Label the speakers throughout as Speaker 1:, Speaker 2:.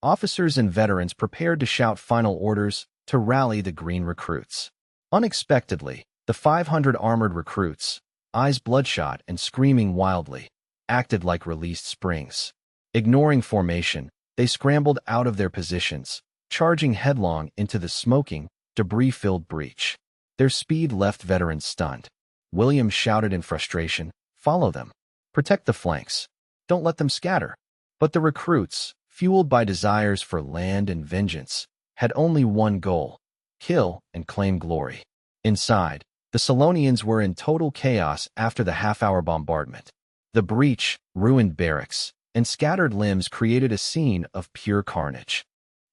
Speaker 1: officers and veterans prepared to shout final orders to rally the green recruits. Unexpectedly, the 500 armored recruits, eyes bloodshot and screaming wildly, acted like released springs. Ignoring formation, they scrambled out of their positions, charging headlong into the smoking, debris-filled breach. Their speed left veterans stunned. William shouted in frustration, "Follow them. Protect the flanks. Don't let them scatter." But the recruits, fueled by desires for land and vengeance, had only one goal: kill and claim glory. Inside, the Solonians were in total chaos after the half-hour bombardment. The breach, ruined barracks, and scattered limbs created a scene of pure carnage.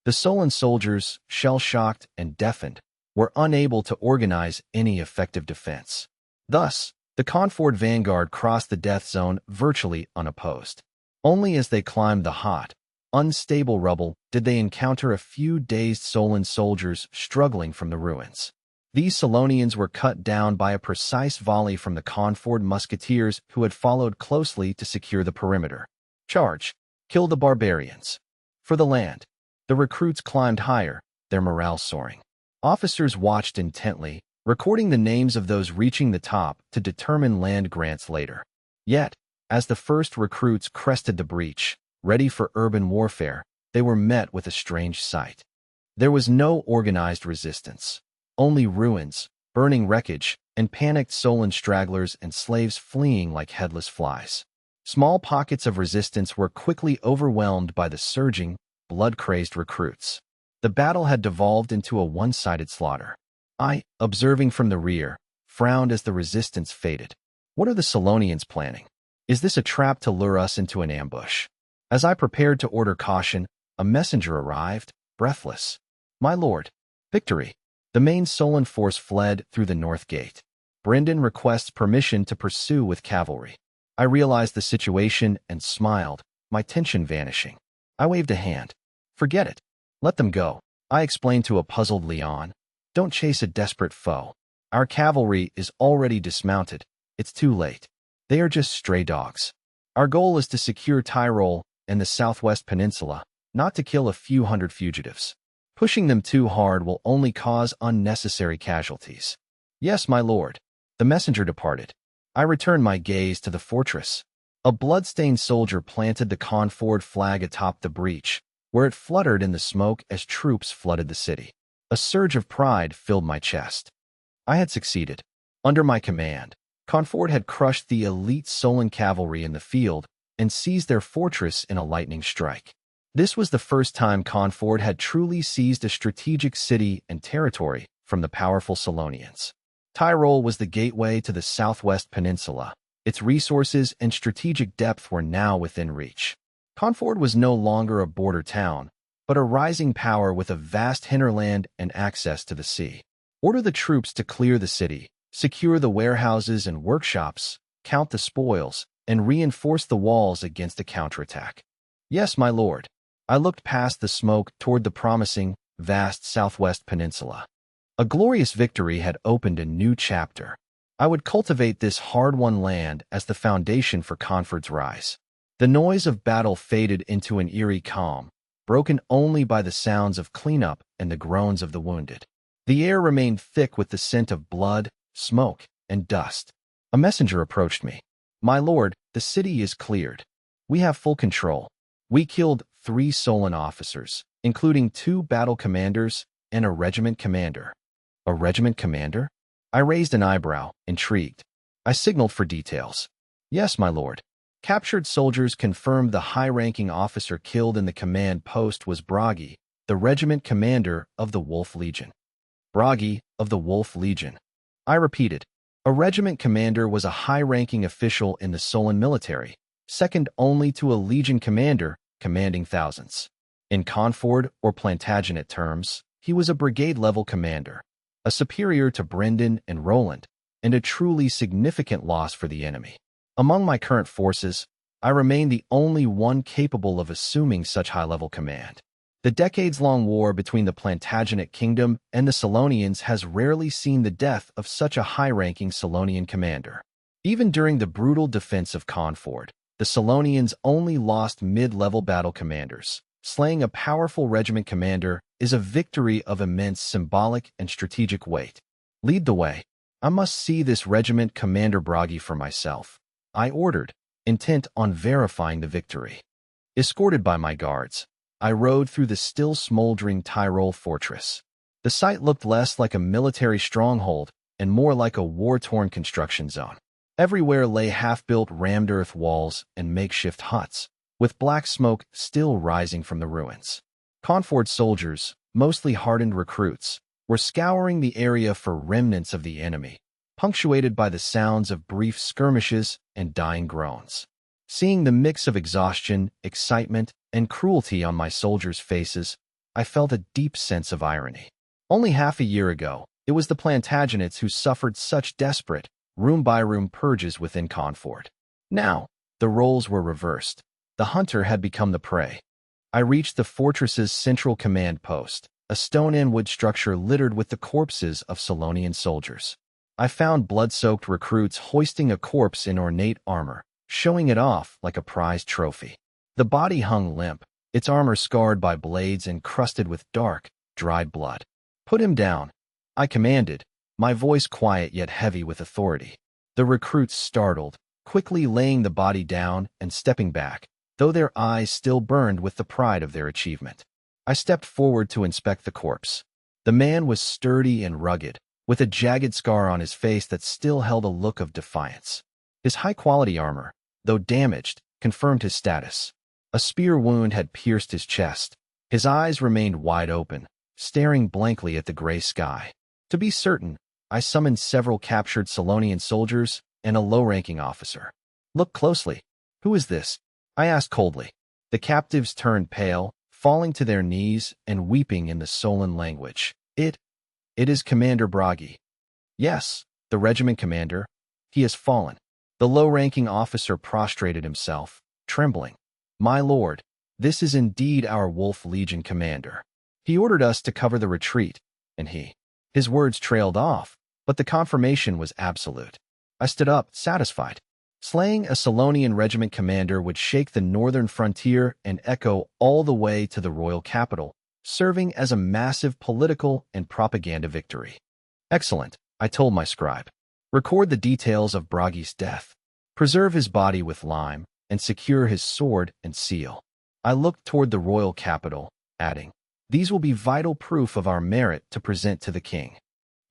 Speaker 1: The Solon soldiers, shell-shocked and deafened, were unable to organize any effective defense. Thus, the Conford vanguard crossed the death zone virtually unopposed. Only as they climbed the hot, unstable rubble did they encounter a few dazed Solon soldiers struggling from the ruins. These Solonians were cut down by a precise volley from the Conford musketeers who had followed closely to secure the perimeter. Charge! Kill the barbarians! For the land! The recruits climbed higher, their morale soaring. Officers watched intently, recording the names of those reaching the top to determine land grants later. Yet, as the first recruits crested the breach, ready for urban warfare, they were met with a strange sight. There was no organized resistance, only ruins, burning wreckage, and panicked Solon stragglers and slaves fleeing like headless flies. Small pockets of resistance were quickly overwhelmed by the surging, blood-crazed recruits. The battle had devolved into a one-sided slaughter. I, observing from the rear, frowned as the resistance faded. What are the Solonians planning? Is this a trap to lure us into an ambush? As I prepared to order caution, a messenger arrived, breathless. "My lord, victory!" The main Solon force fled through the north gate. Brendan requests permission to pursue with cavalry. I realized the situation and smiled, my tension vanishing. I waved a hand. "Forget it. Let them go," I explained to a puzzled Leon. "Don't chase a desperate foe. Our cavalry is already dismounted. It's too late. They are just stray dogs. Our goal is to secure Tyrol and the southwest peninsula, not to kill a few hundred fugitives. Pushing them too hard will only cause unnecessary casualties." "Yes, my lord." The messenger departed. I returned my gaze to the fortress. A blood-stained soldier planted the Conford flag atop the breach, where it fluttered in the smoke as troops flooded the city. A surge of pride filled my chest. I had succeeded. Under my command, Conford had crushed the elite Solon cavalry in the field and seized their fortress in a lightning strike. This was the first time Conford had truly seized a strategic city and territory from the powerful Solonians. Tyrol was the gateway to the southwest peninsula. Its resources and strategic depth were now within reach. Conford was no longer a border town, but a rising power with a vast hinterland and access to the sea. Order the troops to clear the city, secure the warehouses and workshops, count the spoils, and reinforce the walls against a counterattack. "Yes, my lord." I looked past the smoke toward the promising, vast southwest peninsula. A glorious victory had opened a new chapter. I would cultivate this hard-won land as the foundation for Conford's rise. The noise of battle faded into an eerie calm, broken only by the sounds of cleanup and the groans of the wounded. The air remained thick with the scent of blood, smoke, and dust. A messenger approached me. "My lord, the city is cleared. We have full control. We killed 3 Solon officers, including 2 battle commanders and a regiment commander." "A regiment commander?" I raised an eyebrow, intrigued. I signaled for details. "Yes, my lord." Captured soldiers confirmed the high-ranking officer killed in the command post was Bragi, the regiment commander of the Wolf Legion. Bragi, of the Wolf Legion. I repeated. A regiment commander was a high-ranking official in the Solon military, second only to a legion commander commanding thousands. In Conford or Plantagenet terms, he was a brigade-level commander, a superior to Brendan and Roland, and a truly significant loss for the enemy. Among my current forces, I remain the only one capable of assuming such high-level command. The decades-long war between the Plantagenet kingdom and the Solonians has rarely seen the death of such a high-ranking Solonian commander. Even during the brutal defense of Conford, the Solonians only lost mid-level battle commanders, Slaying a powerful regiment commander is a victory of immense symbolic and strategic weight. Lead the way. I must see this regiment Commander Bragi for myself, I ordered, intent on verifying the victory. Escorted by my guards, I rode through the still smoldering Tyrol fortress. The site looked less like a military stronghold and more like a war-torn construction zone. Everywhere lay half-built rammed earth walls and makeshift huts, with black smoke still rising from the ruins. Confort soldiers, mostly hardened recruits, were scouring the area for remnants of the enemy, punctuated by the sounds of brief skirmishes and dying groans. Seeing the mix of exhaustion, excitement, and cruelty on my soldiers' faces, I felt a deep sense of irony. Only half a year ago, it was the Plantagenets who suffered such desperate, room-by-room purges within Confort. Now, the roles were reversed. The hunter had become the prey. I reached the fortress's central command post, a stone-and-wood structure littered with the corpses of Solonian soldiers. I found blood-soaked recruits hoisting a corpse in ornate armor, showing it off like a prized trophy. The body hung limp, its armor scarred by blades and crusted with dark, dried blood. "Put him down," I commanded, my voice quiet yet heavy with authority. The recruits startled, quickly laying the body down and stepping back, though their eyes still burned with the pride of their achievement. I stepped forward to inspect the corpse. The man was sturdy and rugged, with a jagged scar on his face that still held a look of defiance. His high-quality armor, though damaged, confirmed his status. A spear wound had pierced his chest. His eyes remained wide open, staring blankly at the gray sky. To be certain, I summoned several captured Solonian soldiers and a low-ranking officer. "Look closely. Who is this?" I asked coldly. The captives turned pale, falling to their knees and weeping in the Solan language. It is Commander Bragi." "Yes, the regiment commander. He has fallen." The low-ranking officer prostrated himself, trembling. "My lord, this is indeed our Wolf Legion commander. He ordered us to cover the retreat, and His words trailed off, but the confirmation was absolute. I stood up, satisfied. Slaying a Solonian regiment commander would shake the northern frontier and echo all the way to the royal capital, serving as a massive political and propaganda victory. "Excellent," I told my scribe. "Record the details of Bragi's death. Preserve his body with lime, and secure his sword and seal." I looked toward the royal capital, adding, "These will be vital proof of our merit to present to the king."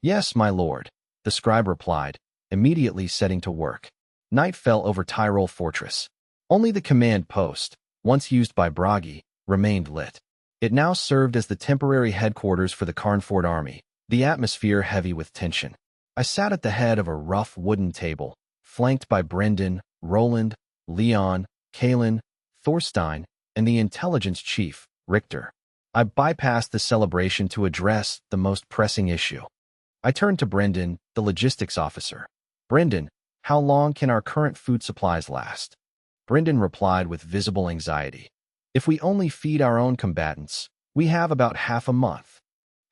Speaker 1: "Yes, my lord," the scribe replied, immediately setting to work. Night fell over Tyrol Fortress. Only the command post, once used by Bragi, remained lit. It now served as the temporary headquarters for the Carnford army, the atmosphere heavy with tension. I sat at the head of a rough wooden table, flanked by Brendan, Roland, Leon, Kalen, Thorstein, and the intelligence chief, Richter. I bypassed the celebration to address the most pressing issue. I turned to Brendan, the logistics officer. "Brendan, how long can our current food supplies last?" Brendan replied with visible anxiety. "If we only feed our own combatants, we have about half a month.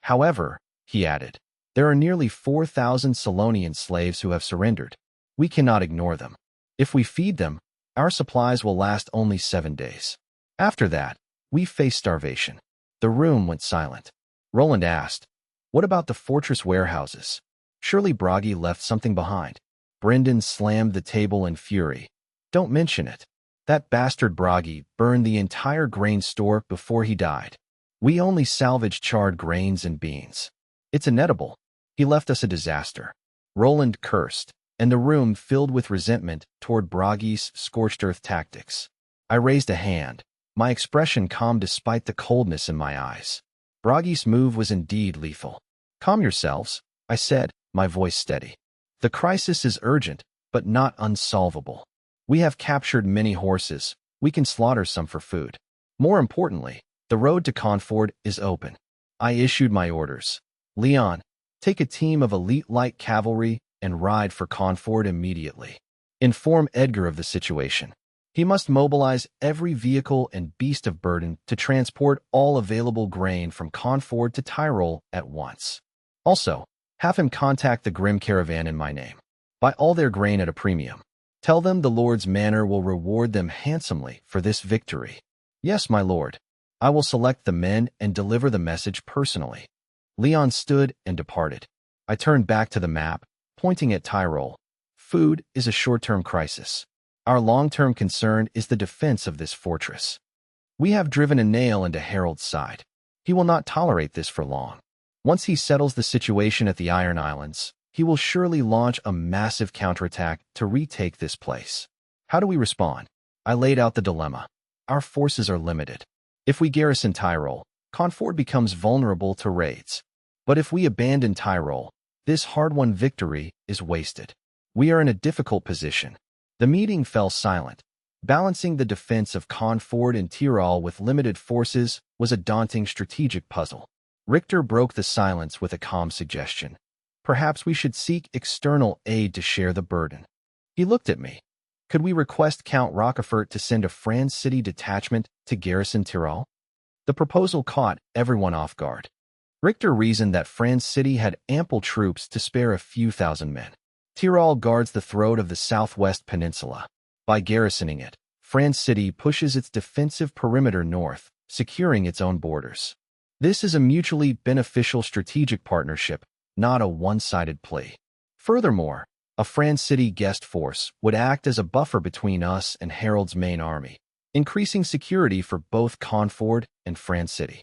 Speaker 1: However," he added, "there are nearly 4,000 Solonian slaves who have surrendered. We cannot ignore them. If we feed them, our supplies will last only 7 days. After that, we face starvation." The room went silent. Roland asked, "What about the fortress warehouses? Surely Bragi left something behind." Brendan slammed the table in fury. "Don't mention it. That bastard Bragi burned the entire grain store before he died. We only salvaged charred grains and beans. It's inedible. He left us a disaster." Roland cursed, and the room filled with resentment toward Bragi's scorched earth tactics. I raised a hand, my expression calm despite the coldness in my eyes. Bragi's move was indeed lethal. "Calm yourselves," I said, my voice steady. "The crisis is urgent, but not unsolvable. We have captured many horses. We can slaughter some for food. More importantly, the road to Conford is open." I issued my orders. "Leon, take a team of elite light cavalry and ride for Conford immediately. Inform Edgar of the situation. He must mobilize every vehicle and beast of burden to transport all available grain from Conford to Tyrol at once. Also, have him contact the Grim Caravan in my name. Buy all their grain at a premium. Tell them the Lord's Manor will reward them handsomely for this victory." "Yes, my lord." I will select the men and deliver the message personally. Leon stood and departed. I turned back to the map, pointing at Tyrol. Food is a short-term crisis. Our long-term concern is the defense of this fortress. We have driven a nail into Harold's side. He will not tolerate this for long. Once he settles the situation at the Iron Islands, he will surely launch a massive counterattack to retake this place. How do we respond? I laid out the dilemma. Our forces are limited. If we garrison Tyrol, Confort becomes vulnerable to raids. But if we abandon Tyrol, this hard-won victory is wasted. We are in a difficult position. The meeting fell silent. Balancing the defense of Confort and Tyrol with limited forces was a daunting strategic puzzle. Richter broke the silence with a calm suggestion. Perhaps we should seek external aid to share the burden. He looked at me. Could we request Count Rochefort to send a France City detachment to garrison Tyrol? The proposal caught everyone off guard. Richter reasoned that France City had ample troops to spare a few thousand men. Tyrol guards the throat of the southwest peninsula. By garrisoning it, France City pushes its defensive perimeter north, securing its own borders. This is a mutually beneficial strategic partnership, not a one-sided plea. Furthermore, a France City guest force would act as a buffer between us and Harold's main army, increasing security for both Confort and France City.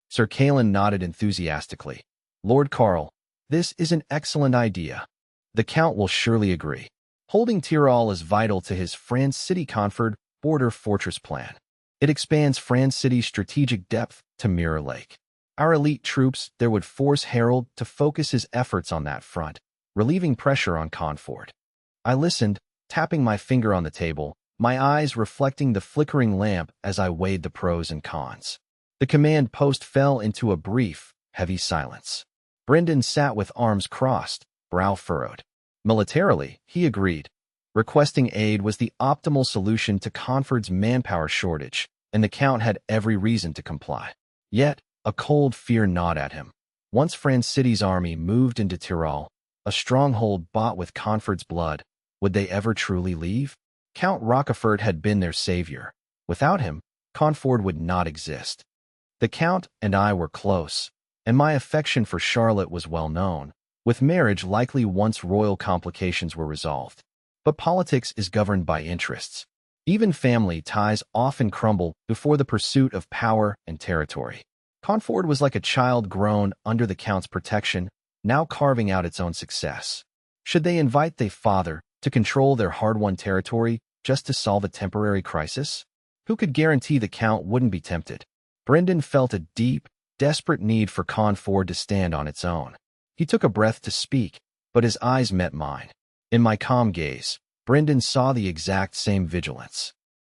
Speaker 1: Sir Kalen nodded enthusiastically. Lord Carl, this is an excellent idea. The Count will surely agree. Holding Tyrol is vital to his France City Confort border fortress plan. It expands France City's strategic depth to Mirror Lake. Our elite troops there would force Harold to focus his efforts on that front, relieving pressure on Confort. I listened, tapping my finger on the table, my eyes reflecting the flickering lamp as I weighed the pros and cons. The command post fell into a brief, heavy silence. Brendan sat with arms crossed, brow furrowed. Militarily, he agreed. Requesting aid was the optimal solution to Confort's manpower shortage, and the Count had every reason to comply. Yet, a cold fear gnawed at him. Once France City's army moved into Tyrol, a stronghold bought with Confort's blood, would they ever truly leave? Count Rochefort had been their savior. Without him, Confort would not exist. The Count and I were close, and my affection for Charlotte was well known, with marriage likely once royal complications were resolved. But politics is governed by interests. Even family ties often crumble before the pursuit of power and territory. Confort was like a child grown under the Count's protection, now carving out its own success. Should they invite their father to control their hard-won territory just to solve a temporary crisis? Who could guarantee the Count wouldn't be tempted? Brendan felt a deep, desperate need for Confort to stand on its own. He took a breath to speak, but his eyes met mine. In my calm gaze, Brendan saw the exact same vigilance.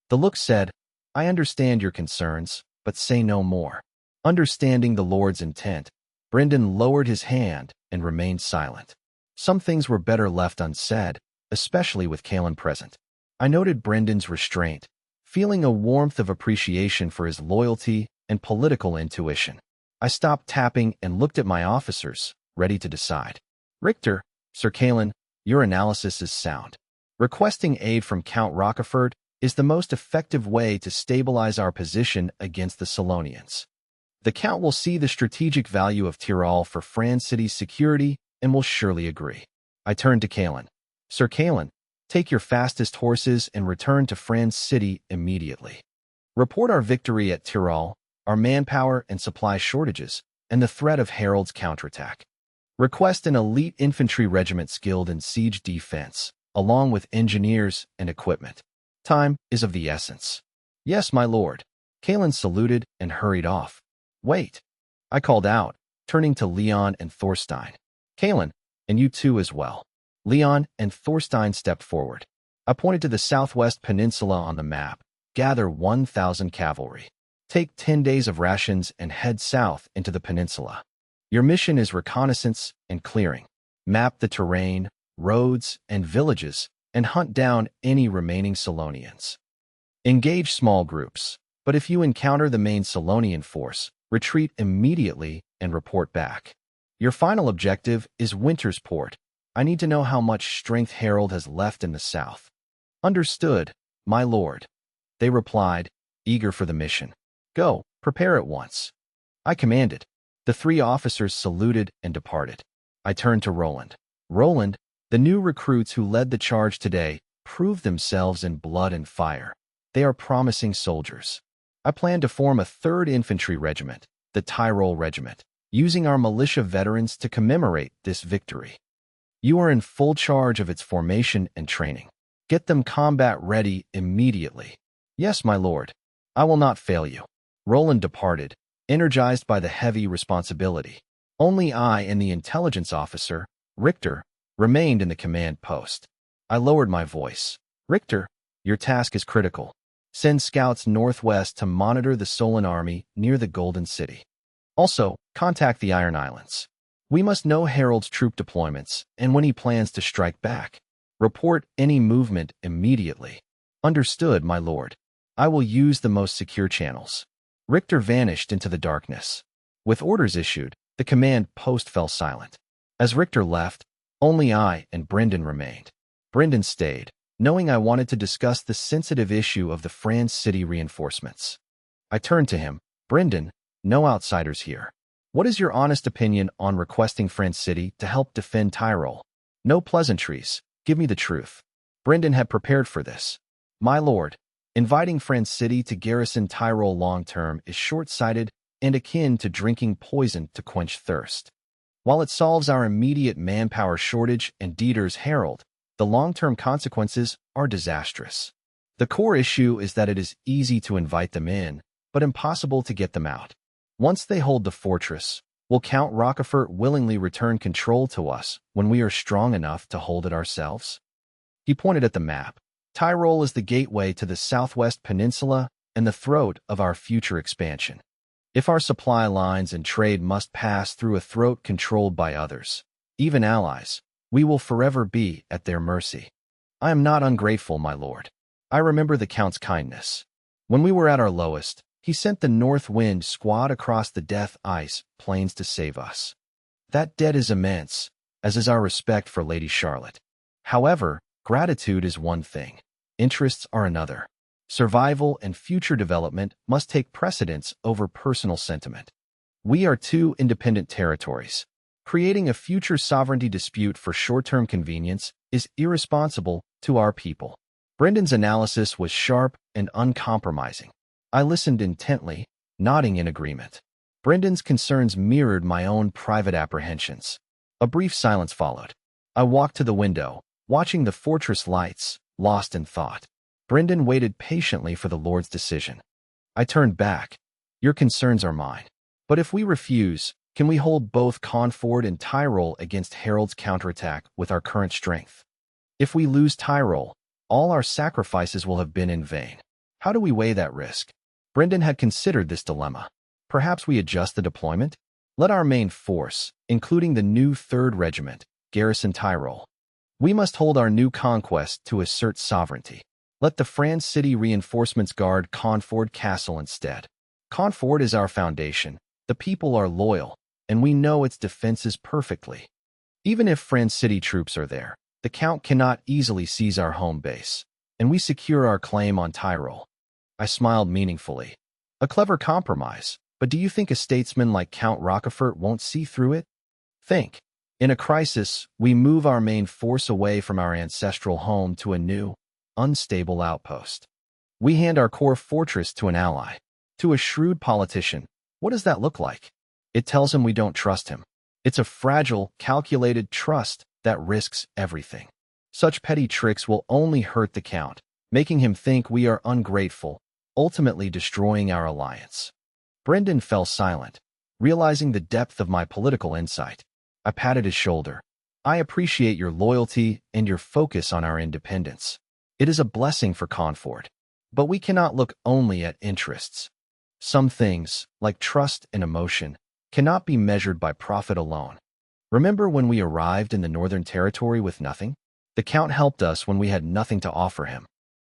Speaker 1: The look said, I understand your concerns, but say no more. Understanding the Lord's intent, Brendan lowered his hand and remained silent. Some things were better left unsaid, especially with Kalen present. I noted Brendan's restraint, feeling a warmth of appreciation for his loyalty and political intuition. I stopped tapping and looked at my officers, ready to decide. Richter, Sir Kalen, your analysis is sound. Requesting aid from Count Rochefort is the most effective way to stabilize our position against the Solonians. The Count will see the strategic value of Tyrol for France City's security and will surely agree. I turned to Kalen. Sir Kalen, take your fastest horses and return to France City immediately. Report our victory at Tyrol, our manpower and supply shortages, and the threat of Harold's counterattack. Request an elite infantry regiment skilled in siege defense, along with engineers and equipment. Time is of the essence. Yes, my lord. Kalen saluted and hurried off. Wait, I called out, turning to Leon and Thorstein. Kalen, and you too as well. Leon and Thorstein stepped forward. I pointed to the southwest peninsula on the map. Gather 1,000 cavalry. Take 10 days of rations and head south into the peninsula. Your mission is reconnaissance and clearing. Map the terrain, roads, and villages, and hunt down any remaining Solonians. Engage small groups, but if you encounter the main Solonian force, retreat immediately and report back. Your final objective is Winter's Port. I need to know how much strength Harold has left in the south. Understood, my lord. They replied, eager for the mission. Go. Prepare at once. I commanded. The 3 officers saluted and departed. I turned to Roland. Roland, the new recruits who led the charge today proved themselves in blood and fire. They are promising soldiers. I plan to form a 3rd Infantry Regiment, the Tyrol Regiment, using our militia veterans to commemorate this victory. You are in full charge of its formation and training. Get them combat ready immediately. Yes, my lord. I will not fail you. Roland departed, energized by the heavy responsibility. Only I and the intelligence officer, Richter, remained in the command post. I lowered my voice. Richter, your task is critical. Send scouts northwest to monitor the Solon army near the Golden City. Also, contact the Iron Islands. We must know Harold's troop deployments and when he plans to strike back. Report any movement immediately. Understood, my lord. I will use the most secure channels. Richter vanished into the darkness. With orders issued, the command post fell silent. As Richter left, only I and Brendan remained. Brendan stayed, knowing I wanted to discuss the sensitive issue of the France City reinforcements. I turned to him. Brendan, no outsiders here. What is your honest opinion on requesting France City to help defend Tyrol? No pleasantries. Give me the truth. Brendan had prepared for this. My lord, inviting France City to garrison Tyrol long-term is short-sighted and akin to drinking poison to quench thirst. While it solves our immediate manpower shortage and Dieter's Harold, the long-term consequences are disastrous. The core issue is that it is easy to invite them in, but impossible to get them out. Once they hold the fortress, will Count Rochefort willingly return control to us when we are strong enough to hold it ourselves? He pointed at the map. Tyrol is the gateway to the southwest peninsula and the throat of our future expansion. If our supply lines and trade must pass through a throat controlled by others, even allies, we will forever be at their mercy. I am not ungrateful, my lord. I remember the Count's kindness. When we were at our lowest, he sent the North Wind squad across the death ice plains to save us. That debt is immense, as is our respect for Lady Charlotte. However, gratitude is one thing. Interests are another. Survival and future development must take precedence over personal sentiment. We are 2 independent territories. Creating a future sovereignty dispute for short-term convenience is irresponsible to our people. Brendan's analysis was sharp and uncompromising. I listened intently, nodding in agreement. Brendan's concerns mirrored my own private apprehensions. A brief silence followed. I walked to the window, watching the fortress lights, lost in thought. Brendan waited patiently for the Lord's decision. I turned back. Your concerns are mine. But if we refuse, can we hold both Conford and Tyrol against Harold's counterattack with our current strength? If we lose Tyrol, all our sacrifices will have been in vain. How do we weigh that risk? Brendan had considered this dilemma. Perhaps we adjust the deployment? Let our main force, including the new 3rd Regiment, garrison Tyrol. We must hold our new conquest to assert sovereignty. Let the France City reinforcements guard Conford Castle instead. Conford is our foundation, the people are loyal, and we know its defenses perfectly. Even if France City troops are there, the Count cannot easily seize our home base, and we secure our claim on Tyrol. I smiled meaningfully. A clever compromise, but do you think a statesman like Count Rochefort won't see through it? Think. In a crisis, we move our main force away from our ancestral home to a new, unstable outpost. We hand our core fortress to an ally. To a shrewd politician, what does that look like? It tells him we don't trust him. It's a fragile, calculated trust that risks everything. Such petty tricks will only hurt the Count, making him think we are ungrateful, ultimately destroying our alliance. Brendan fell silent, realizing the depth of my political insight. I patted his shoulder. I appreciate your loyalty and your focus on our independence. It is a blessing for Conford. But we cannot look only at interests. Some things, like trust and emotion, cannot be measured by profit alone. Remember when we arrived in the Northern Territory with nothing? The Count helped us when we had nothing to offer him.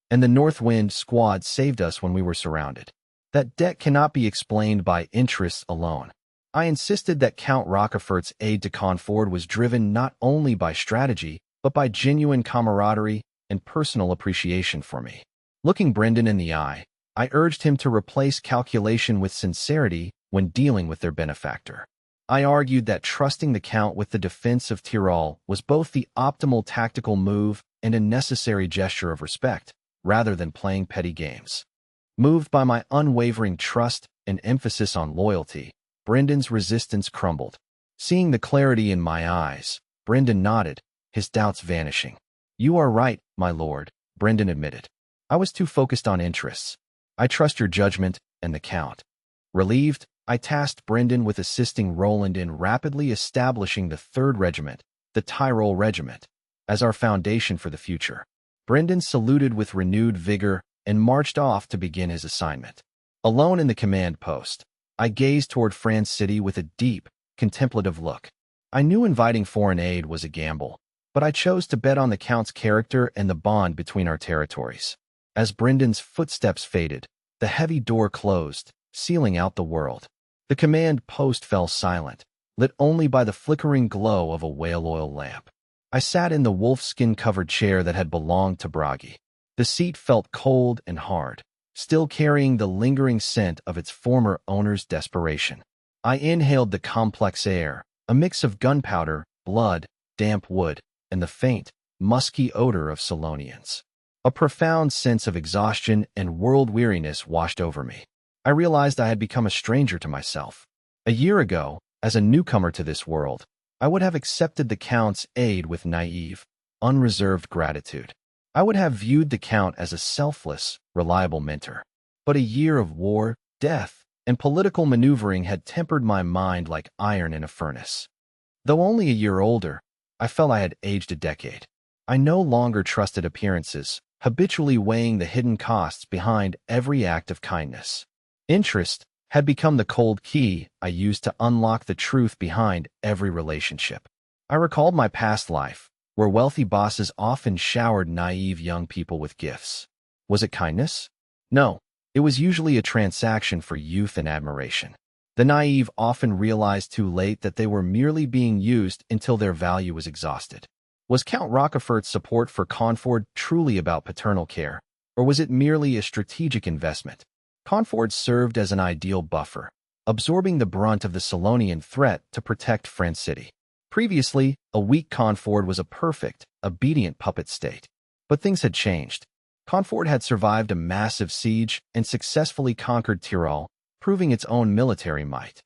Speaker 1: And the North Wind squad saved us when we were surrounded. That debt cannot be explained by interests alone. I insisted that Count Rochefort's aid to Conford was driven not only by strategy, but by genuine camaraderie and personal appreciation for me. Looking Brendan in the eye, I urged him to replace calculation with sincerity when dealing with their benefactor. I argued that trusting the Count with the defense of Tyrol was both the optimal tactical move and a necessary gesture of respect, rather than playing petty games. Moved by my unwavering trust and emphasis on loyalty, Brendan's resistance crumbled. Seeing the clarity in my eyes, Brendan nodded, his doubts vanishing. "You are right, my lord," Brendan admitted. "I was too focused on interests. I trust your judgment and the Count." Relieved, I tasked Brendan with assisting Roland in rapidly establishing the 3rd Regiment, the Tyrol Regiment, as our foundation for the future. Brendan saluted with renewed vigor and marched off to begin his assignment. Alone in the command post, I gazed toward France City with a deep, contemplative look. I knew inviting foreign aid was a gamble, but I chose to bet on the Count's character and the bond between our territories. As Brendan's footsteps faded, the heavy door closed, sealing out the world. The command post fell silent, lit only by the flickering glow of a whale oil lamp. I sat in the wolfskin-covered chair that had belonged to Bragi. The seat felt cold and hard, still carrying the lingering scent of its former owner's desperation. I inhaled the complex air, a mix of gunpowder, blood, damp wood, and the faint, musky odor of Solonians. A profound sense of exhaustion and world-weariness washed over me. I realized I had become a stranger to myself. A year ago, as a newcomer to this world, I would have accepted the Count's aid with naive, unreserved gratitude. I would have viewed the Count as a selfless, reliable mentor. But a year of war, death, and political maneuvering had tempered my mind like iron in a furnace. Though only a year older, I felt I had aged a decade. I no longer trusted appearances, habitually weighing the hidden costs behind every act of kindness. Interest had become the cold key I used to unlock the truth behind every relationship. I recalled my past life, where wealthy bosses often showered naive young people with gifts. Was it kindness? No, it was usually a transaction for youth and admiration. The naive often realized too late that they were merely being used until their value was exhausted. Was Count Rockefeller's support for Conford truly about paternal care, or was it merely a strategic investment? Conford served as an ideal buffer, absorbing the brunt of the Solonian threat to protect France City. Previously, a weak Conford was a perfect, obedient puppet state. But things had changed. Conford had survived a massive siege and successfully conquered Tyrol, proving its own military might.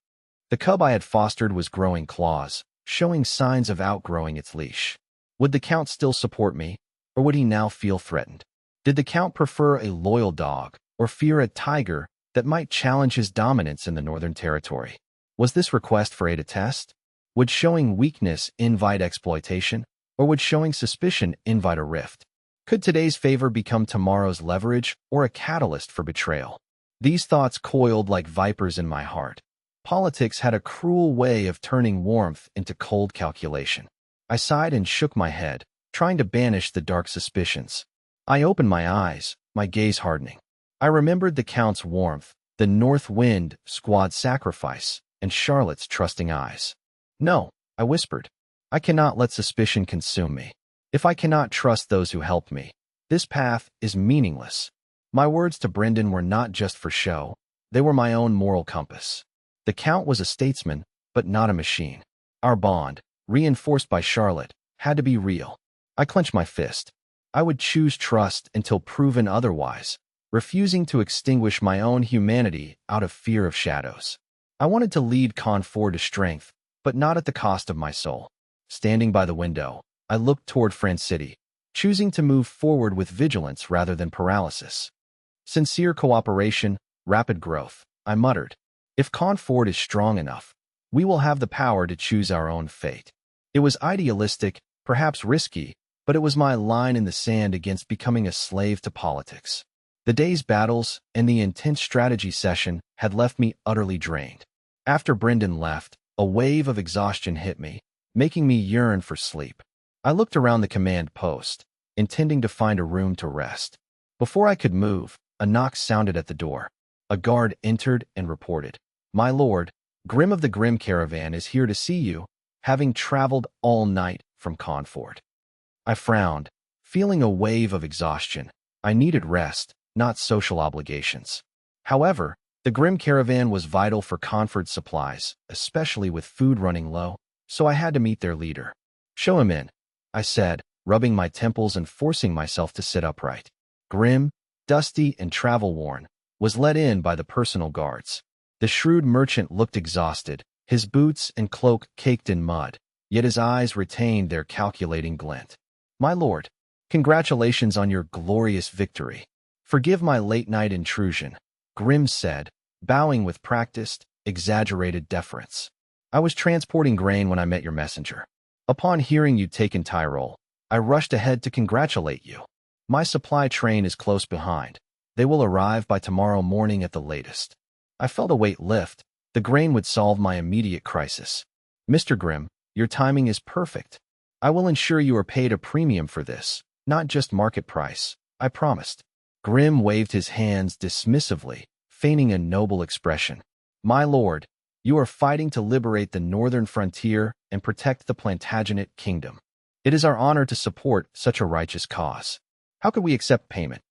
Speaker 1: The cub I had fostered was growing claws, showing signs of outgrowing its leash. Would the Count still support me, or would he now feel threatened? Did the Count prefer a loyal dog, or fear a tiger that might challenge his dominance in the Northern Territory? Was this request for aid a test? Would showing weakness invite exploitation, or would showing suspicion invite a rift? Could today's favor become tomorrow's leverage, or a catalyst for betrayal? These thoughts coiled like vipers in my heart. Politics had a cruel way of turning warmth into cold calculation. I sighed and shook my head, trying to banish the dark suspicions. I opened my eyes, my gaze hardening. I remembered the Count's warmth, the North Wind squad sacrifice, and Charlotte's trusting eyes. "No," I whispered. "I cannot let suspicion consume me. If I cannot trust those who helped me, this path is meaningless." My words to Brendan were not just for show. They were my own moral compass. The Count was a statesman, but not a machine. Our bond, reinforced by Charlotte, had to be real. I clenched my fist. I would choose trust until proven otherwise, refusing to extinguish my own humanity out of fear of shadows. I wanted to lead Conford to strength, but not at the cost of my soul. Standing by the window, I looked toward France City, choosing to move forward with vigilance rather than paralysis. Sincere cooperation, rapid growth, I muttered. If Conford is strong enough, we will have the power to choose our own fate. It was idealistic, perhaps risky, but it was my line in the sand against becoming a slave to politics. The day's battles and the intense strategy session had left me utterly drained. After Brendan left, a wave of exhaustion hit me, making me yearn for sleep. I looked around the command post, intending to find a room to rest. Before I could move, a knock sounded at the door. A guard entered and reported, "My lord, Grim of the Grim Caravan is here to see you, having traveled all night from Conford." I frowned, feeling a wave of exhaustion. I needed rest, not social obligations. However, the Grim caravan was vital for Conford's supplies, especially with food running low, so I had to meet their leader. "Show him in," I said, rubbing my temples and forcing myself to sit upright. Grim, dusty, and travel-worn, was led in by the personal guards. The shrewd merchant looked exhausted, his boots and cloak caked in mud, yet his eyes retained their calculating glint. "My lord, congratulations on your glorious victory. Forgive my late-night intrusion," Grim said, bowing with practiced, exaggerated deference. "I was transporting grain when I met your messenger. Upon hearing you'd taken Tyrol, I rushed ahead to congratulate you. My supply train is close behind. They will arrive by tomorrow morning at the latest." I felt a weight lift. The grain would solve my immediate crisis. "Mr. Grim, your timing is perfect. I will ensure you are paid a premium for this, not just market price, I promised." Grim waved his hands dismissively, feigning a noble expression. "My lord, you are fighting to liberate the northern frontier and protect the Plantagenet kingdom. It is our honor to support such a righteous cause. How could we accept payment?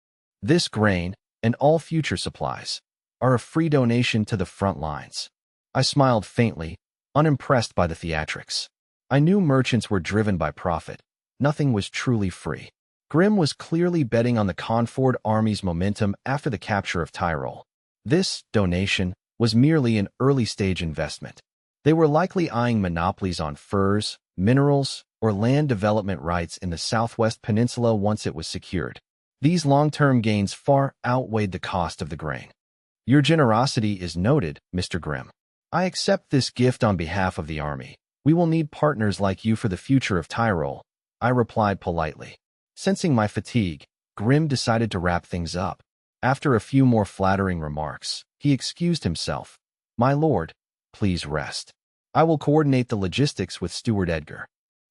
Speaker 1: This grain, and all future supplies, are a free donation to the front lines." I smiled faintly, unimpressed by the theatrics. I knew merchants were driven by profit. Nothing was truly free. Grim was clearly betting on the Conford army's momentum after the capture of Tyrol. This donation was merely an early-stage investment. They were likely eyeing monopolies on furs, minerals, or land development rights in the Southwest Peninsula once it was secured. These long-term gains far outweighed the cost of the grain. "Your generosity is noted, Mr. Grim. I accept this gift on behalf of the army. We will need partners like you for the future of Tyrol," I replied politely. Sensing my fatigue, Grim decided to wrap things up. After a few more flattering remarks, he excused himself. "My lord, please rest. I will coordinate the logistics with Steward Edgar."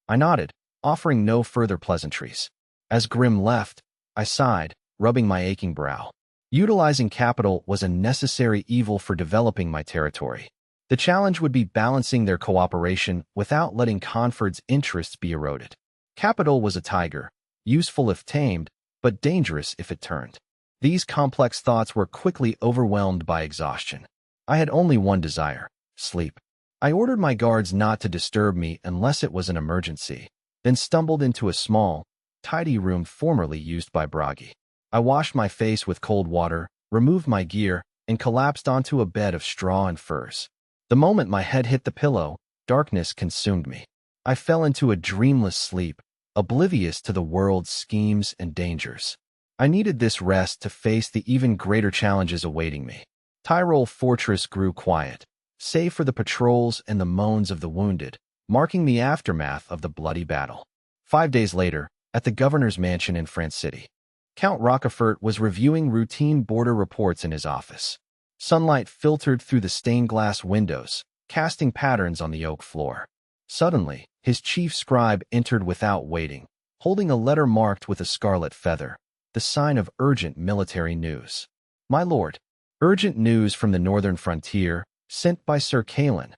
Speaker 1: I nodded, offering no further pleasantries. As Grim left, I sighed, rubbing my aching brow. Utilizing capital was a necessary evil for developing my territory. The challenge would be balancing their cooperation without letting Conford's interests be eroded. Capital was a tiger, useful if tamed, but dangerous if it turned. These complex thoughts were quickly overwhelmed by exhaustion. I had only one desire: sleep. I ordered my guards not to disturb me unless it was an emergency, then stumbled into a small, tidy room formerly used by Bragi. I washed my face with cold water, removed my gear, and collapsed onto a bed of straw and furs. The moment my head hit the pillow, darkness consumed me. I fell into a dreamless sleep, oblivious to the world's schemes and dangers. I needed this rest to face the even greater challenges awaiting me. Tyrol Fortress grew quiet, save for the patrols and the moans of the wounded, marking the aftermath of the bloody battle. 5 days later, at the governor's mansion in France City, Count Rochefort was reviewing routine border reports in his office. Sunlight filtered through the stained glass windows, casting patterns on the oak floor. Suddenly, his chief scribe entered without waiting, holding a letter marked with a scarlet feather, the sign of urgent military news. "My lord, urgent news from the northern frontier, sent by Sir Kalen,"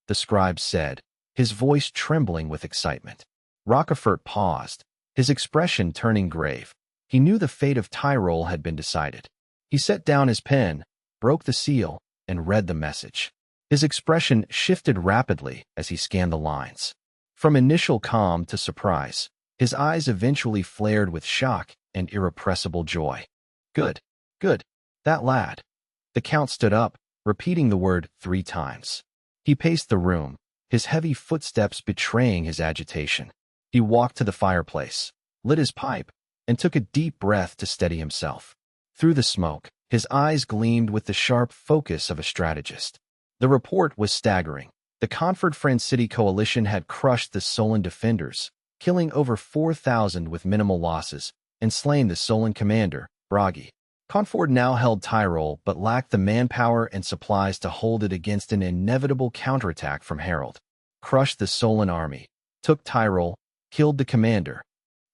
Speaker 1: the scribe said, his voice trembling with excitement. Rochefort paused, his expression turning grave. He knew the fate of Tyrol had been decided. He set down his pen, broke the seal, and read the message. His expression shifted rapidly as he scanned the lines. From initial calm to surprise, his eyes eventually flared with shock and irrepressible joy. "Good, good, that lad." The Count stood up, repeating the word 3 times. He paced the room, his heavy footsteps betraying his agitation. He walked to the fireplace, lit his pipe, and took a deep breath to steady himself. Through the smoke, his eyes gleamed with the sharp focus of a strategist. The report was staggering. The Conford Friend City coalition had crushed the Solon defenders, killing over 4,000 with minimal losses, and slain the Solon commander, Bragi. Conford now held Tyrol but lacked the manpower and supplies to hold it against an inevitable counterattack from Harold. Crushed the Solon army, took Tyrol, killed the commander.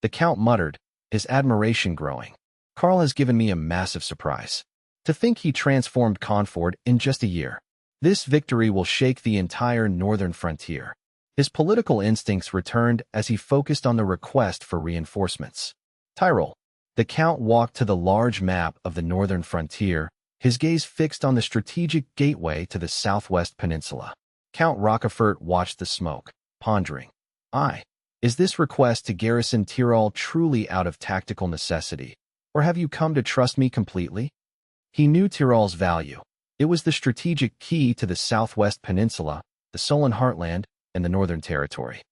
Speaker 1: The Count muttered, his admiration growing. "Karl has given me a massive surprise. To think he transformed Conford in just a year. This victory will shake the entire northern frontier." His political instincts returned as he focused on the request for reinforcements. "Tyrol, The Count walked to the large map of the northern frontier, his gaze fixed on the strategic gateway to the southwest peninsula. Count Rockefort watched the smoke, pondering. Is this request to garrison Tyrol truly out of tactical necessity, or have you come to trust me completely? He knew Tyrol's value. It was the strategic key to the southwest peninsula, the Solon heartland, and the northern territory.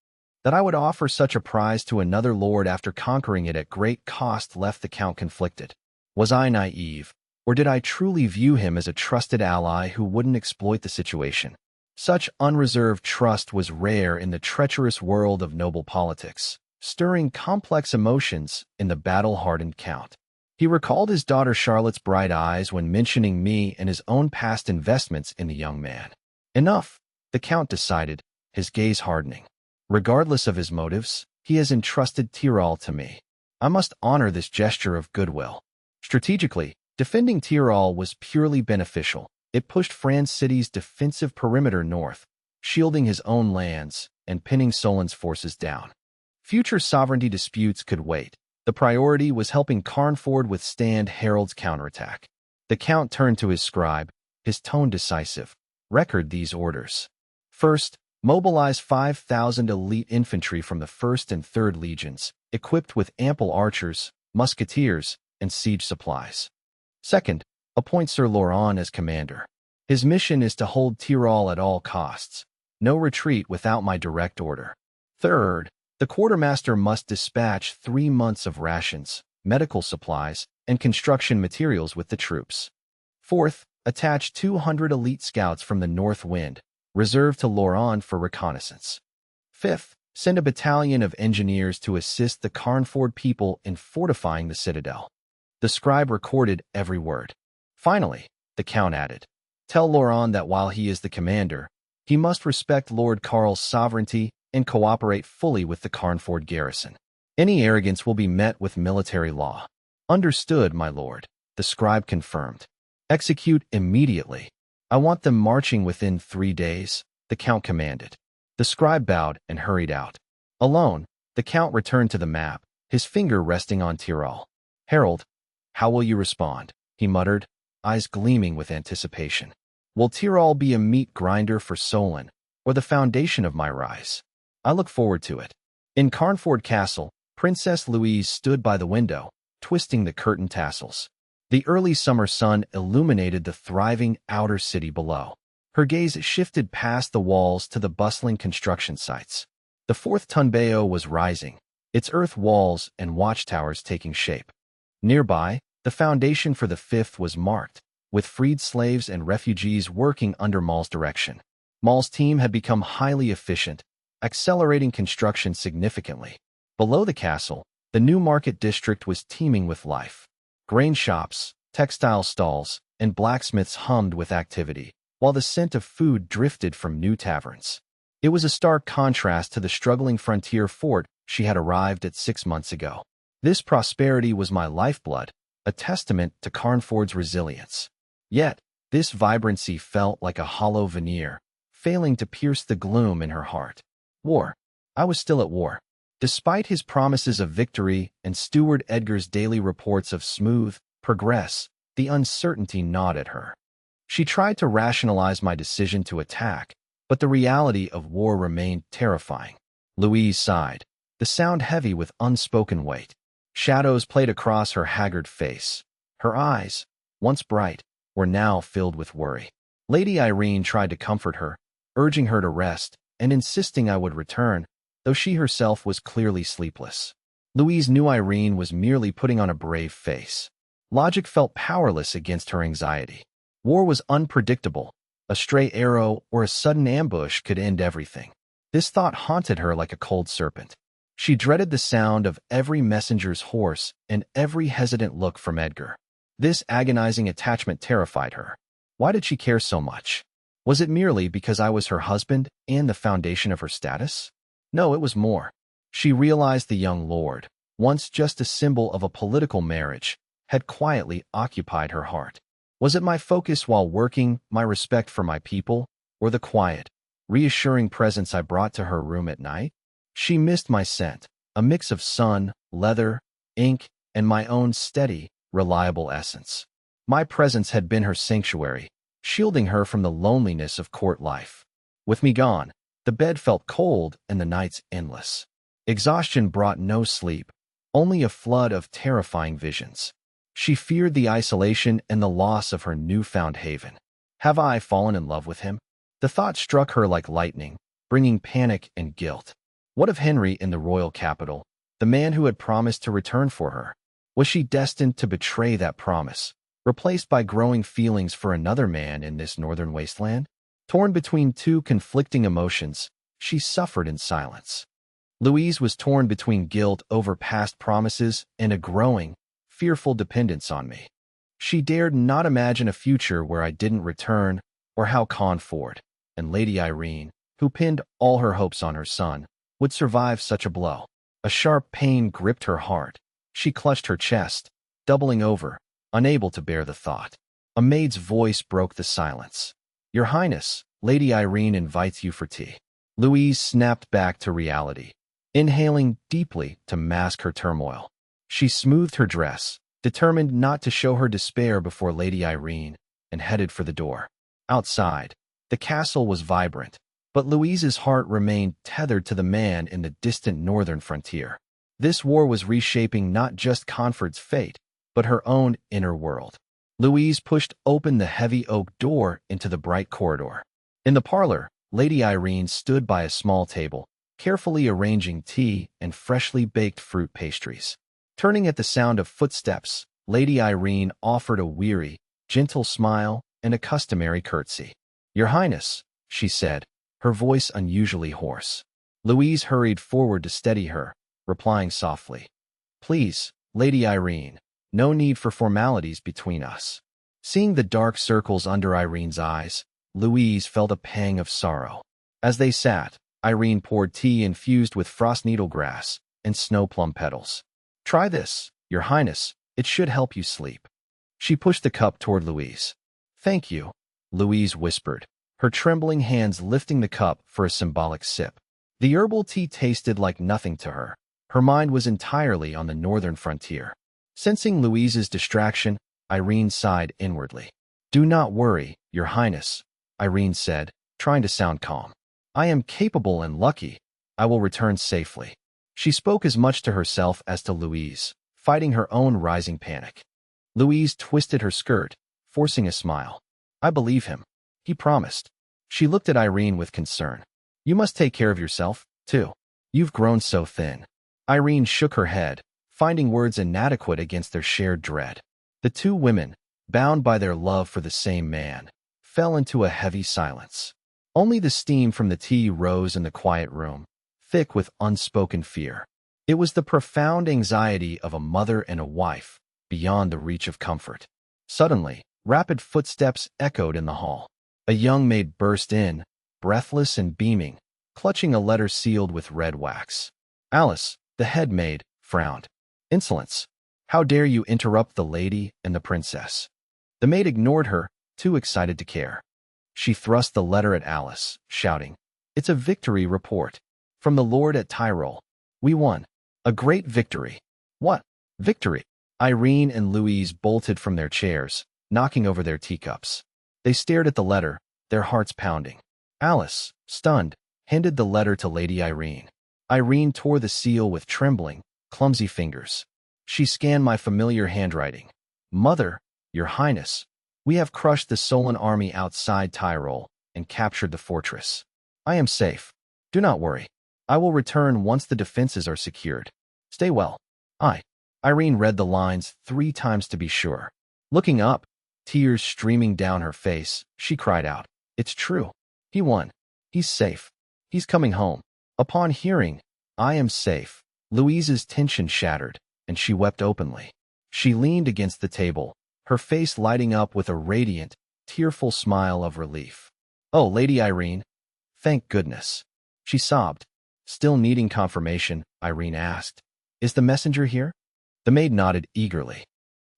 Speaker 1: That I would offer such a prize to another lord after conquering it at great cost left the Count conflicted. Was I naive, or did I truly view him as a trusted ally who wouldn't exploit the situation? Such unreserved trust was rare in the treacherous world of noble politics, stirring complex emotions in the battle-hardened Count. He recalled his daughter Charlotte's bright eyes when mentioning me and his own past investments in the young man. Enough, the Count decided, his gaze hardening. Regardless of his motives, he has entrusted Tyrol to me. I must honor this gesture of goodwill. Strategically, defending Tyrol was purely beneficial. It pushed France City's defensive perimeter north, shielding his own lands and pinning Solon's forces down. Future sovereignty disputes could wait. The priority was helping Carnford withstand Harold's counterattack. The Count turned to his scribe, his tone decisive. Record these orders. First, mobilize 5,000 elite infantry from the 1st and 3rd Legions, equipped with ample archers, musketeers, and siege supplies. Second, appoint Sir Laurent as commander. His mission is to hold Tyrol at all costs. No retreat without my direct order. Third, the quartermaster must dispatch 3 months of rations, medical supplies, and construction materials with the troops. Fourth, attach 200 elite scouts from the North Wind, reserved to Laurent for reconnaissance. Fifth, send a battalion of engineers to assist the Carnford people in fortifying the citadel. The scribe recorded every word. Finally, the Count added, tell Laurent that while he is the commander, he must respect Lord Karl's sovereignty and cooperate fully with the Carnford garrison. Any arrogance will be met with military law. Understood, my lord, the scribe confirmed. Execute immediately. I want them marching within 3 days, the Count commanded. The scribe bowed and hurried out. Alone, the Count returned to the map, his finger resting on Tyrol. Harold, how will you respond? He muttered, eyes gleaming with anticipation. Will Tyrol be a meat grinder for Solon, or the foundation of my rise? I look forward to it. In Carnford Castle, Princess Louise stood by the window, twisting the curtain tassels. The early summer sun illuminated the thriving outer city below. Her gaze shifted past the walls to the bustling construction sites. The 4th Tunbeo was rising, its earth walls and watchtowers taking shape. Nearby, the foundation for the 5th was marked, with freed slaves and refugees working under Maul's direction. Maul's team had become highly efficient, accelerating construction significantly. Below the castle, the new market district was teeming with life. Grain shops, textile stalls, and blacksmiths hummed with activity, while the scent of food drifted from new taverns. It was a stark contrast to the struggling frontier fort she had arrived at 6 months ago. This prosperity was my lifeblood, a testament to Carnford's resilience. Yet, this vibrancy felt like a hollow veneer, failing to pierce the gloom in her heart. War. I was still at war. Despite his promises of victory and Steward Edgar's daily reports of smooth progress, the uncertainty gnawed at her. She tried to rationalize my decision to attack, but the reality of war remained terrifying. Louise sighed, the sound heavy with unspoken weight. Shadows played across her haggard face. Her eyes, once bright, were now filled with worry. Lady Irene tried to comfort her, urging her to rest and insisting I would return, though she herself was clearly sleepless. Louise knew Irene was merely putting on a brave face. Logic felt powerless against her anxiety. War was unpredictable. A stray arrow or a sudden ambush could end everything. This thought haunted her like a cold serpent. She dreaded the sound of every messenger's horse and every hesitant look from Edgar. This agonizing attachment terrified her. Why did she care so much? Was it merely because I was her husband and the foundation of her status? No, it was more. She realized the young lord, once just a symbol of a political marriage, had quietly occupied her heart. Was it my focus while working, my respect for my people, or the quiet, reassuring presence I brought to her room at night? She missed my scent, a mix of sun, leather, ink, and my own steady, reliable essence. My presence had been her sanctuary, shielding her from the loneliness of court life. With me gone, the bed felt cold and the nights endless. Exhaustion brought no sleep, only a flood of terrifying visions. She feared the isolation and the loss of her newfound haven. Have I fallen in love with him? The thought struck her like lightning, bringing panic and guilt. What of Henry in the royal capital, the man who had promised to return for her? Was she destined to betray that promise, replaced by growing feelings for another man in this northern wasteland? Torn between two conflicting emotions, she suffered in silence. Louise was torn between guilt over past promises and a growing, fearful dependence on me. She dared not imagine a future where I didn't return, or how Ford and Lady Irene, who pinned all her hopes on her son, would survive such a blow. A sharp pain gripped her heart. She clutched her chest, doubling over, unable to bear the thought. A maid's voice broke the silence. "Your Highness, Lady Irene invites you for tea." Louise snapped back to reality, inhaling deeply to mask her turmoil. She smoothed her dress, determined not to show her despair before Lady Irene, and headed for the door. Outside, the castle was vibrant, but Louise's heart remained tethered to the man in the distant northern frontier. This war was reshaping not just Conford's fate, but her own inner world. Louise pushed open the heavy oak door into the bright corridor. In the parlor, Lady Irene stood by a small table, carefully arranging tea and freshly baked fruit pastries. Turning at the sound of footsteps, Lady Irene offered a weary, gentle smile and a customary curtsy. "Your Highness," she said, her voice unusually hoarse. Louise hurried forward to steady her, replying softly, "Please, Lady Irene, no need for formalities between us." Seeing the dark circles under Irene's eyes, Louise felt a pang of sorrow. As they sat, Irene poured tea infused with frost needle grass and snow plum petals. "Try this, Your Highness, it should help you sleep." She pushed the cup toward Louise. "Thank you," Louise whispered, her trembling hands lifting the cup for a symbolic sip. The herbal tea tasted like nothing to her. Her mind was entirely on the northern frontier. Sensing Louise's distraction, Irene sighed inwardly. "Do not worry, Your Highness," Irene said, trying to sound calm. "I am capable and lucky. I will return safely." She spoke as much to herself as to Louise, fighting her own rising panic. Louise twisted her skirt, forcing a smile. "I believe him. He promised." She looked at Irene with concern. "You must take care of yourself, too. You've grown so thin." Irene shook her head, finding words inadequate against their shared dread. The two women, bound by their love for the same man, fell into a heavy silence. Only the steam from the tea rose in the quiet room, thick with unspoken fear. It was the profound anxiety of a mother and a wife, beyond the reach of comfort. Suddenly, rapid footsteps echoed in the hall. A young maid burst in, breathless and beaming, clutching a letter sealed with red wax. Alice, the head maid, frowned. "Insolence! How dare you interrupt the lady and the princess?" The maid ignored her, too excited to care. She thrust the letter at Alice, shouting, "It's a victory report. From the Lord at Tyrol. We won. A great victory." "What? Victory?" Irene and Louise bolted from their chairs, knocking over their teacups. They stared at the letter, their hearts pounding. Alice, stunned, handed the letter to Lady Irene. Irene tore the seal with trembling, clumsy fingers. She scanned my familiar handwriting. "Mother, Your Highness, we have crushed the Solon army outside Tyrol and captured the fortress. I am safe. Do not worry. I will return once the defenses are secured. Stay well." Irene read the lines 3 times to be sure. Looking up, tears streaming down her face, she cried out, "It's true. He won. He's safe. He's coming home." Upon hearing, "I am safe," Louise's tension shattered, and she wept openly. She leaned against the table, her face lighting up with a radiant, tearful smile of relief. "Oh, Lady Irene, thank goodness." She sobbed. Still needing confirmation, Irene asked, "Is the messenger here?" The maid nodded eagerly.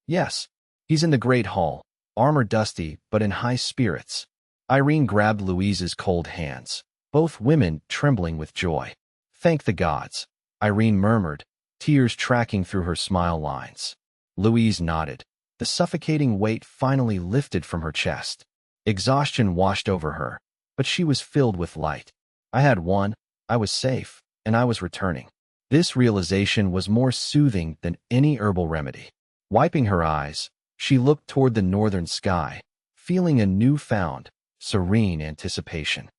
Speaker 1: "Yes, he's in the great hall, armor dusty but in high spirits." Irene grabbed Louise's cold hands, both women trembling with joy. "Thank the gods," Irene murmured, tears tracking through her smile lines. Louise nodded. The suffocating weight finally lifted from her chest. Exhaustion washed over her, but she was filled with light. I had won, I was safe, and I was returning. This realization was more soothing than any herbal remedy. Wiping her eyes, she looked toward the northern sky, feeling a newfound, serene anticipation.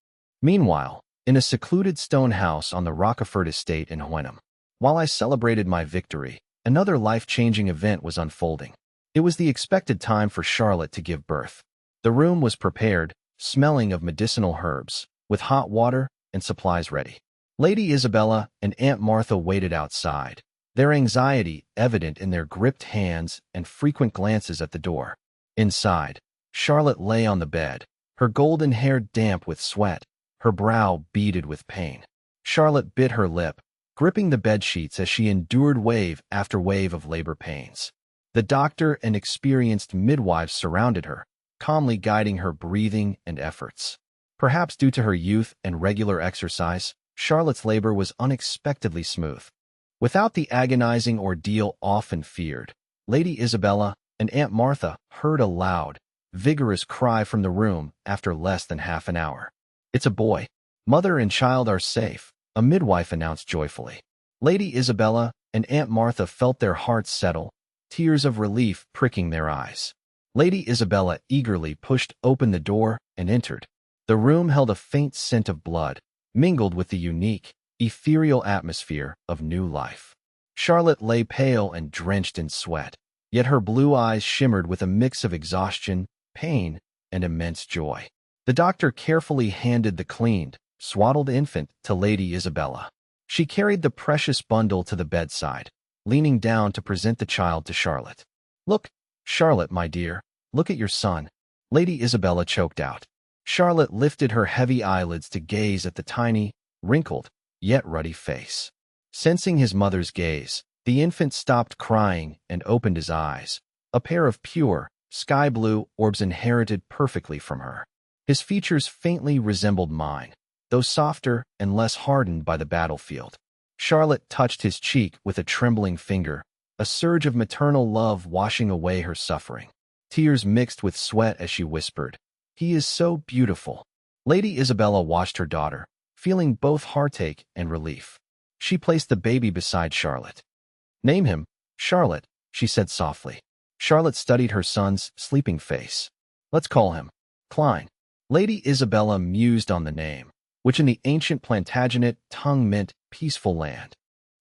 Speaker 1: Meanwhile, in a secluded stone house on the Rockefort estate in Huenham, while I celebrated my victory, another life-changing event was unfolding. It was the expected time for Charlotte to give birth. The room was prepared, smelling of medicinal herbs, with hot water and supplies ready. Lady Isabella and Aunt Martha waited outside, their anxiety evident in their gripped hands and frequent glances at the door. Inside, Charlotte lay on the bed, her golden hair damp with sweat, her brow beaded with pain. Charlotte bit her lip, gripping the bedsheets as she endured wave after wave of labor pains. The doctor and experienced midwives surrounded her, calmly guiding her breathing and efforts. Perhaps due to her youth and regular exercise, Charlotte's labor was unexpectedly smooth. Without the agonizing ordeal often feared, Lady Isabella and Aunt Martha heard a loud, vigorous cry from the room after less than half an hour. "It's a boy. Mother and child are safe," a midwife announced joyfully. Lady Isabella and Aunt Martha felt their hearts settle, tears of relief pricking their eyes. Lady Isabella eagerly pushed open the door and entered. The room held a faint scent of blood, mingled with the unique, ethereal atmosphere of new life. Charlotte lay pale and drenched in sweat, yet her blue eyes shimmered with a mix of exhaustion, pain, and immense joy. The doctor carefully handed the cleaned, swaddled infant to Lady Isabella. She carried the precious bundle to the bedside, leaning down to present the child to Charlotte. "Look, Charlotte, my dear, look at your son," Lady Isabella choked out. Charlotte lifted her heavy eyelids to gaze at the tiny, wrinkled, yet ruddy face. Sensing his mother's gaze, the infant stopped crying and opened his eyes, a pair of pure, sky-blue orbs inherited perfectly from her. His features faintly resembled mine, though softer and less hardened by the battlefield. Charlotte touched his cheek with a trembling finger, a surge of maternal love washing away her suffering. Tears mixed with sweat as she whispered, "He is so beautiful." Lady Isabella watched her daughter, feeling both heartache and relief. She placed the baby beside Charlotte. "Name him, Charlotte," she said softly. Charlotte studied her son's sleeping face. "Let's call him Klein." Lady Isabella mused on the name, which in the ancient Plantagenet tongue meant peaceful land.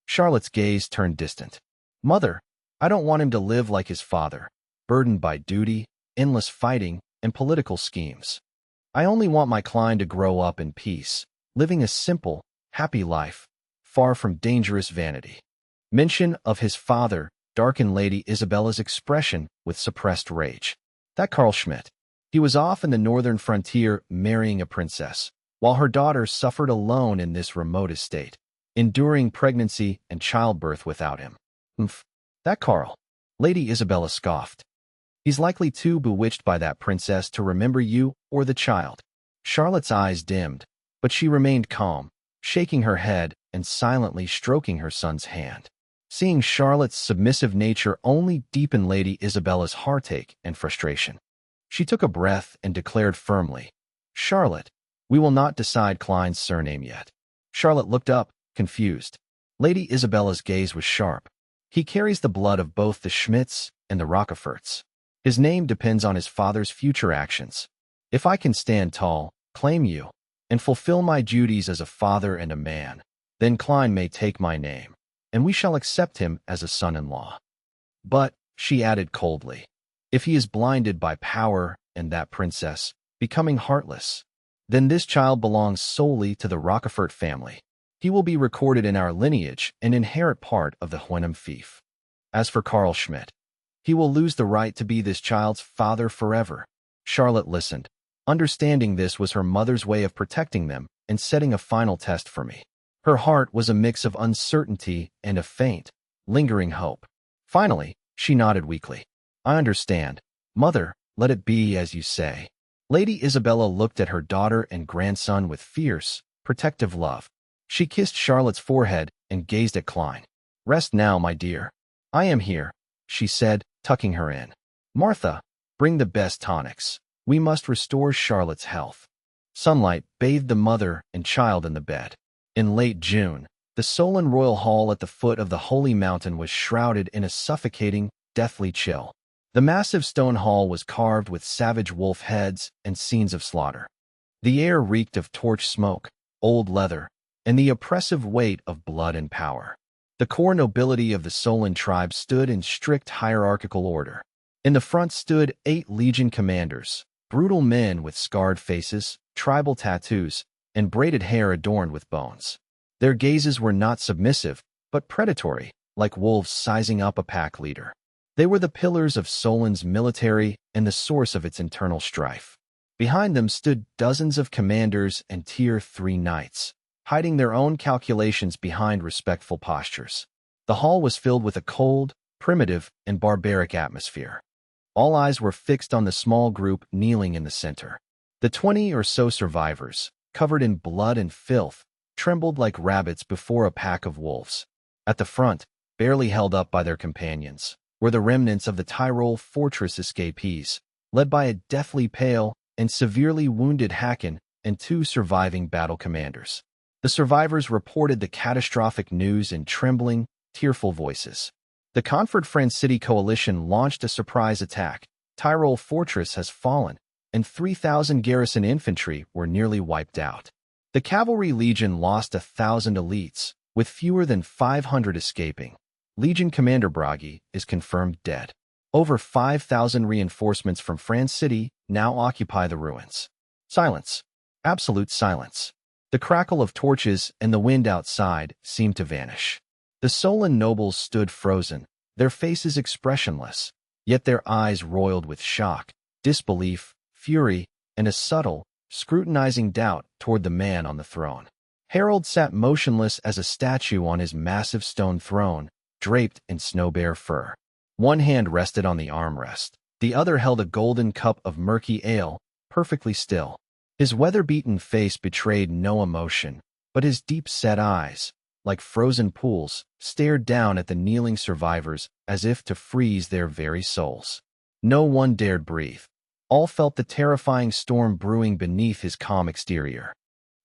Speaker 1: Charlotte's gaze turned distant. "Mother, I don't want him to live like his father, burdened by duty, endless fighting, and political schemes. I only want my Klein to grow up in peace, living a simple, happy life, far from dangerous vanity." Mention of his father darkened Lady Isabella's expression with suppressed rage. That Carl Schmidt. He was off in the northern frontier marrying a princess, while her daughter suffered alone in this remote estate, enduring pregnancy and childbirth without him. "Umph, that Carl," Lady Isabella scoffed. "He's likely too bewitched by that princess to remember you or the child." Charlotte's eyes dimmed, but she remained calm, shaking her head and silently stroking her son's hand. Seeing Charlotte's submissive nature only deepened Lady Isabella's heartache and frustration. She took a breath and declared firmly, "Charlotte, we will not decide Klein's surname yet." Charlotte looked up, confused. Lady Isabella's gaze was sharp. "He carries the blood of both the Schmidts and the Rockeforts. His name depends on his father's future actions. If I can stand tall, claim you, and fulfill my duties as a father and a man, then Klein may take my name, and we shall accept him as a son-in-law. But," she added coldly, "if he is blinded by power and that princess, becoming heartless, then this child belongs solely to the Rockefort family. He will be recorded in our lineage and inherit part of the Huenham fief. As for Carl Schmidt, he will lose the right to be this child's father forever." Charlotte listened, understanding this was her mother's way of protecting them and setting a final test for me. Her heart was a mix of uncertainty and a faint, lingering hope. Finally, she nodded weakly. "I understand. Mother, let it be as you say." Lady Isabella looked at her daughter and grandson with fierce, protective love. She kissed Charlotte's forehead and gazed at Klein. Rest now, my dear. I am here, she said, tucking her in. Martha, bring the best tonics. We must restore Charlotte's health. Sunlight bathed the mother and child in the bed. In late June, the Solon Royal Hall at the foot of the Holy Mountain was shrouded in a suffocating, deathly chill. The massive stone hall was carved with savage wolf heads and scenes of slaughter. The air reeked of torch smoke, old leather, and the oppressive weight of blood and power. The core nobility of the Solon tribe stood in strict hierarchical order. In the front stood 8 legion commanders, brutal men with scarred faces, tribal tattoos, and braided hair adorned with bones. Their gazes were not submissive, but predatory, like wolves sizing up a pack leader. They were the pillars of Solon's military and the source of its internal strife. Behind them stood dozens of commanders and Tier 3 knights, hiding their own calculations behind respectful postures. The hall was filled with a cold, primitive, and barbaric atmosphere. All eyes were fixed on the small group kneeling in the center. The 20 or so survivors, covered in blood and filth, trembled like rabbits before a pack of wolves. At the front, barely held up by their companions, were the remnants of the Tyrol fortress escapees, led by a deathly pale and severely wounded Haken and 2 surviving battle commanders. The survivors reported the catastrophic news in trembling, tearful voices. The Confederate Friend City Coalition launched a surprise attack. Tyrol Fortress has fallen, and 3,000 garrison infantry were nearly wiped out. The Cavalry Legion lost 1,000 elites, with fewer than 500 escaping. Legion Commander Bragi is confirmed dead. Over 5,000 reinforcements from France City now occupy the ruins. Silence. Absolute silence. The crackle of torches and the wind outside seemed to vanish. The Solon nobles stood frozen, their faces expressionless, yet their eyes roiled with shock, disbelief, fury, and a subtle, scrutinizing doubt toward the man on the throne. Harold sat motionless as a statue on his massive stone throne, draped in snow-bare fur. One hand rested on the armrest, the other held a golden cup of murky ale, perfectly still. His weather-beaten face betrayed no emotion, but his deep-set eyes, like frozen pools, stared down at the kneeling survivors as if to freeze their very souls. No one dared breathe. All felt the terrifying storm brewing beneath his calm exterior.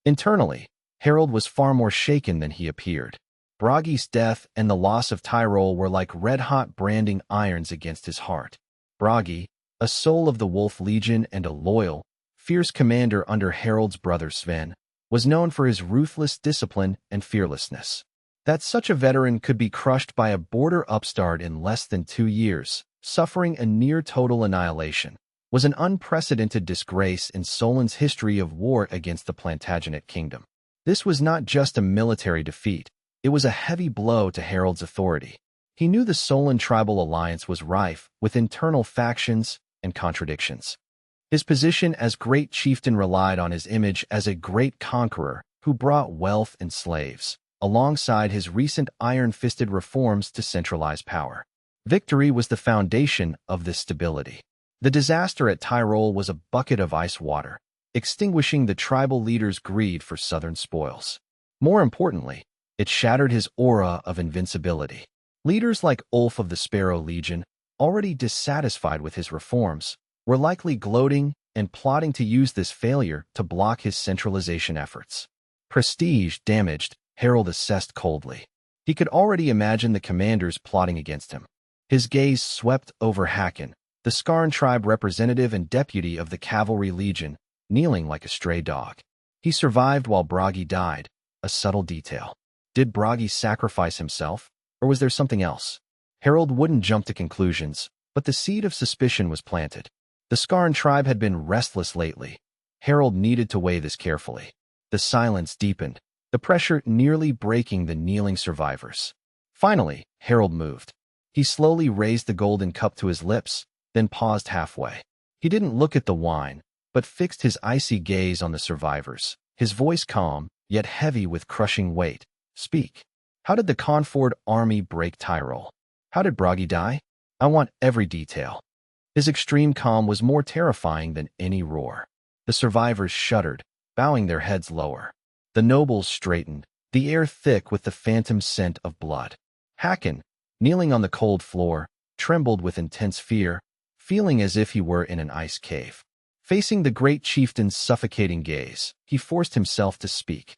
Speaker 1: Internally, Harold was far more shaken than he appeared. Bragi's death and the loss of Tyrol were like red-hot branding irons against his heart. Bragi, a soul of the Wolf Legion and a loyal, fierce commander under Harold's brother Sven, was known for his ruthless discipline and fearlessness. That such a veteran could be crushed by a border upstart in less than 2 years, suffering a near-total annihilation, was an unprecedented disgrace in Solon's history of war against the Plantagenet kingdom. This was not just a military defeat, it was a heavy blow to Harold's authority. He knew the Solon tribal alliance was rife with internal factions and contradictions. His position as great chieftain relied on his image as a great conqueror who brought wealth and slaves, alongside his recent iron-fisted reforms to centralize power. Victory was the foundation of this stability. The disaster at Tyrol was a bucket of ice water, extinguishing the tribal leader's greed for southern spoils. More importantly, it shattered his aura of invincibility. Leaders like Ulf of the Sparrow Legion, already dissatisfied with his reforms, were likely gloating and plotting to use this failure to block his centralization efforts. Prestige damaged, Harold assessed coldly. He could already imagine the commanders plotting against him. His gaze swept over Haken, the Skarn tribe representative and deputy of the Cavalry Legion, kneeling like a stray dog. He survived while Bragi died, a subtle detail. Did Bragi sacrifice himself, or was there something else? Harold wouldn't jump to conclusions, but the seed of suspicion was planted. The Skarn tribe had been restless lately. Harold needed to weigh this carefully. The silence deepened, the pressure nearly breaking the kneeling survivors. Finally, Harold moved. He slowly raised the golden cup to his lips, then paused halfway. He didn't look at the wine, but fixed his icy gaze on the survivors, his voice calm, yet heavy with crushing weight. Speak. How did the Conford army break Tyrol? How did Bragi die? I want every detail. His extreme calm was more terrifying than any roar. The survivors shuddered, bowing their heads lower. The nobles straightened, the air thick with the phantom scent of blood. Hacken, kneeling on the cold floor, trembled with intense fear, feeling as if he were in an ice cave. Facing the great chieftain's suffocating gaze, he forced himself to speak.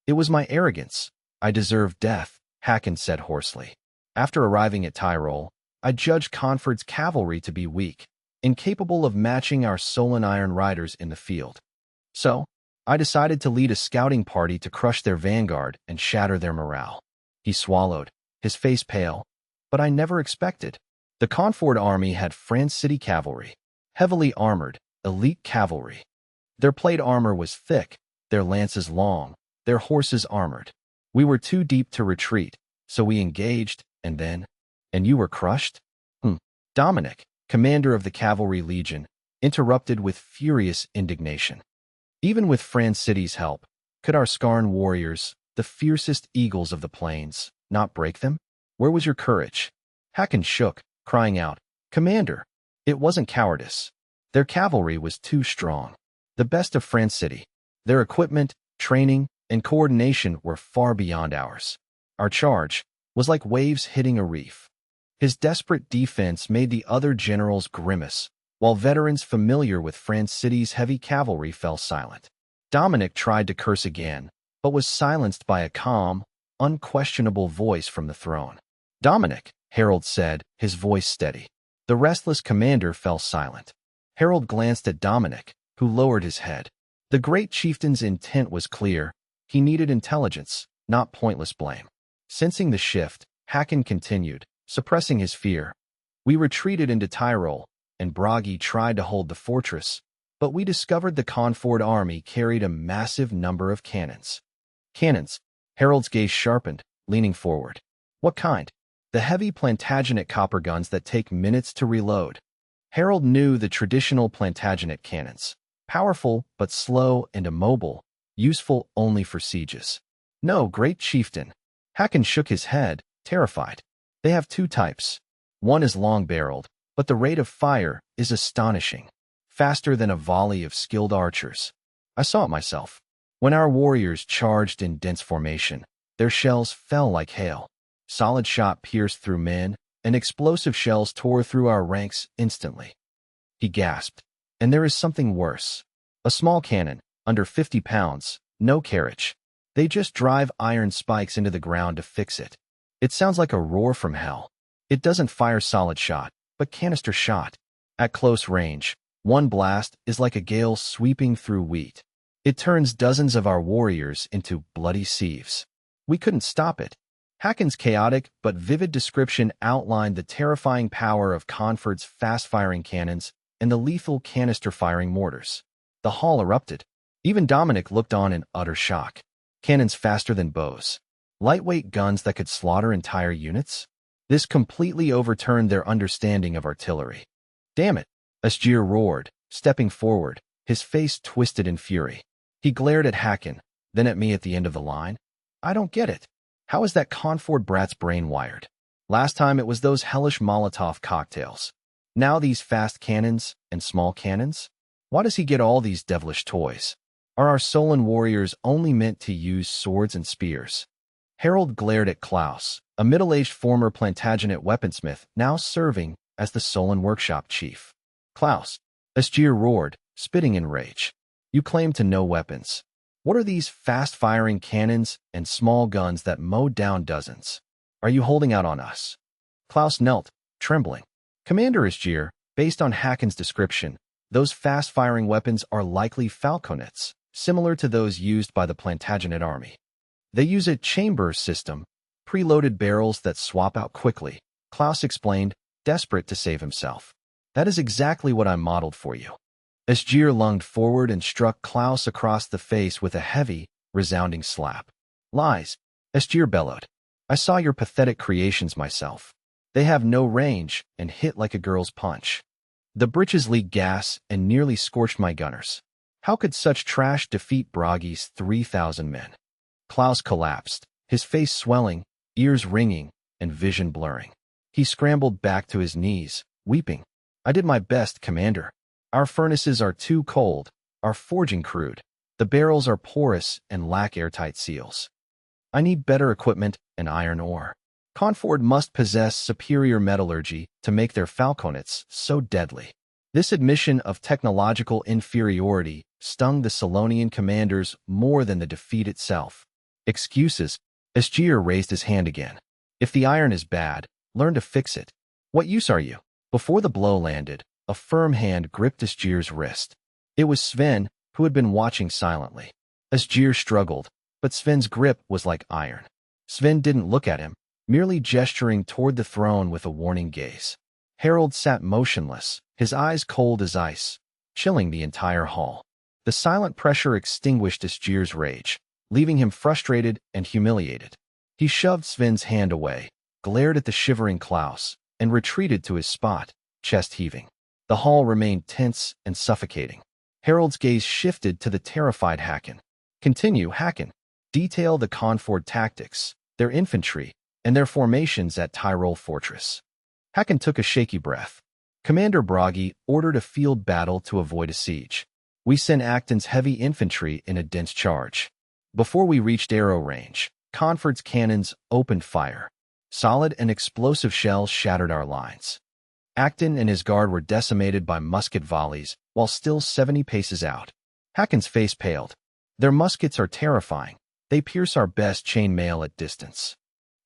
Speaker 1: It was my arrogance. I deserved death, Hacken said hoarsely. After arriving at Tyrol, I judged Conford's cavalry to be weak, incapable of matching our Solon Iron Riders in the field. So, I decided to lead a scouting party to crush their vanguard and shatter their morale. He swallowed, his face pale. But I never expected. The Conford army had France City cavalry, heavily armored, elite cavalry. Their plate armor was thick, their lances long, their horses armored. We were too deep to retreat, so we engaged, and then... And you were crushed? Dominic, commander of the Cavalry Legion, interrupted with furious indignation. Even with France City's help, could our Skarn warriors, the fiercest eagles of the plains, not break them? Where was your courage? Hacken shook, crying out, Commander, it wasn't cowardice. Their cavalry was too strong. The best of France City. Their equipment, training, and coordination were far beyond ours. Our charge was like waves hitting a reef. His desperate defense made the other generals grimace, while veterans familiar with France City's heavy cavalry fell silent. Dominic tried to curse again, but was silenced by a calm, unquestionable voice from the throne. Dominic, Harold said, his voice steady. The restless commander fell silent. Harold glanced at Dominic, who lowered his head. The great chieftain's intent was clear. He needed intelligence, not pointless blame. Sensing the shift, Hacken continued, suppressing his fear. We retreated into Tyrol, and Bragi tried to hold the fortress, but we discovered the Conford army carried a massive number of cannons. Cannons? Harold's gaze sharpened, leaning forward. What kind? The heavy Plantagenet copper guns that take minutes to reload. Harold knew the traditional Plantagenet cannons. Powerful, but slow and immobile, useful only for sieges. No, great chieftain. Hacken shook his head, terrified. They have two types. One is long-barreled, but the rate of fire is astonishing. Faster than a volley of skilled archers. I saw it myself. When our warriors charged in dense formation, their shells fell like hail. Solid shot pierced through men, and explosive shells tore through our ranks instantly. He gasped. And there is something worse. A small cannon, under 50 pounds, no carriage. They just drive iron spikes into the ground to fix it. It sounds like a roar from hell. It doesn't fire solid shot, but canister shot. At close range, one blast is like a gale sweeping through wheat. It turns dozens of our warriors into bloody sieves. We couldn't stop it. Hacken's chaotic but vivid description outlined the terrifying power of Conford's fast-firing cannons and the lethal canister-firing mortars. The hall erupted. Even Dominic looked on in utter shock. Cannons faster than bows. Lightweight guns that could slaughter entire units? This completely overturned their understanding of artillery. Damn it! Asgier roared, stepping forward, his face twisted in fury. He glared at Hacken, then at me at the end of the line. I don't get it. How is that Conford brat's brain wired? Last time it was those hellish Molotov cocktails. Now these fast cannons and small cannons? Why does he get all these devilish toys? Are our Solon warriors only meant to use swords and spears? Harold glared at Klaus, a middle-aged former Plantagenet weaponsmith now serving as the Solon workshop chief. Klaus, Asgier roared, spitting in rage. You claim to know weapons. What are these fast-firing cannons and small guns that mow down dozens? Are you holding out on us? Klaus knelt, trembling. Commander Asgier, based on Hacken's description, those fast-firing weapons are likely falconets, similar to those used by the Plantagenet army. They use a chamber system, preloaded barrels that swap out quickly, Klaus explained, desperate to save himself. That is exactly what I modeled for you. Asgier lunged forward and struck Klaus across the face with a heavy, resounding slap. Lies, Asgier bellowed. I saw your pathetic creations myself. They have no range and hit like a girl's punch. The breeches leaked gas and nearly scorched my gunners. How could such trash defeat Bragi's 3,000 men? Klaus collapsed, his face swelling, ears ringing, and vision blurring. He scrambled back to his knees, weeping. I did my best, Commander. Our furnaces are too cold, our forging crude. The barrels are porous and lack airtight seals. I need better equipment and iron ore. Conford must possess superior metallurgy to make their falconets so deadly. This admission of technological inferiority stung the Solonian commanders more than the defeat itself. Excuses. Asgir raised his hand again. If the iron is bad, learn to fix it. What use are you? Before the blow landed, a firm hand gripped Asgir's wrist. It was Sven, who had been watching silently. Asgir struggled, but Sven's grip was like iron. Sven didn't look at him, merely gesturing toward the throne with a warning gaze. Harold sat motionless, his eyes cold as ice, chilling the entire hall. The silent pressure extinguished Asgir's rage, leaving him frustrated and humiliated. He shoved Sven's hand away, glared at the shivering Klaus, and retreated to his spot, chest heaving. The hall remained tense and suffocating. Harold's gaze shifted to the terrified Hakon. Continue, Hakon. Detail the Conford tactics, their infantry, and their formations at Tyrol Fortress. Hakon took a shaky breath. Commander Bragi ordered a field battle to avoid a siege. We sent Acton's heavy infantry in a dense charge. Before we reached arrow range, Conford's cannons opened fire. Solid and explosive shells shattered our lines. Acton and his guard were decimated by musket volleys while still 70 paces out. Hakon's face paled. Their muskets are terrifying. They pierce our best chainmail at distance.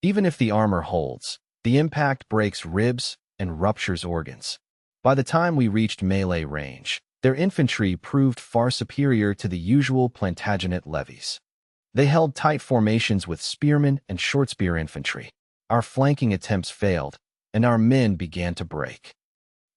Speaker 1: Even if the armor holds, the impact breaks ribs and ruptures organs. By the time we reached melee range, their infantry proved far superior to the usual Plantagenet levies. They held tight formations with spearmen and short-spear infantry. Our flanking attempts failed, and our men began to break.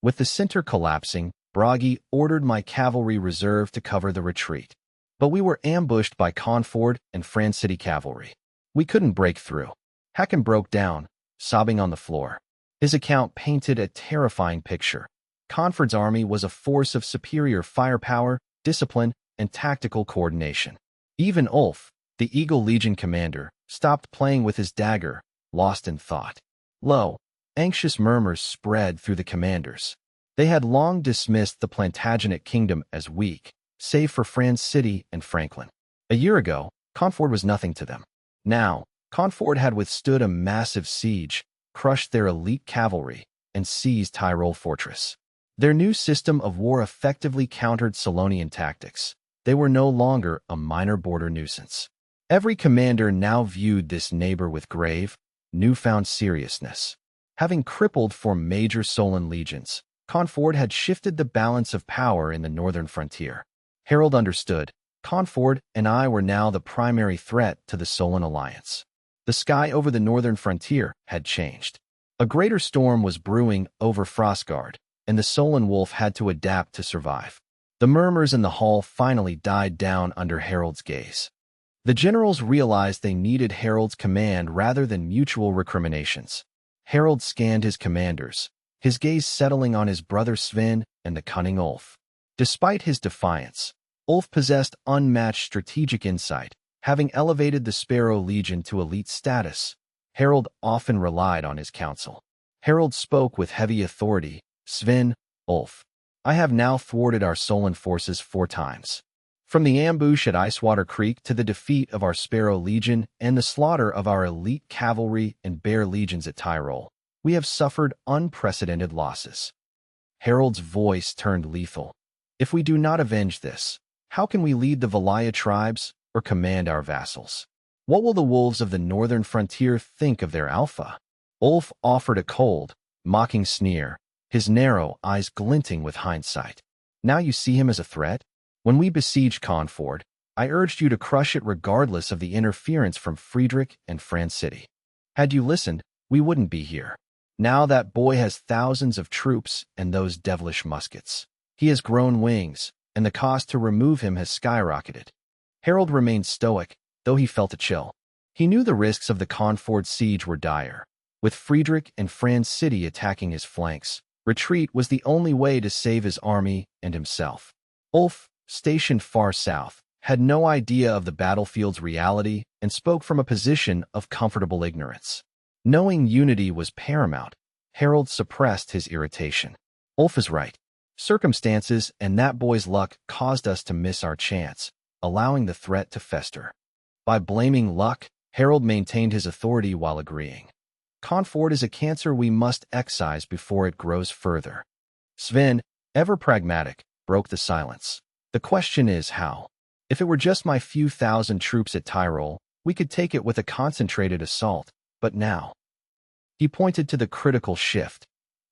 Speaker 1: With the center collapsing, Bragi ordered my cavalry reserve to cover the retreat. But we were ambushed by Conford and City cavalry. We couldn't break through. Hakon broke down, sobbing on the floor. His account painted a terrifying picture. Conford's army was a force of superior firepower, discipline, and tactical coordination. Even Ulf, the Eagle Legion commander, stopped playing with his dagger, lost in thought. Lo, anxious murmurs spread through the commanders. They had long dismissed the Plantagenet kingdom as weak, save for City and Franklin. A year ago, Conford was nothing to them. Now, Conford had withstood a massive siege, crushed their elite cavalry, and seized Tyrol Fortress. Their new system of war effectively countered Solonian tactics. They were no longer a minor border nuisance. Every commander now viewed this neighbor with grave, newfound seriousness. Having crippled four major Solon legions, Conford had shifted the balance of power in the northern frontier. Harold understood. Conford and I were now the primary threat to the Solon alliance. The sky over the northern frontier had changed. A greater storm was brewing over Frostgard, and the Solon wolf had to adapt to survive. The murmurs in the hall finally died down under Harold's gaze. The generals realized they needed Harold's command rather than mutual recriminations. Harold scanned his commanders, his gaze settling on his brother Sven and the cunning Ulf. Despite his defiance, Ulf possessed unmatched strategic insight. Having elevated the Sparrow Legion to elite status, Harold often relied on his counsel. Harold spoke with heavy authority. Sven, Ulf, I have now thwarted our Solon forces 4 times. From the ambush at Icewater Creek to the defeat of our Sparrow Legion and the slaughter of our elite cavalry and bear legions at Tyrol, we have suffered unprecedented losses. Harold's voice turned lethal. If we do not avenge this, how can we lead the Valaya tribes or command our vassals? What will the wolves of the northern frontier think of their alpha? Ulf offered a cold, mocking sneer, his narrow eyes glinting with hindsight. Now you see him as a threat? When we besieged Conford, I urged you to crush it regardless of the interference from Friedrich and City. Had you listened, we wouldn't be here. Now that boy has thousands of troops and those devilish muskets. He has grown wings, and the cost to remove him has skyrocketed. Harold remained stoic, though he felt a chill. He knew the risks of the Conford siege were dire. With Friedrich and City attacking his flanks, retreat was the only way to save his army and himself. Ulf, stationed far south, had no idea of the battlefield's reality and spoke from a position of comfortable ignorance. Knowing unity was paramount, Harold suppressed his irritation. Ulf is right. Circumstances and that boy's luck caused us to miss our chance, allowing the threat to fester. By blaming luck, Harold maintained his authority while agreeing. Confort is a cancer we must excise before it grows further. Sven, ever pragmatic, broke the silence. The question is how? If it were just my few thousand troops at Tyrol, we could take it with a concentrated assault, but now. He pointed to the critical shift.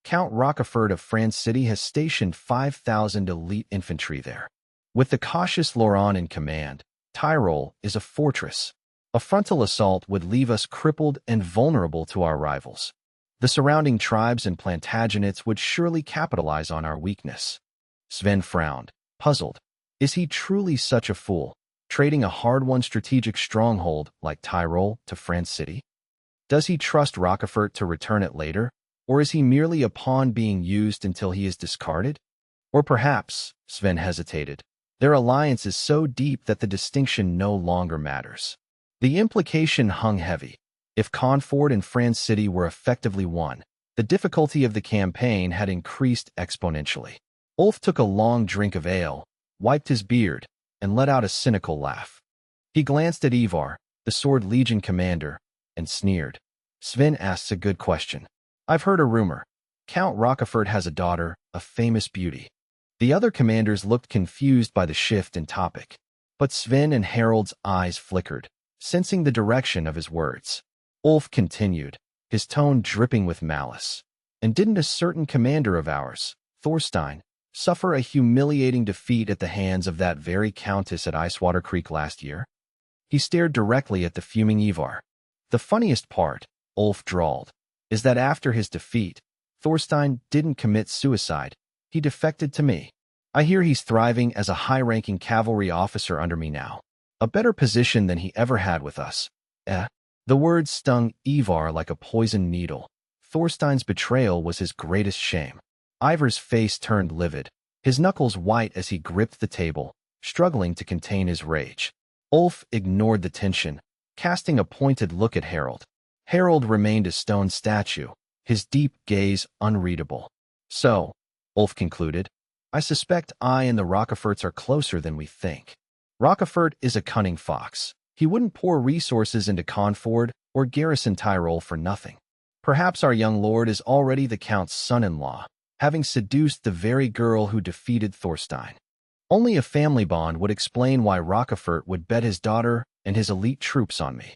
Speaker 1: Count Rochefort of France City has stationed 5,000 elite infantry there. With the cautious Laurent in command, Tyrol is a fortress. A frontal assault would leave us crippled and vulnerable to our rivals. The surrounding tribes and Plantagenets would surely capitalize on our weakness. Sven frowned, puzzled. Is he truly such a fool, trading a hard-won strategic stronghold like Tyrol to France City? Does he trust Rochefort to return it later, or is he merely a pawn being used until he is discarded? Or perhaps, Sven hesitated, their alliance is so deep that the distinction no longer matters. The implication hung heavy. If Confort and France City were effectively won, the difficulty of the campaign had increased exponentially. Ulf took a long drink of ale, wiped his beard, and let out a cynical laugh. He glanced at Ivar, the Sword Legion commander, and sneered. Sven asks a good question. I've heard a rumor. Count Rochefort has a daughter, a famous beauty. The other commanders looked confused by the shift in topic. But Sven and Harold's eyes flickered, sensing the direction of his words. Ulf continued, his tone dripping with malice. And didn't a certain commander of ours, Thorstein, suffer a humiliating defeat at the hands of that very countess at Icewater Creek last year? He stared directly at the fuming Ivar. The funniest part, Ulf drawled, is that after his defeat, Thorstein didn't commit suicide. He defected to me. I hear he's thriving as a high-ranking cavalry officer under me now. A better position than he ever had with us. The words stung Ivar like a poisoned needle. Thorstein's betrayal was his greatest shame. Ivar's face turned livid, his knuckles white as he gripped the table, struggling to contain his rage. Ulf ignored the tension, casting a pointed look at Harold. Harold remained a stone statue, his deep gaze unreadable. So, Ulf concluded, I suspect I and the Rocheforts are closer than we think. Rochefort is a cunning fox. He wouldn't pour resources into Confort or garrison Tyrol for nothing. Perhaps our young lord is already the Count's son-in-law, having seduced the very girl who defeated Thorstein. Only a family bond would explain why Rochefort would bet his daughter and his elite troops on me.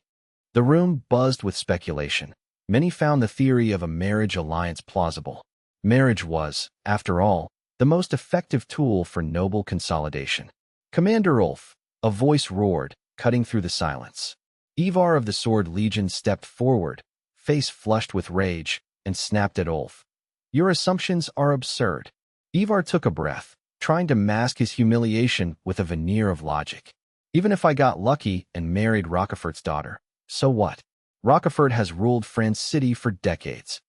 Speaker 1: The room buzzed with speculation. Many found the theory of a marriage alliance plausible. Marriage was, after all, the most effective tool for noble consolidation. Commander Ulf, a voice roared, cutting through the silence. Ivar of the Sword Legion stepped forward, face flushed with rage, and snapped at Ulf. Your assumptions are absurd. Ivar took a breath, trying to mask his humiliation with a veneer of logic. Even if I got lucky and married Rochefort's daughter, so what? Rochefort has ruled France City for decades.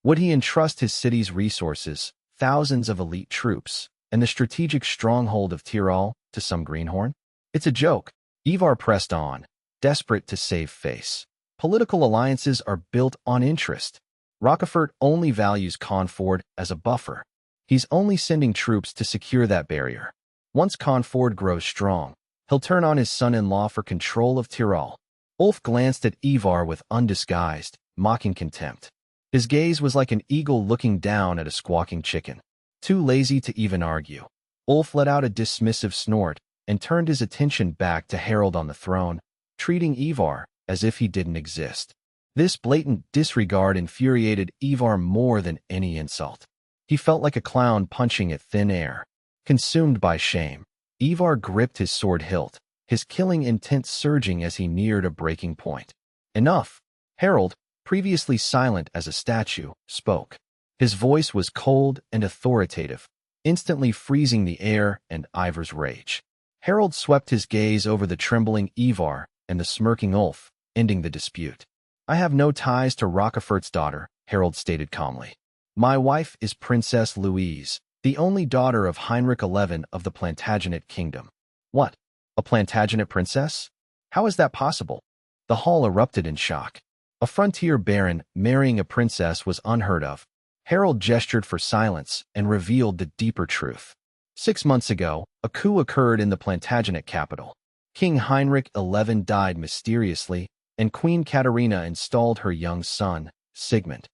Speaker 1: Would he entrust his city's resources, thousands of elite troops, and the strategic stronghold of Tyrol to some greenhorn? It's a joke. Ivar pressed on, desperate to save face. Political alliances are built on interest. Rochefort only values Confort as a buffer. He's only sending troops to secure that barrier. Once Confort grows strong, he'll turn on his son-in-law for control of Tyrol. Ulf glanced at Ivar with undisguised, mocking contempt. His gaze was like an eagle looking down at a squawking chicken. Too lazy to even argue, Ulf let out a dismissive snort and turned his attention back to Harold on the throne, treating Ivar as if he didn't exist. This blatant disregard infuriated Ivar more than any insult. He felt like a clown punching at thin air. Consumed by shame, Ivar gripped his sword hilt, his killing intent surging as he neared a breaking point. Enough! Harold, previously silent as a statue, spoke. His voice was cold and authoritative, instantly freezing the air and Ivar's rage. Harold swept his gaze over the trembling Ivar and the smirking Ulf, ending the dispute. I have no ties to Rochefort's daughter, Harold stated calmly. My wife is Princess Louise, the only daughter of Heinrich XI of the Plantagenet kingdom. What? A Plantagenet princess? How is that possible? The hall erupted in shock. A frontier baron marrying a princess was unheard of. Harold gestured for silence and revealed the deeper truth. 6 months ago, a coup occurred in the Plantagenet capital. King Heinrich XI died mysteriously, and Queen Katerina installed her young son, Sigmund.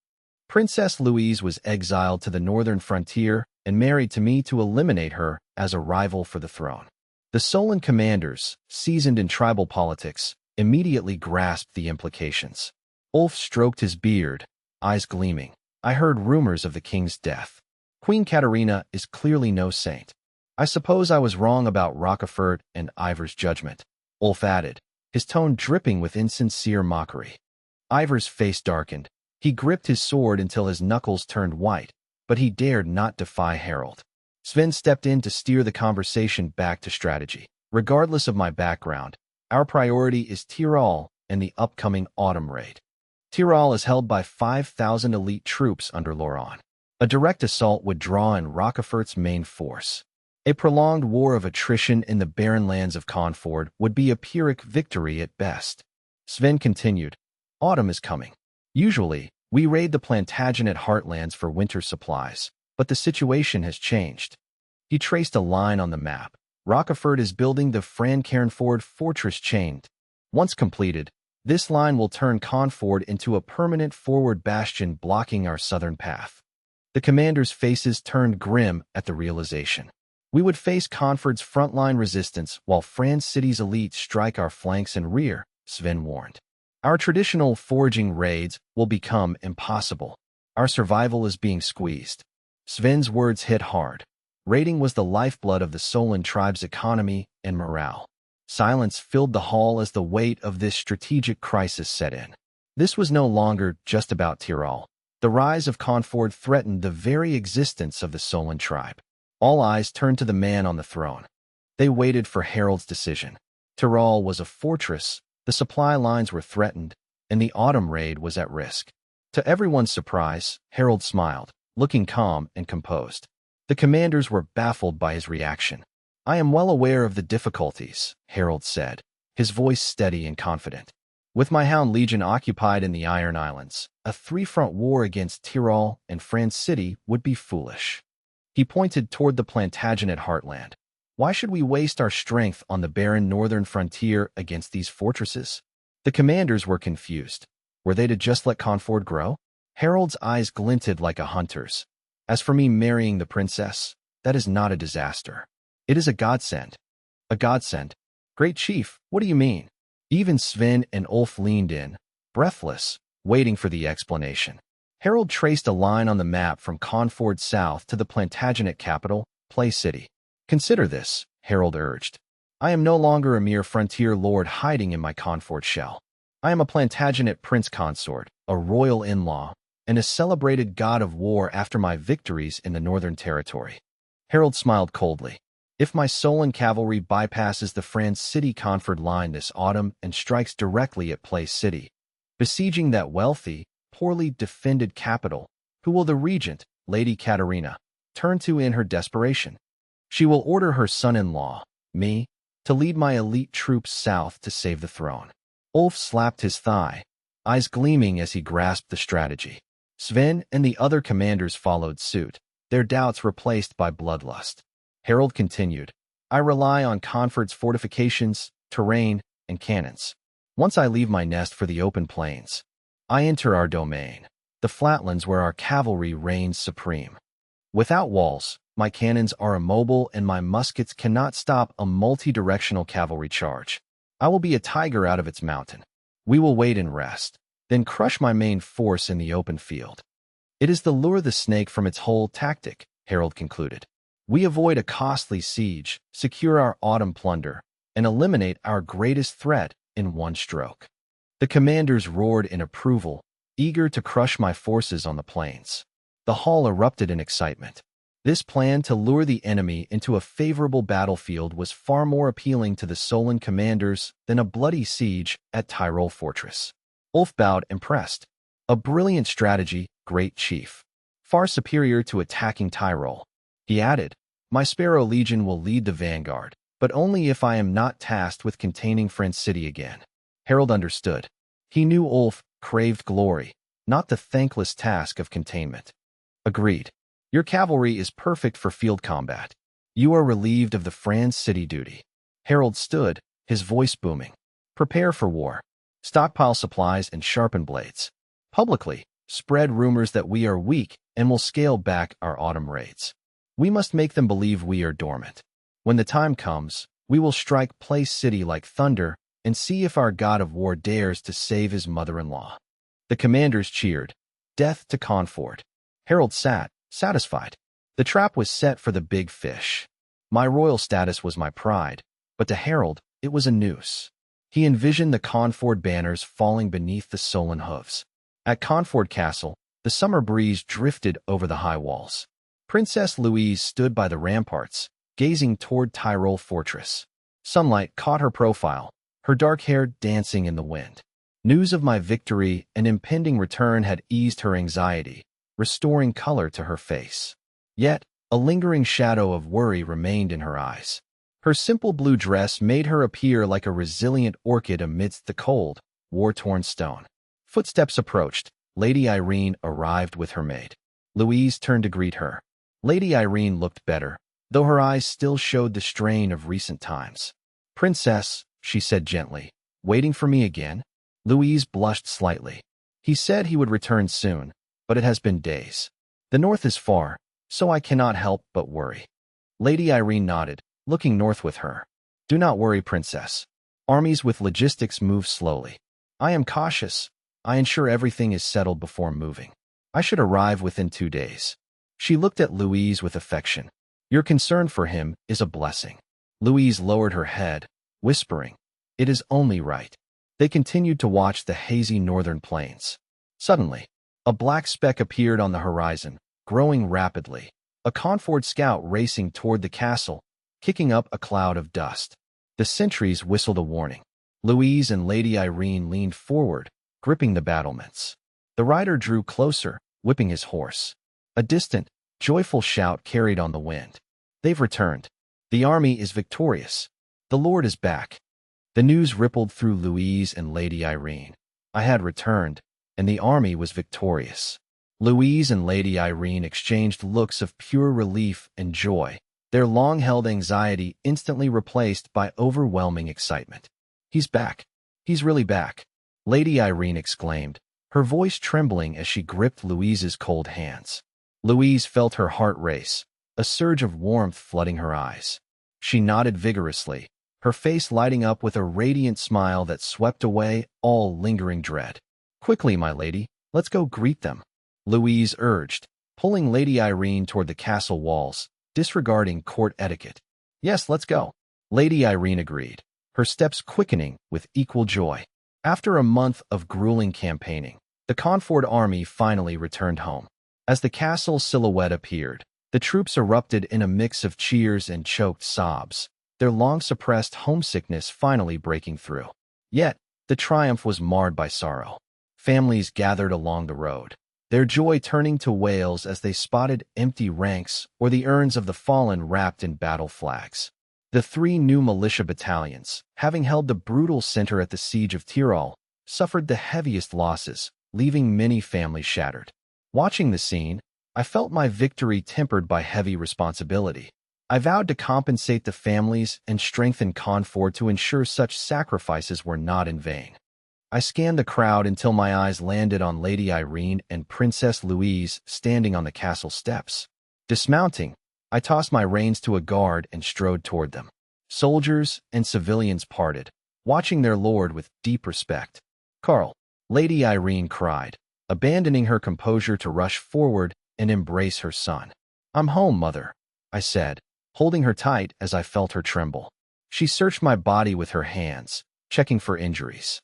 Speaker 1: Princess Louise was exiled to the northern frontier and married to me to eliminate her as a rival for the throne. The Solon commanders, seasoned in tribal politics, immediately grasped the implications. Ulf stroked his beard, eyes gleaming. I heard rumors of the king's death. Queen Katarina is clearly no saint. I suppose I was wrong about Rockefort and Ivor's judgment, Ulf added, his tone dripping with insincere mockery. Ivor's face darkened. He gripped his sword until his knuckles turned white, but he dared not defy Harold. Sven stepped in to steer the conversation back to strategy. Regardless of my background, our priority is Tyrol and the upcoming autumn raid. Tyrol is held by 5,000 elite troops under Laurent. A direct assault would draw in Rockefort's main force. A prolonged war of attrition in the barren lands of Conford would be a Pyrrhic victory at best. Sven continued, autumn is coming. Usually, we raid the Plantagenet heartlands for winter supplies, but the situation has changed. He traced a line on the map. Rockefort is building the Francairnford fortress chained. Once completed, this line will turn Conford into a permanent forward bastion blocking our southern path. The commanders' faces turned grim at the realization. We would face Conford's frontline resistance while France City's elites strike our flanks and rear, Sven warned. Our traditional foraging raids will become impossible. Our survival is being squeezed. Sven's words hit hard. Raiding was the lifeblood of the Solon tribe's economy and morale. Silence filled the hall as the weight of this strategic crisis set in. This was no longer just about Tyrol. The rise of Conford threatened the very existence of the Solon tribe. All eyes turned to the man on the throne. They waited for Harold's decision. Tyrol was a fortress, the supply lines were threatened, and the autumn raid was at risk. To everyone's surprise, Harold smiled, looking calm and composed. The commanders were baffled by his reaction. I am well aware of the difficulties, Harold said, his voice steady and confident. With my Hound Legion occupied in the Iron Islands, a three-front war against Tyrol and France City would be foolish. He pointed toward the Plantagenet heartland. Why should we waste our strength on the barren northern frontier against these fortresses? The commanders were confused. Were they to just let Conford grow? Harold's eyes glinted like a hunter's. As for me marrying the princess, that is not a disaster. It is a godsend. A godsend? Great chief, what do you mean? Even Sven and Ulf leaned in, breathless, waiting for the explanation. Harold traced a line on the map from Conford south to the Plantagenet capital, Play City. Consider this, Harold urged. I am no longer a mere frontier lord hiding in my Conford shell. I am a Plantagenet prince consort, a royal in-law, and a celebrated god of war after my victories in the Northern Territory. Harold smiled coldly. If my Solon cavalry bypasses the France City Conford line this autumn and strikes directly at Play City, besieging that wealthy, poorly defended capital, who will the regent, Lady Katarina, turn to in her desperation? She will order her son-in-law, me, to lead my elite troops south to save the throne. Ulf slapped his thigh, eyes gleaming as he grasped the strategy. Sven and the other commanders followed suit, their doubts replaced by bloodlust. Harold continued, I rely on Conford's fortifications, terrain, and cannons. Once I leave my nest for the open plains, I enter our domain, the flatlands where our cavalry reigns supreme. Without walls, my cannons are immobile and my muskets cannot stop a multi-directional cavalry charge. I will be a tiger out of its mountain. We will wait and rest, then crush my main force in the open field. It is the lure the snake from its hole tactic, Harold concluded. We avoid a costly siege, secure our autumn plunder, and eliminate our greatest threat in one stroke. The commanders roared in approval, eager to crush my forces on the plains. The hall erupted in excitement. This plan to lure the enemy into a favorable battlefield was far more appealing to the Solon commanders than a bloody siege at Tyrol Fortress. Ulf bowed, impressed. A brilliant strategy, great chief. Far superior to attacking Tyrol. He added, my Sparrow Legion will lead the vanguard, but only if I am not tasked with containing France City again. Harold understood. He knew Ulf craved glory, not the thankless task of containment. Agreed. Your cavalry is perfect for field combat. You are relieved of the France City duty. Harold stood, his voice booming. Prepare for war. Stockpile supplies and sharpen blades. Publicly, spread rumors that we are weak and will scale back our autumn raids. We must make them believe we are dormant. When the time comes, we will strike Place City like thunder and see if our god of war dares to save his mother-in-law." The commanders cheered. Death to Conford. Harold sat, satisfied. The trap was set for the big fish. My royal status was my pride, but to Harold, it was a noose. He envisioned the Conford banners falling beneath the sullen hooves. At Conford Castle, the summer breeze drifted over the high walls. Princess Louise stood by the ramparts, gazing toward Tyrol Fortress. Sunlight caught her profile, her dark hair dancing in the wind. News of my victory and impending return had eased her anxiety, restoring color to her face. Yet, a lingering shadow of worry remained in her eyes. Her simple blue dress made her appear like a resilient orchid amidst the cold, war-torn stone. Footsteps approached. Lady Irene arrived with her maid. Louise turned to greet her. Lady Irene looked better, though her eyes still showed the strain of recent times. "Princess," she said gently, "waiting for me again?" Louise blushed slightly. "He said he would return soon, but it has been days. The north is far, so I cannot help but worry." Lady Irene nodded, looking north with her. "Do not worry, Princess. Armies with logistics move slowly. I am cautious. I ensure everything is settled before moving. I should arrive within 2 days." She looked at Louise with affection. "Your concern for him is a blessing." Louise lowered her head, whispering, "It is only right." They continued to watch the hazy northern plains. Suddenly, a black speck appeared on the horizon, growing rapidly. A Conford scout racing toward the castle, kicking up a cloud of dust. The sentries whistled a warning. Louise and Lady Irene leaned forward, gripping the battlements. The rider drew closer, whipping his horse. A distant, joyful shout carried on the wind. "They've returned. The army is victorious. The Lord is back." The news rippled through Louise and Lady Irene. I had returned, and the army was victorious. Louise and Lady Irene exchanged looks of pure relief and joy, their long-held anxiety instantly replaced by overwhelming excitement. "He's back. He's really back," Lady Irene exclaimed, her voice trembling as she gripped Louise's cold hands. Louise felt her heart race, a surge of warmth flooding her eyes. She nodded vigorously, her face lighting up with a radiant smile that swept away all lingering dread. "Quickly, my lady, let's go greet them," Louise urged, pulling Lady Irene toward the castle walls, disregarding court etiquette. "Yes, let's go," Lady Irene agreed, her steps quickening with equal joy. After a month of grueling campaigning, the Conford army finally returned home. As the castle silhouette appeared, the troops erupted in a mix of cheers and choked sobs, their long-suppressed homesickness finally breaking through. Yet, the triumph was marred by sorrow. Families gathered along the road, their joy turning to wails as they spotted empty ranks or the urns of the fallen wrapped in battle flags. The 3 new militia battalions, having held the brutal center at the siege of Tyrol, suffered the heaviest losses, leaving many families shattered. Watching the scene, I felt my victory tempered by heavy responsibility. I vowed to compensate the families and strengthen Conford to ensure such sacrifices were not in vain. I scanned the crowd until my eyes landed on Lady Irene and Princess Louise standing on the castle steps. Dismounting, I tossed my reins to a guard and strode toward them. Soldiers and civilians parted, watching their lord with deep respect. "Carl," Lady Irene cried, abandoning her composure to rush forward and embrace her son. "I'm home, mother," I said, holding her tight as I felt her tremble. She searched my body with her hands, checking for injuries.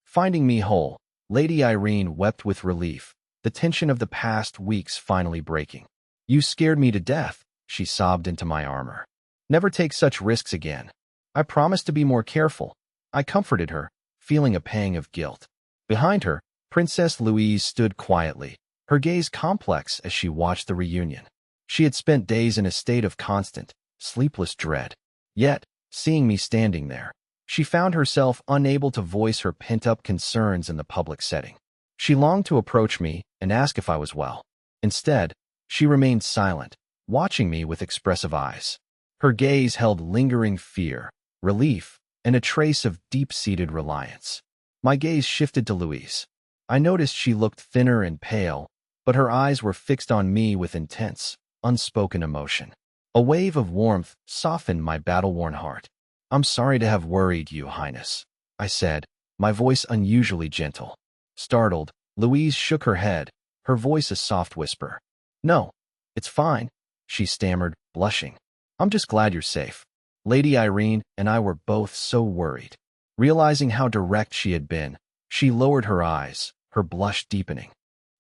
Speaker 1: Finding me whole, Lady Irene wept with relief, the tension of the past weeks finally breaking. "You scared me to death," she sobbed into my armor. "Never take such risks again." I promised to be more careful. I comforted her, feeling a pang of guilt. Behind her, Princess Louise stood quietly, her gaze complex as she watched the reunion. She had spent days in a state of constant, sleepless dread. Yet, seeing me standing there, she found herself unable to voice her pent-up concerns in the public setting. She longed to approach me and ask if I was well. Instead, she remained silent, watching me with expressive eyes. Her gaze held lingering fear, relief, and a trace of deep-seated reliance. My gaze shifted to Louise. I noticed she looked thinner and pale, but her eyes were fixed on me with intense, unspoken emotion. A wave of warmth softened my battle-worn heart. "I'm sorry to have worried you, Highness," I said, my voice unusually gentle. Startled, Louise shook her head, her voice a soft whisper. "No, it's fine," she stammered, blushing. "I'm just glad you're safe." Lady Irene and I were both so worried. Realizing how direct she had been, she lowered her eyes, her blush deepening.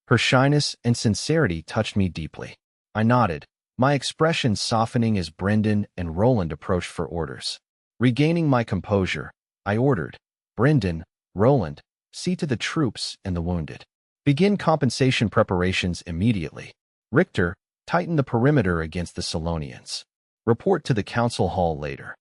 Speaker 1: Her shyness and sincerity touched me deeply. I nodded, my expression softening as Brendan and Roland approached for orders. Regaining my composure, I ordered, "Brendan, Roland, see to the troops and the wounded. Begin compensation preparations immediately. Richter, tighten the perimeter against the Solonians. Report to the council hall later."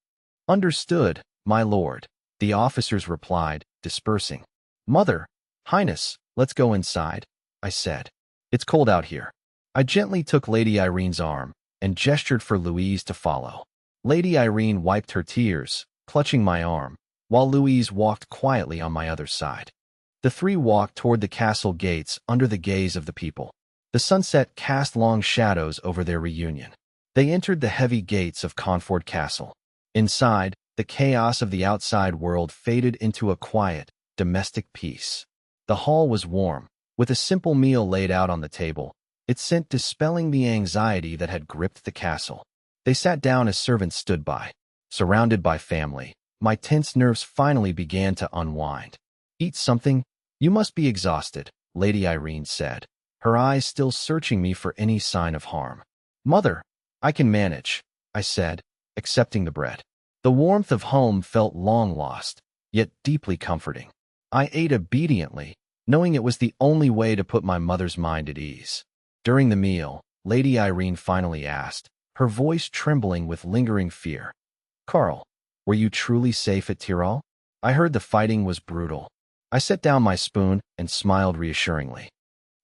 Speaker 1: "Understood, my lord," the officers replied, dispersing. "Mother, Highness, let's go inside," I said. "It's cold out here." I gently took Lady Irene's arm and gestured for Louise to follow. Lady Irene wiped her tears, clutching my arm, while Louise walked quietly on my other side. The three walked toward the castle gates under the gaze of the people. The sunset cast long shadows over their reunion. They entered the heavy gates of Conford Castle. Inside, the chaos of the outside world faded into a quiet, domestic peace. The hall was warm, with a simple meal laid out on the table, its scent dispelling the anxiety that had gripped the castle. They sat down as servants stood by. Surrounded by family, my tense nerves finally began to unwind. "Eat something? You must be exhausted," Lady Irene said, her eyes still searching me for any sign of harm. "Mother, I can manage," I said, accepting the bread. The warmth of home felt long lost, yet deeply comforting. I ate obediently, knowing it was the only way to put my mother's mind at ease. During the meal, Lady Irene finally asked, her voice trembling with lingering fear, "Carl, were you truly safe at Tyrol? I heard the fighting was brutal." I set down my spoon and smiled reassuringly.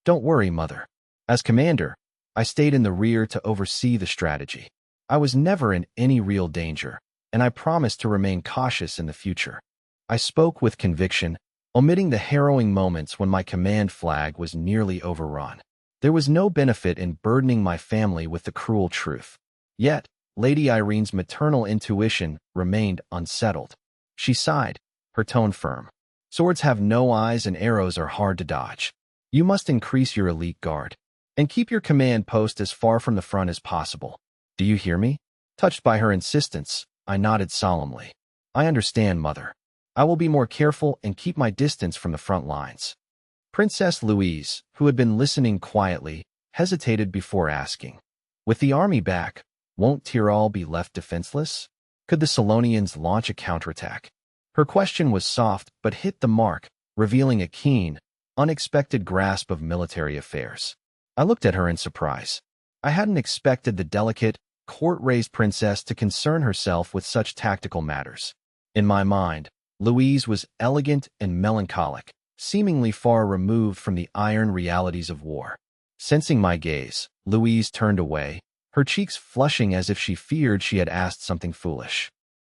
Speaker 1: "Don't worry, Mother. As commander, I stayed in the rear to oversee the strategy. I was never in any real danger, and I promised to remain cautious in the future." I spoke with conviction, omitting the harrowing moments when my command flag was nearly overrun. There was no benefit in burdening my family with the cruel truth. Yet, Lady Irene's maternal intuition remained unsettled. She sighed, her tone firm. "Swords have no eyes and arrows are hard to dodge. You must increase your elite guard, and keep your command post as far from the front as possible. Do you hear me?" Touched by her insistence, I nodded solemnly. "I understand, Mother. I will be more careful and keep my distance from the front lines." Princess Louise, who had been listening quietly, hesitated before asking, "With the army back, won't Tyrol be left defenseless? Could the Solonians launch a counterattack?" Her question was soft but hit the mark, revealing a keen, unexpected grasp of military affairs. I looked at her in surprise. I hadn't expected the delicate, court-raised princess to concern herself with such tactical matters. In my mind, Louise was elegant and melancholic, seemingly far removed from the iron realities of war. Sensing my gaze, Louise turned away, her cheeks flushing as if she feared she had asked something foolish.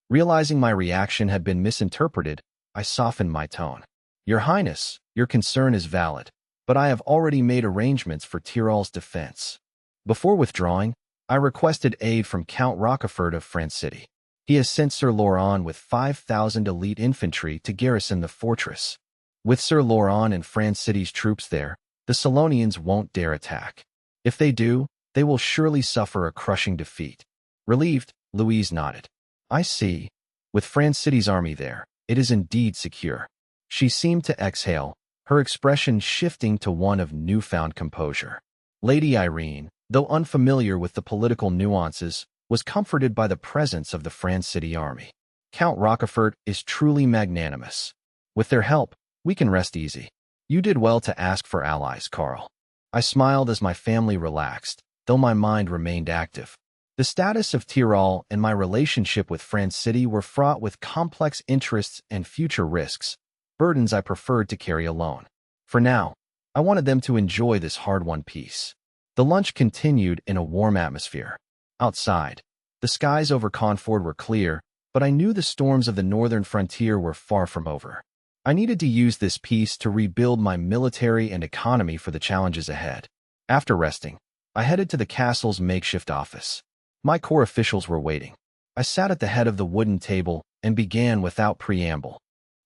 Speaker 1: Realizing my reaction had been misinterpreted, I softened my tone. "Your Highness, your concern is valid, but I have already made arrangements for Tyrol's defense." Before withdrawing, I requested aid from Count Rochefort of France City. He has sent Sir Laurent with 5,000 elite infantry to garrison the fortress. With Sir Laurent and France City's troops there, the Solonians won't dare attack. If they do, they will surely suffer a crushing defeat. Relieved, Louise nodded. "I see. With France City's army there, it is indeed secure." She seemed to exhale, her expression shifting to one of newfound composure. Lady Irene, though unfamiliar with the political nuances, was comforted by the presence of the France City army. "Count Rochefort is truly magnanimous. With their help, we can rest easy. You did well to ask for allies, Carl." I smiled as my family relaxed, though my mind remained active. The status of Tyrol and my relationship with France City were fraught with complex interests and future risks, burdens I preferred to carry alone. For now, I wanted them to enjoy this hard-won peace. The lunch continued in a warm atmosphere. Outside, the skies over Conford were clear, but I knew the storms of the northern frontier were far from over. I needed to use this peace to rebuild my military and economy for the challenges ahead. After resting, I headed to the castle's makeshift office. My core officials were waiting. I sat at the head of the wooden table and began without preamble.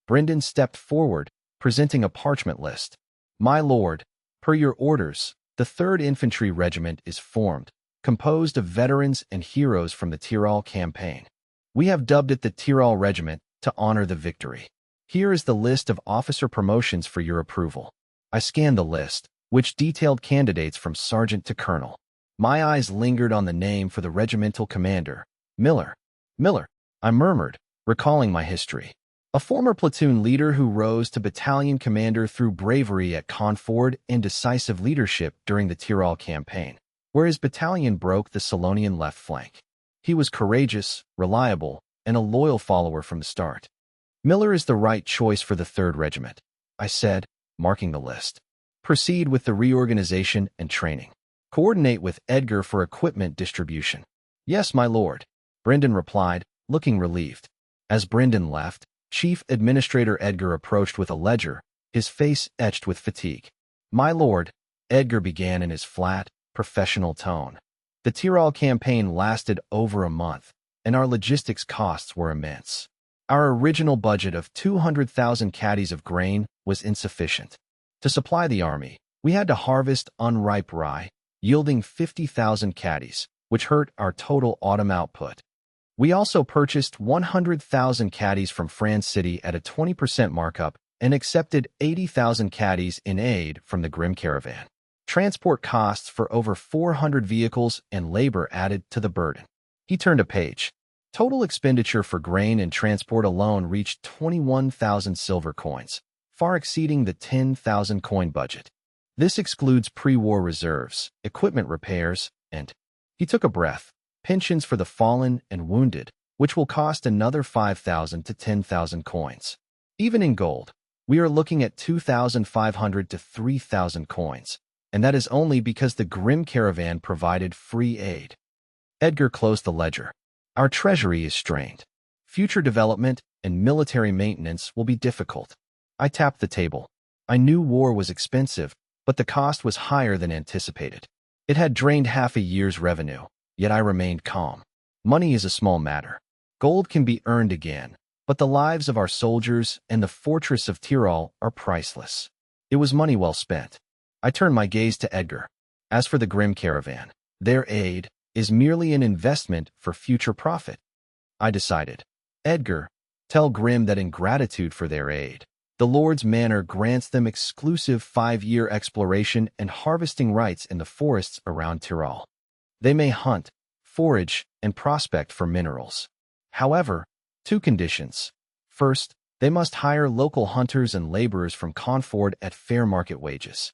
Speaker 1: Brendan stepped forward, presenting a parchment list. My lord, per your orders, the 3rd Infantry Regiment is formed, composed of veterans and heroes from the Tyrol campaign. We have dubbed it the Tyrol Regiment to honor the victory. Here is the list of officer promotions for your approval. I scanned the list, which detailed candidates from sergeant to colonel. My eyes lingered on the name for the regimental commander, Miller. Miller, I murmured, recalling my history. A former platoon leader who rose to battalion commander through bravery at Conford and decisive leadership during the Tyrol campaign, where his battalion broke the Solonian left flank. He was courageous, reliable, and a loyal follower from the start. Miller is the right choice for the 3rd Regiment, I said, marking the list. Proceed with the reorganization and training. Coordinate with Edgar for equipment distribution. Yes, my lord, Brendan replied, looking relieved. As Brendan left, Chief Administrator Edgar approached with a ledger, his face etched with fatigue. My lord, Edgar began in his flat, professional tone. The Tyrol campaign lasted over a month, and our logistics costs were immense. Our original budget of 200,000 caddies of grain was insufficient. To supply the army, we had to harvest unripe rye, yielding 50,000 caddies, which hurt our total autumn output. We also purchased 100,000 caddies from France City at a 20% markup and accepted 80,000 caddies in aid from the Grim Caravan. Transport costs for over 400 vehicles and labor added to the burden. He turned a page. Total expenditure for grain and transport alone reached 21,000 silver coins, far exceeding the 10,000 coin budget. This excludes pre-war reserves, equipment repairs, and, he took a breath, pensions for the fallen and wounded, which will cost another 5,000 to 10,000 coins. Even in gold, we are looking at 2,500 to 3,000 coins, and that is only because the Grim Caravan provided free aid. Edgar closed the ledger. Our treasury is strained. Future development and military maintenance will be difficult. I tapped the table. I knew war was expensive, but the cost was higher than anticipated. It had drained half a year's revenue, yet I remained calm. Money is a small matter. Gold can be earned again, but the lives of our soldiers and the fortress of Tyrol are priceless. It was money well spent. I turned my gaze to Edgar. As for the Grim Caravan, their aid is merely an investment for future profit. I decided. Edgar, tell Grim that in gratitude for their aid, the Lord's Manor grants them exclusive 5-year exploration and harvesting rights in the forests around Tyrol. They may hunt, forage, and prospect for minerals. However, 2 conditions. First, they must hire local hunters and laborers from Conford at fair market wages.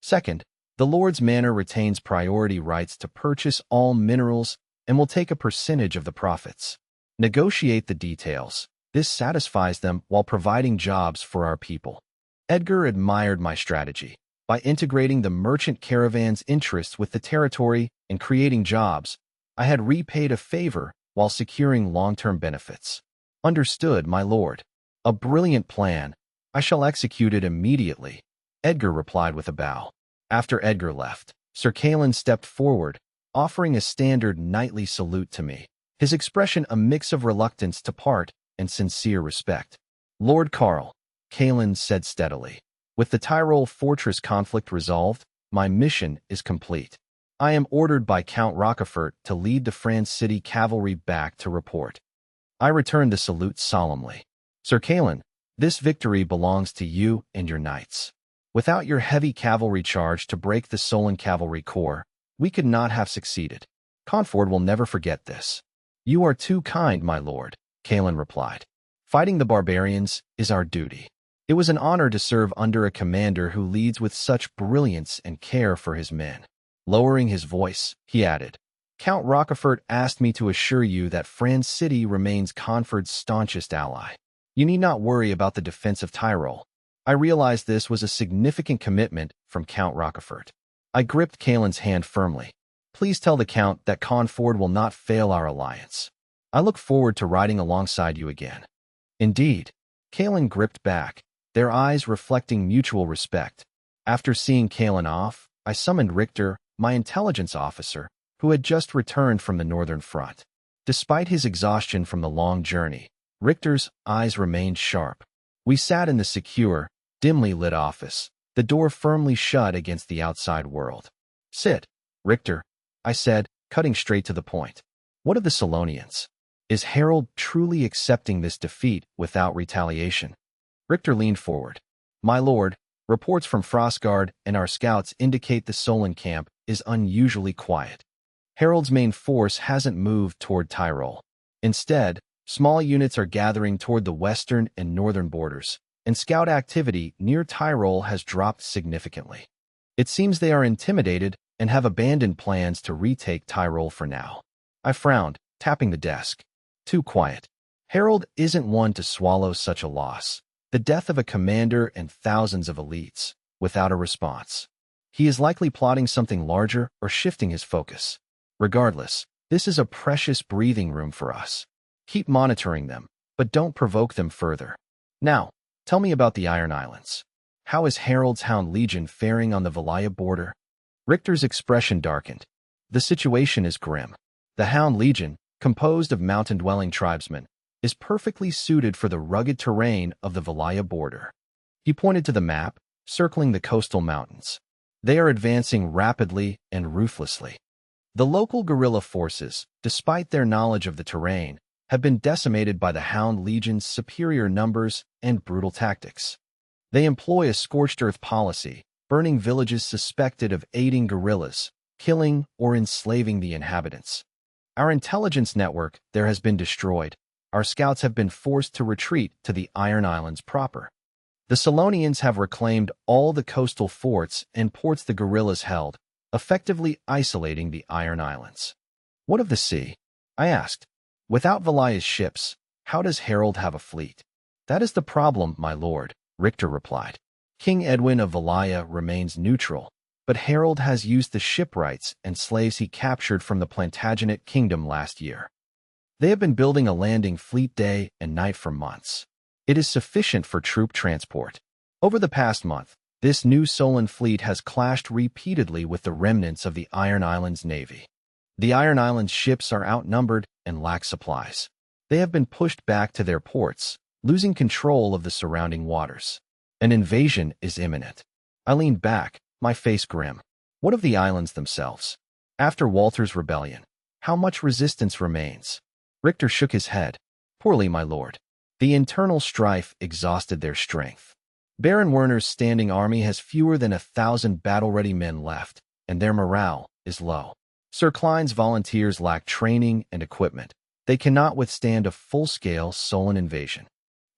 Speaker 1: Second, the Lord's Manor retains priority rights to purchase all minerals and will take a percentage of the profits. Negotiate the details. This satisfies them while providing jobs for our people. Edgar admired my strategy. By integrating the merchant caravan's interests with the territory and creating jobs, I had repaid a favor while securing long-term benefits. Understood, my lord. A brilliant plan. I shall execute it immediately, Edgar replied with a bow. After Edgar left, Sir Kalen stepped forward, offering a standard knightly salute to me, his expression a mix of reluctance to part and sincere respect. Lord Karl, Kalen said steadily, with the Tyrol fortress conflict resolved, my mission is complete. I am ordered by Count Rochefort to lead the France City cavalry back to report. I returned the salute solemnly. Sir Kalen, this victory belongs to you and your knights. Without your heavy cavalry charge to break the Solon cavalry corps, we could not have succeeded. Conford will never forget this. You are too kind, my lord, Kalen replied. Fighting the barbarians is our duty. It was an honor to serve under a commander who leads with such brilliance and care for his men. Lowering his voice, he added, Count Rochefort asked me to assure you that France City remains Conford's staunchest ally. You need not worry about the defense of Tyrol. I realized this was a significant commitment from Count Rochefort. I gripped Kalen's hand firmly. Please tell the Count that Conford will not fail our alliance. I look forward to riding alongside you again. Indeed, Kalen gripped back, their eyes reflecting mutual respect. After seeing Kalen off, I summoned Richter, my intelligence officer, who had just returned from the Northern Front. Despite his exhaustion from the long journey, Richter's eyes remained sharp. We sat in the secure, dimly lit office, the door firmly shut against the outside world. "Sit, Richter," I said, cutting straight to the point. "What of the Solonians? Is Harold truly accepting this defeat without retaliation?" Richter leaned forward. "My lord, reports from Frostguard and our scouts indicate the Solon camp is unusually quiet. Harold's main force hasn't moved toward Tyrol. Instead, small units are gathering toward the western and northern borders, and scout activity near Tyrol has dropped significantly. It seems they are intimidated and have abandoned plans to retake Tyrol for now." I frowned, tapping the desk. Too quiet. Harold isn't one to swallow such a loss. The death of a commander and thousands of elites, without a response. He is likely plotting something larger or shifting his focus. Regardless, this is a precious breathing room for us. Keep monitoring them, but don't provoke them further. Now, tell me about the Iron Islands. How is Harold's Hound Legion faring on the Valaya border? Richter's expression darkened. The situation is grim. The Hound Legion, composed of mountain-dwelling tribesmen, is perfectly suited for the rugged terrain of the Valaya border. He pointed to the map, circling the coastal mountains. They are advancing rapidly and ruthlessly. The local guerrilla forces, despite their knowledge of the terrain, have been decimated by the Hound Legion's superior numbers and brutal tactics. They employ a scorched earth policy, burning villages suspected of aiding guerrillas, killing or enslaving the inhabitants. Our intelligence network there has been destroyed. Our scouts have been forced to retreat to the Iron Islands proper. The Solonians have reclaimed all the coastal forts and ports the guerrillas held, effectively isolating the Iron Islands. What of the sea? I asked. Without Valaya's ships, how does Harold have a fleet? That is the problem, my lord, Richter replied. King Edwin of Valaya remains neutral, but Harold has used the shipwrights and slaves he captured from the Plantagenet kingdom last year. They have been building a landing fleet day and night for months. It is sufficient for troop transport. Over the past month, this new Solon fleet has clashed repeatedly with the remnants of the Iron Islands Navy. The Iron Islands ships are outnumbered and lack supplies. They have been pushed back to their ports, losing control of the surrounding waters. An invasion is imminent. I leaned back, my face grim. What of the islands themselves? After Walter's rebellion, how much resistance remains? Richter shook his head. Poorly, my lord. The internal strife exhausted their strength. Baron Werner's standing army has fewer than 1,000 battle-ready men left, and their morale is low. Sir Klein's volunteers lack training and equipment. They cannot withstand a full-scale Solon invasion.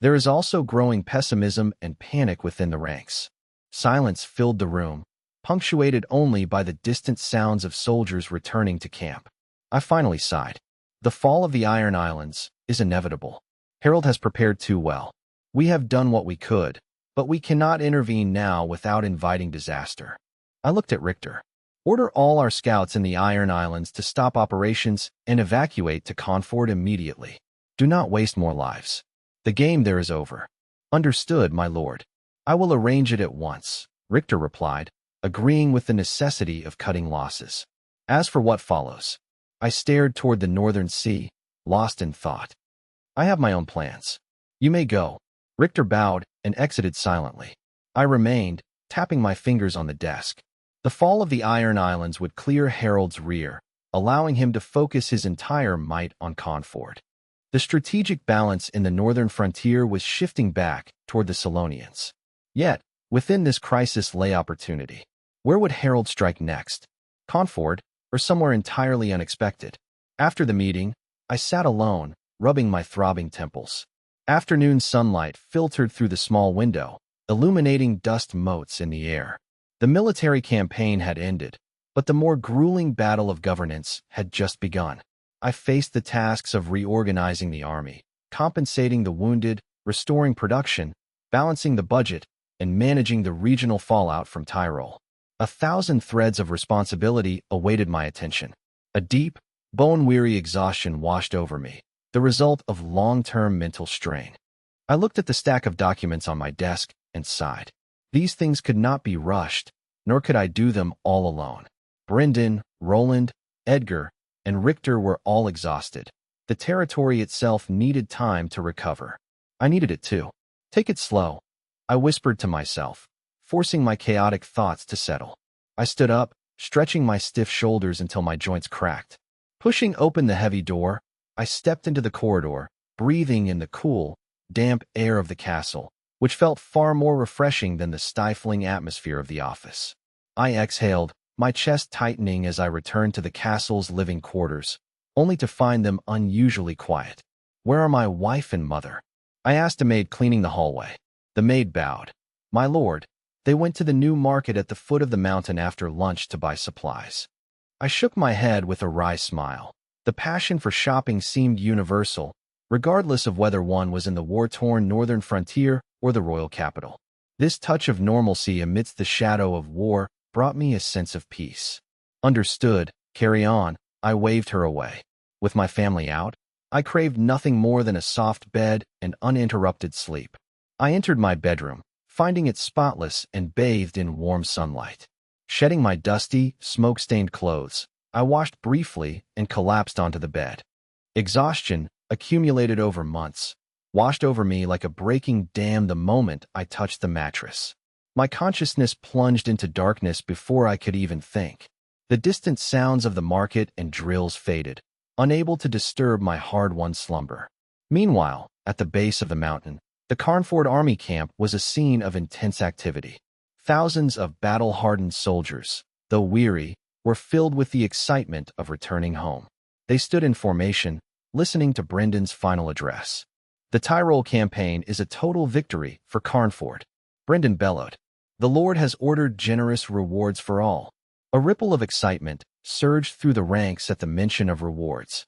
Speaker 1: There is also growing pessimism and panic within the ranks. Silence filled the room, punctuated only by the distant sounds of soldiers returning to camp. I finally sighed. The fall of the Iron Islands is inevitable. Harold has prepared too well. We have done what we could, but we cannot intervene now without inviting disaster. I looked at Richter. Order all our scouts in the Iron Islands to stop operations and evacuate to Conford immediately. Do not waste more lives. The game there is over. Understood, my lord. I will arrange it at once, Richter replied, agreeing with the necessity of cutting losses. As for what follows, I stared toward the northern sea, lost in thought. I have my own plans. You may go. Richter bowed and exited silently. I remained, tapping my fingers on the desk. The fall of the Iron Islands would clear Harold's rear, allowing him to focus his entire might on Conford. The strategic balance in the northern frontier was shifting back toward the Solonians. Yet, within this crisis lay opportunity. Where would Harold strike next? Conford, or somewhere entirely unexpected? After the meeting, I sat alone, rubbing my throbbing temples. Afternoon sunlight filtered through the small window, illuminating dust motes in the air. The military campaign had ended, but the more grueling battle of governance had just begun. I faced the tasks of reorganizing the army, compensating the wounded, restoring production, balancing the budget, and managing the regional fallout from Tyrol. 1,000 threads of responsibility awaited my attention. A deep, bone-weary exhaustion washed over me, the result of long-term mental strain. I looked at the stack of documents on my desk and sighed. These things could not be rushed, nor could I do them all alone. Brendan, Roland, Edgar, and Richter were all exhausted. The territory itself needed time to recover. I needed it too. Take it slow, I whispered to myself, forcing my chaotic thoughts to settle. I stood up, stretching my stiff shoulders until my joints cracked. Pushing open the heavy door, I stepped into the corridor, breathing in the cool, damp air of the castle, which felt far more refreshing than the stifling atmosphere of the office. I exhaled, my chest tightening as I returned to the castle's living quarters, only to find them unusually quiet. Where are my wife and mother? I asked a maid cleaning the hallway. The maid bowed. My lord, they went to the new market at the foot of the mountain after lunch to buy supplies. I shook my head with a wry smile. The passion for shopping seemed universal, regardless of whether one was in the war-torn northern frontier or the royal capital. This touch of normalcy amidst the shadow of war brought me a sense of peace. Understood, carry on, I waved her away. With my family out, I craved nothing more than a soft bed and uninterrupted sleep. I entered my bedroom, finding it spotless and bathed in warm sunlight. Shedding my dusty, smoke-stained clothes, I washed briefly and collapsed onto the bed. Exhaustion, accumulated over months, washed over me like a breaking dam the moment I touched the mattress. My consciousness plunged into darkness before I could even think. The distant sounds of the market and drills faded, unable to disturb my hard-won slumber. Meanwhile, at the base of the mountain, the Carnford army camp was a scene of intense activity. Thousands of battle-hardened soldiers, though weary, were filled with the excitement of returning home. They stood in formation, listening to Brendan's final address. The Tyrol campaign is a total victory for Carnford, Brendan bellowed. The Lord has ordered generous rewards for all. A ripple of excitement surged through the ranks at the mention of rewards.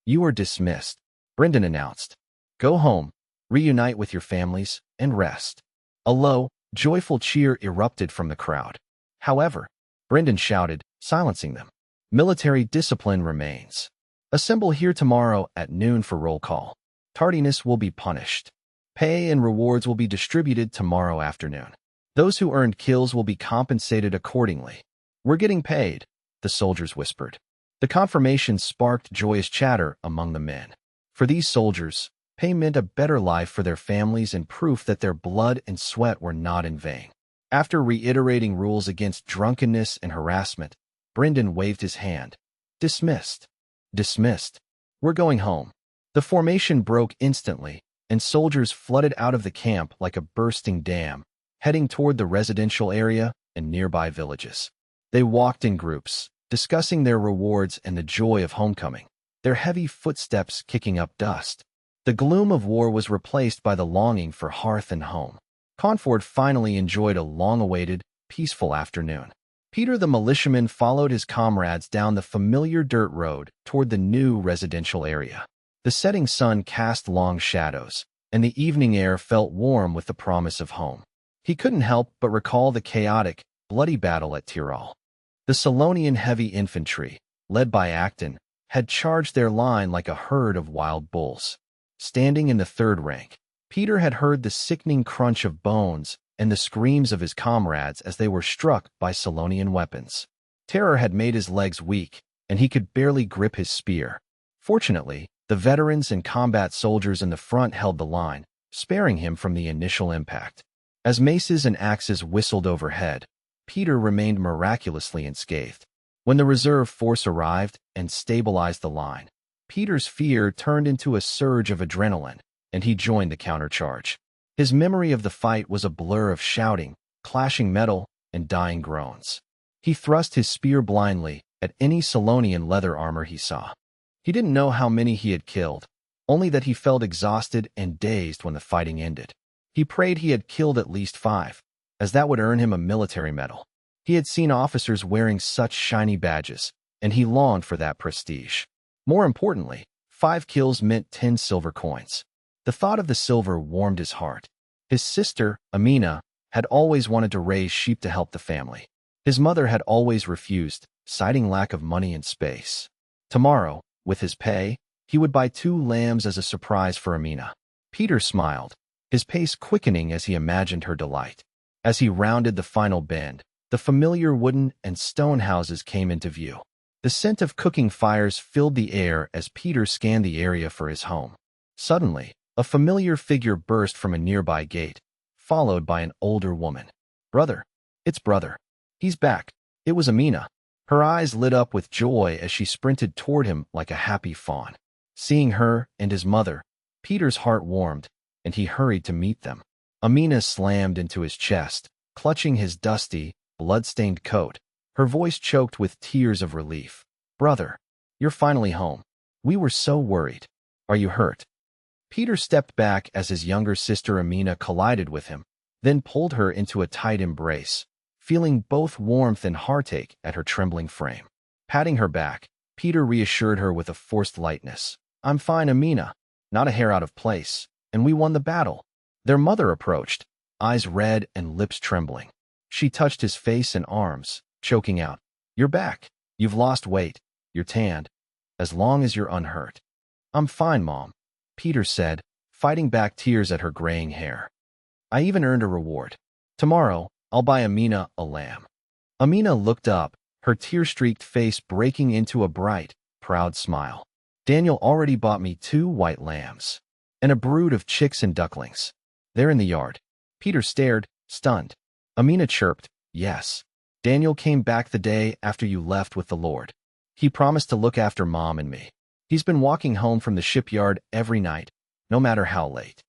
Speaker 1: You are dismissed, Brendan announced. Go home, reunite with your families, and rest. A low, joyful cheer erupted from the crowd. However, Brendan shouted, silencing them. Military discipline remains. Assemble here tomorrow at noon for roll call. Tardiness will be punished. Pay and rewards will be distributed tomorrow afternoon. Those who earned kills will be compensated accordingly. We're getting paid, the soldiers whispered. The confirmation sparked joyous chatter among the men. For these soldiers, pay meant a better life for their families and proof that their blood and sweat were not in vain. After reiterating rules against drunkenness and harassment, Brendan waved his hand. Dismissed. Dismissed. We're going home. The formation broke instantly, and soldiers flooded out of the camp like a bursting dam, heading toward the residential area and nearby villages. They walked in groups, discussing their rewards and the joy of homecoming, their heavy footsteps kicking up dust. The gloom of war was replaced by the longing for hearth and home. Carnford finally enjoyed a long-awaited, peaceful afternoon. Peter the militiaman followed his comrades down the familiar dirt road toward the new residential area. The setting sun cast long shadows, and the evening air felt warm with the promise of home. He couldn't help but recall the chaotic, bloody battle at Tyrol. The Solonian heavy infantry, led by Acton, had charged their line like a herd of wild bulls. Standing in the third rank, Peter had heard the sickening crunch of bones and the screams of his comrades as they were struck by Solonian weapons. Terror had made his legs weak, and he could barely grip his spear. Fortunately, the veterans and combat soldiers in the front held the line, sparing him from the initial impact. As maces and axes whistled overhead, Peter remained miraculously unscathed. When the reserve force arrived and stabilized the line, Peter's fear turned into a surge of adrenaline, and he joined the countercharge. His memory of the fight was a blur of shouting, clashing metal, and dying groans. He thrust his spear blindly at any Solonian leather armor he saw. He didn't know how many he had killed, only that he felt exhausted and dazed when the fighting ended. He prayed he had killed at least 5, as that would earn him a military medal. He had seen officers wearing such shiny badges, and he longed for that prestige. More importantly, 5 kills meant 10 silver coins. The thought of the silver warmed his heart. His sister, Amina, had always wanted to raise sheep to help the family. His mother had always refused, citing lack of money and space. Tomorrow, with his pay, he would buy 2 lambs as a surprise for Amina. Peter smiled. his pace quickening as he imagined her delight. As he rounded the final bend, the familiar wooden and stone houses came into view. The scent of cooking fires filled the air as Peter scanned the area for his home. Suddenly, a familiar figure burst from a nearby gate, followed by an older woman. "Brother, it's brother. He's back." It was Amina. Her eyes lit up with joy as she sprinted toward him like a happy fawn. Seeing her and his mother, Peter's heart warmed, and he hurried to meet them. Amina slammed into his chest, clutching his dusty, blood-stained coat, her voice choked with tears of relief. "Brother, you're finally home. We were so worried. Are you hurt?" Peter stepped back as his younger sister Amina collided with him, then pulled her into a tight embrace, feeling both warmth and heartache at her trembling frame. Patting her back, Peter reassured her with a forced lightness. "I'm fine, Amina. Not a hair out of place, and we won the battle." Their mother approached, eyes red and lips trembling. She touched his face and arms, choking out, "You're back. You've lost weight. You're tanned. As long as you're unhurt." "I'm fine, Mom," Peter said, fighting back tears at her graying hair. "I even earned a reward. Tomorrow, I'll buy Amina a lamb." Amina looked up, her tear-streaked face breaking into a bright, proud smile. "Daniel already bought me 2 white lambs. And a brood of chicks and ducklings. They're in the yard." Peter stared, stunned. Amina chirped, "Yes. Daniel came back the day after you left with the Lord. He promised to look after Mom and me. He's been walking home from the shipyard every night, no matter how late.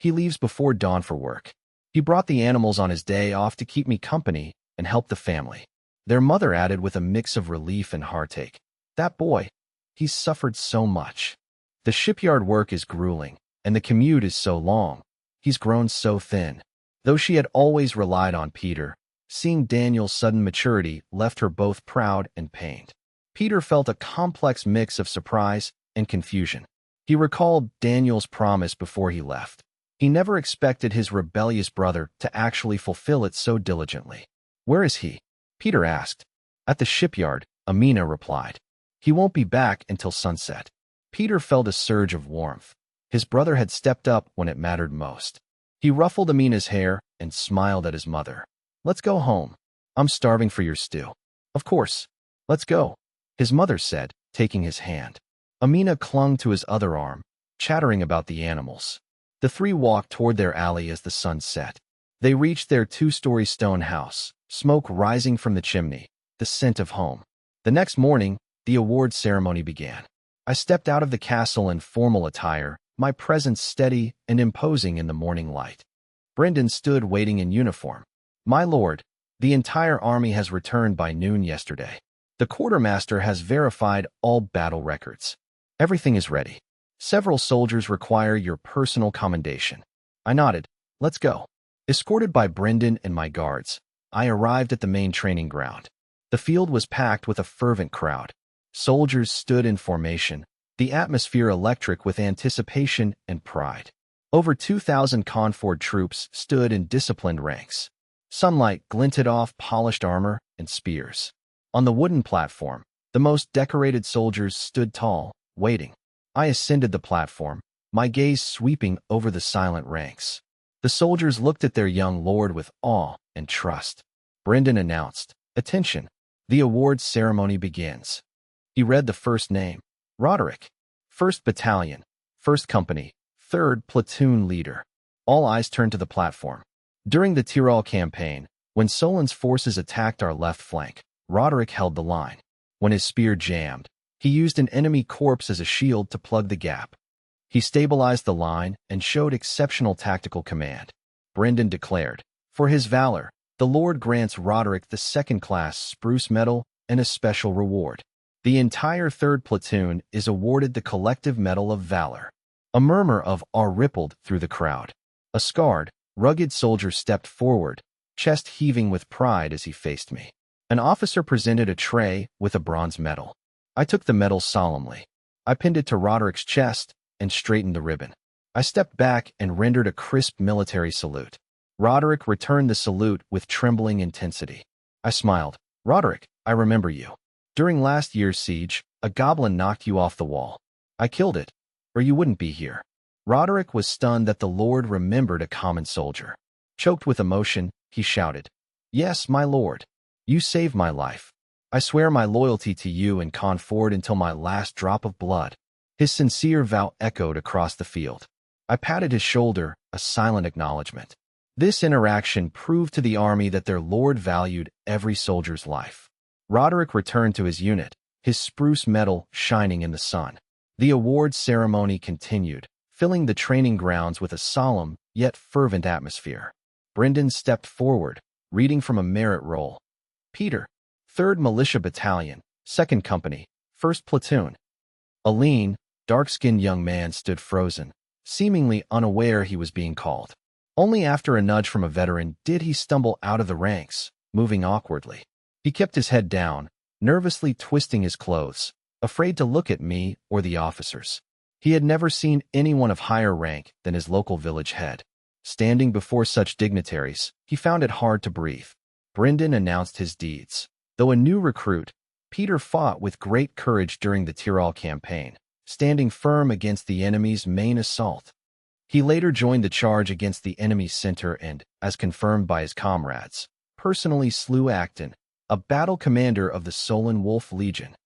Speaker 1: He leaves before dawn for work. He brought the animals on his day off to keep me company and help the family." Their mother added with a mix of relief and heartache, "That boy, he's suffered so much. The shipyard work is grueling, and the commute is so long. He's grown so thin." Though she had always relied on Peter, seeing Daniel's sudden maturity left her both proud and pained. Peter felt a complex mix of surprise and confusion. He recalled Daniel's promise before he left. He never expected his rebellious brother to actually fulfill it so diligently. "Where is he?" Peter asked. "At the shipyard," Amina replied. "He won't be back until sunset." Peter felt a surge of warmth. His brother had stepped up when it mattered most. He ruffled Amina's hair and smiled at his mother. "Let's go home. I'm starving for your stew." "Of course. Let's go," his mother said, taking his hand. Amina clung to his other arm, chattering about the animals. The three walked toward their alley as the sun set. They reached their 2-story stone house, smoke rising from the chimney, the scent of home. The next morning, the award ceremony began. I stepped out of the castle in formal attire, my presence steady and imposing in the morning light. Brendan stood waiting in uniform. "My lord, the entire army has returned by noon yesterday. The quartermaster has verified all battle records. Everything is ready. Several soldiers require your personal commendation." I nodded. "Let's go." Escorted by Brendan and my guards, I arrived at the main training ground. The field was packed with a fervent crowd. Soldiers stood in formation, the atmosphere electric with anticipation and pride. Over 2,000 Conford troops stood in disciplined ranks. Sunlight glinted off polished armor and spears. On the wooden platform, the most decorated soldiers stood tall, waiting. I ascended the platform, my gaze sweeping over the silent ranks. The soldiers looked at their young lord with awe and trust. Brendan announced, "Attention, the awards ceremony begins." He read the first name, Roderick, 1st Battalion, 1st Company, 3rd Platoon Leader. All eyes turned to the platform. During the Tyrol campaign, when Solon's forces attacked our left flank, Roderick held the line. When his spear jammed, he used an enemy corpse as a shield to plug the gap. He stabilized the line and showed exceptional tactical command. Brendan declared, "For his valor, the Lord grants Roderick the 2nd-class Spruce Medal and a special reward. The entire 3rd Platoon is awarded the Collective Medal of Valor." A murmur of awe rippled through the crowd. A scarred, rugged soldier stepped forward, chest heaving with pride as he faced me. An officer presented a tray with a bronze medal. I took the medal solemnly. I pinned it to Roderick's chest and straightened the ribbon. I stepped back and rendered a crisp military salute. Roderick returned the salute with trembling intensity. I smiled. "Roderick, I remember you. During last year's siege, a goblin knocked you off the wall. I killed it, or you wouldn't be here." Roderick was stunned that the Lord remembered a common soldier. Choked with emotion, he shouted, "Yes, my lord. You saved my life. I swear my loyalty to you and Conford until my last drop of blood." His sincere vow echoed across the field. I patted his shoulder, a silent acknowledgement. This interaction proved to the army that their lord valued every soldier's life. Roderick returned to his unit, his spruce metal shining in the sun. The awards ceremony continued, filling the training grounds with a solemn yet fervent atmosphere. Brendan stepped forward, reading from a merit roll. "Peter, 3rd Militia Battalion, 2nd Company, 1st Platoon." A lean, dark-skinned young man stood frozen, seemingly unaware he was being called. Only after a nudge from a veteran did he stumble out of the ranks, moving awkwardly. He kept his head down, nervously twisting his clothes, afraid to look at me or the officers. He had never seen anyone of higher rank than his local village head. Standing before such dignitaries, he found it hard to breathe. Brendan announced his deeds. Though a new recruit, Peter fought with great courage during the Tyrol campaign, standing firm against the enemy's main assault. He later joined the charge against the enemy's center and, as confirmed by his comrades, personally slew Acton, a battle commander of the Solon Wolf Legion.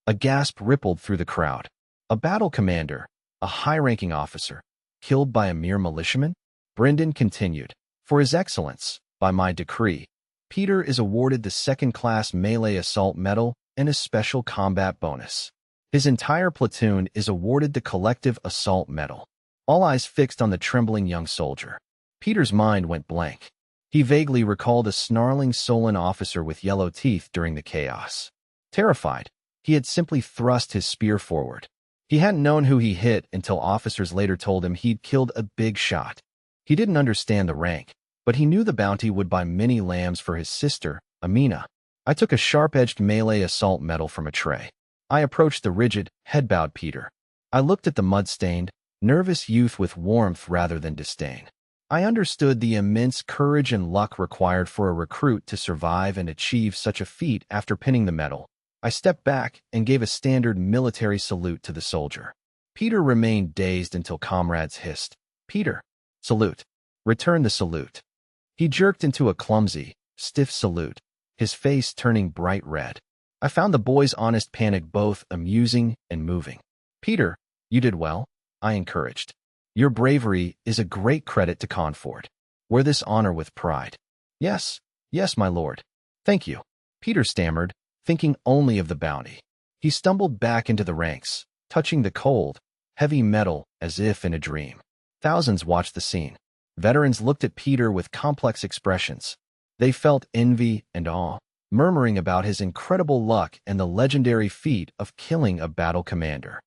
Speaker 1: A gasp rippled through the crowd. A battle commander, a high-ranking officer, killed by a mere militiaman? Brendan continued, "For his excellence, by my decree, Peter is awarded the 2nd-class Melee Assault Medal and a special combat bonus. His entire platoon is awarded the Collective Assault Medal." All eyes fixed on the trembling young soldier. Peter's mind went blank. He vaguely recalled a snarling Solon officer with yellow teeth during the chaos. Terrified, he had simply thrust his spear forward. He hadn't known who he hit until officers later told him he'd killed a big shot. He didn't understand the rank, but he knew the bounty would buy many lambs for his sister, Amina. I took a sharp-edged melee assault medal from a tray. I approached the rigid, head-bowed Peter. I looked at the mud-stained, nervous youth with warmth rather than disdain. I understood the immense courage and luck required for a recruit to survive and achieve such a feat after pinning the medal. I stepped back and gave a standard military salute to the soldier. Peter remained dazed until comrades hissed, "Peter, salute." Return the salute. He jerked into a clumsy, stiff salute, his face turning bright red. I found the boy's honest panic both amusing and moving. "Peter, you did well," I encouraged. "Your bravery is a great credit to Conford. Wear this honor with pride." Yes, my lord. Thank you," Peter stammered, thinking only of the bounty. He stumbled back into the ranks, touching the cold, heavy metal as if in a dream. Thousands watched the scene. Veterans looked at Peter with complex expressions. They felt envy and awe, murmuring about his incredible luck and the legendary feat of killing a battle commander.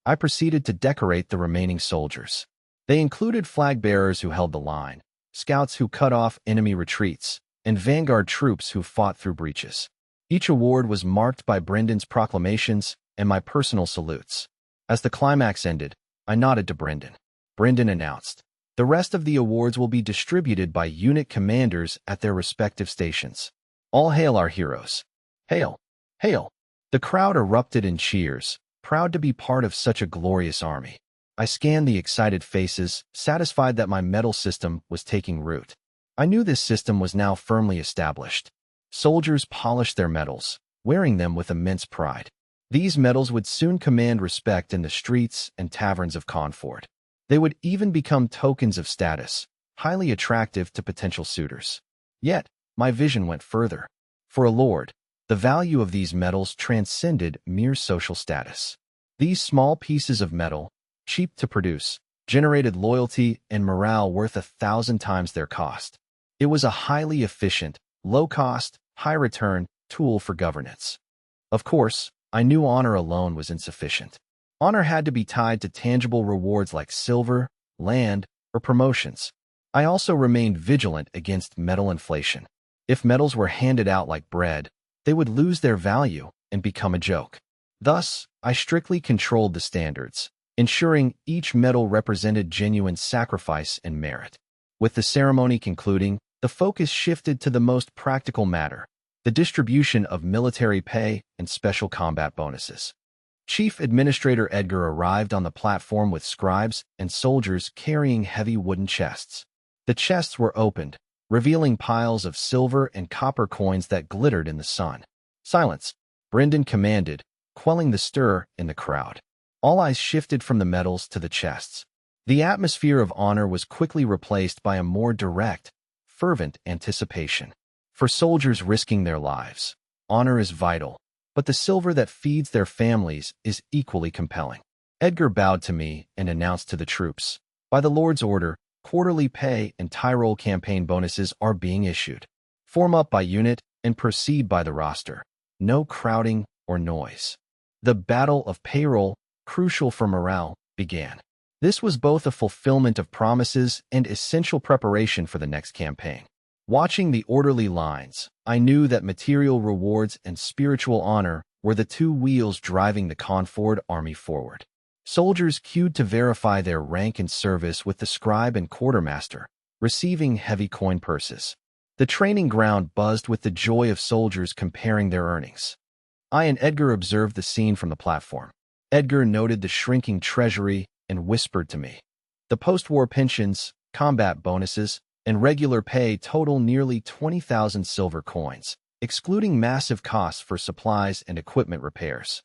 Speaker 1: I proceeded to decorate the remaining soldiers. They included flag bearers who held the line, scouts who cut off enemy retreats, and vanguard troops who fought through breaches. Each award was marked by Brendan's proclamations and my personal salutes. As the climax ended, I nodded to Brendan. Brendan announced, "The rest of the awards will be distributed by unit commanders at their respective stations. All hail our heroes. Hail! Hail!" The crowd erupted in cheers, proud to be part of such a glorious army. I scanned the excited faces, satisfied that my medal system was taking root. I knew this system was now firmly established. Soldiers polished their medals, wearing them with immense pride. These medals would soon command respect in the streets and taverns of Conford. They would even become tokens of status, highly attractive to potential suitors. Yet, my vision went further. For a lord, the value of these medals transcended mere social status. These small pieces of metal, cheap to produce, generated loyalty and morale worth 1,000 times their cost. It was a highly efficient, low-cost, high-return tool for governance. Of course, I knew honor alone was insufficient. Honor had to be tied to tangible rewards like silver, land, or promotions. I also remained vigilant against medal inflation. If medals were handed out like bread, they would lose their value and become a joke. Thus, I strictly controlled the standards, ensuring each medal represented genuine sacrifice and merit. With the ceremony concluding, the focus shifted to the most practical matter, the distribution of military pay and special combat bonuses. Chief Administrator Edgar arrived on the platform with scribes and soldiers carrying heavy wooden chests. The chests were opened, revealing piles of silver and copper coins that glittered in the sun. "Silence," Brendan commanded, quelling the stir in the crowd. All eyes shifted from the medals to the chests. The atmosphere of honor was quickly replaced by a more direct, fervent anticipation. For soldiers risking their lives, honor is vital, but the silver that feeds their families is equally compelling. Edgar bowed to me and announced to the troops, "By the Lord's order, quarterly pay and Tyrol campaign bonuses are being issued. Form up by unit and proceed by the roster. No crowding or noise." The battle of payroll, crucial for morale, began. This was both a fulfillment of promises and essential preparation for the next campaign. Watching the orderly lines, I knew that material rewards and spiritual honor were the two wheels driving the Conford army forward. Soldiers queued to verify their rank and service with the scribe and quartermaster, receiving heavy coin purses. The training ground buzzed with the joy of soldiers comparing their earnings. I and Edgar observed the scene from the platform. Edgar noted the shrinking treasury and whispered to me, "The post-war pensions, combat bonuses, and regular pay total nearly 20,000 silver coins, excluding massive costs for supplies and equipment repairs.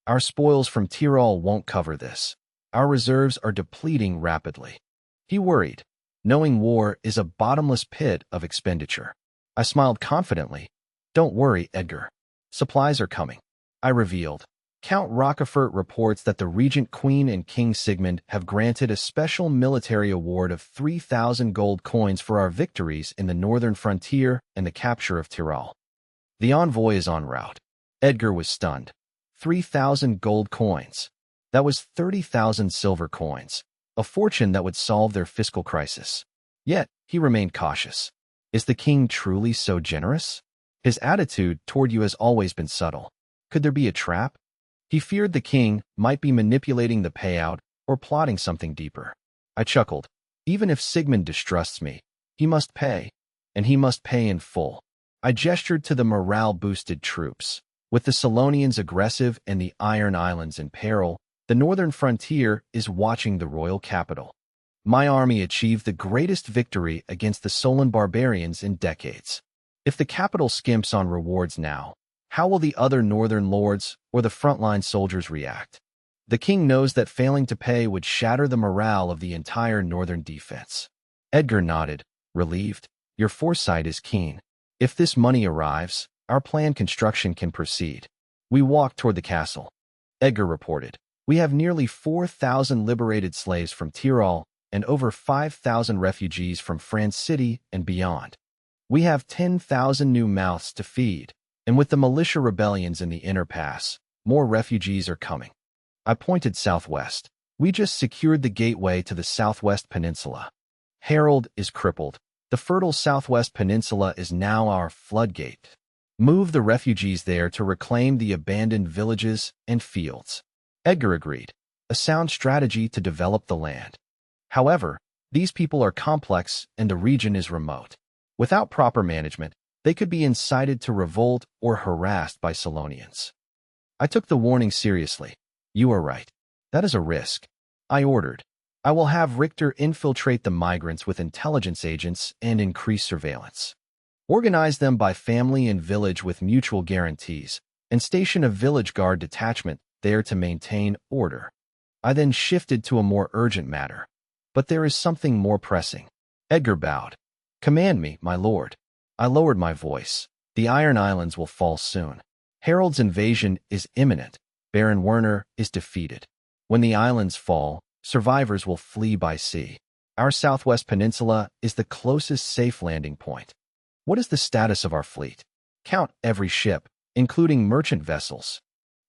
Speaker 1: Our spoils from Tyrol won't cover this. Our reserves are depleting rapidly." He worried, knowing war is a bottomless pit of expenditure. I smiled confidently. "Don't worry, Edgar. Supplies are coming." I revealed, "Count Rochefort reports that the Regent Queen and King Sigmund have granted a special military award of 3,000 gold coins for our victories in the northern frontier and the capture of Tyrol. The envoy is en route." Edgar was stunned. 3,000 gold coins. That was 30,000 silver coins, a fortune that would solve their fiscal crisis. Yet, he remained cautious. Is the king truly so generous? His attitude toward you has always been subtle. Could there be a trap? He feared the king might be manipulating the payout or plotting something deeper. I chuckled. Even if Sigmund distrusts me, he must pay, and he must pay in full. I gestured to the morale-boosted troops. With the Solonians aggressive and the Iron Islands in peril, the northern frontier is watching the royal capital. My army achieved the greatest victory against the Solon barbarians in decades. If the capital skimps on rewards now, how will the other northern lords or the frontline soldiers react? The king knows that failing to pay would shatter the morale of the entire northern defense. Edgar nodded, relieved. Your foresight is keen. If this money arrives, our planned construction can proceed. We walked toward the castle. Edgar reported, "We have nearly 4,000 liberated slaves from Tyrol and over 5,000 refugees from France City and beyond. We have 10,000 new mouths to feed. And with the militia rebellions in the inner pass, more refugees are coming." I pointed southwest. "We just secured the gateway to the southwest peninsula. Harold is crippled. The fertile southwest peninsula is now our floodgate. Move the refugees there to reclaim the abandoned villages and fields." Edgar agreed. A sound strategy to develop the land. However, these people are complex and the region is remote. Without proper management, they could be incited to revolt or harassed by Solonians. I took the warning seriously. "You are right. That is a risk." I ordered, "I will have Richter infiltrate the migrants with intelligence agents and increase surveillance. Organize them by family and village with mutual guarantees, and station a village guard detachment there to maintain order." I then shifted to a more urgent matter. "But there is something more pressing." Edgar bowed. "Command me, my lord." I lowered my voice. "The Iron Islands will fall soon. Harold's invasion is imminent. Baron Werner is defeated. When the islands fall, survivors will flee by sea. Our southwest peninsula is the closest safe landing point. What is the status of our fleet? Count every ship, including merchant vessels."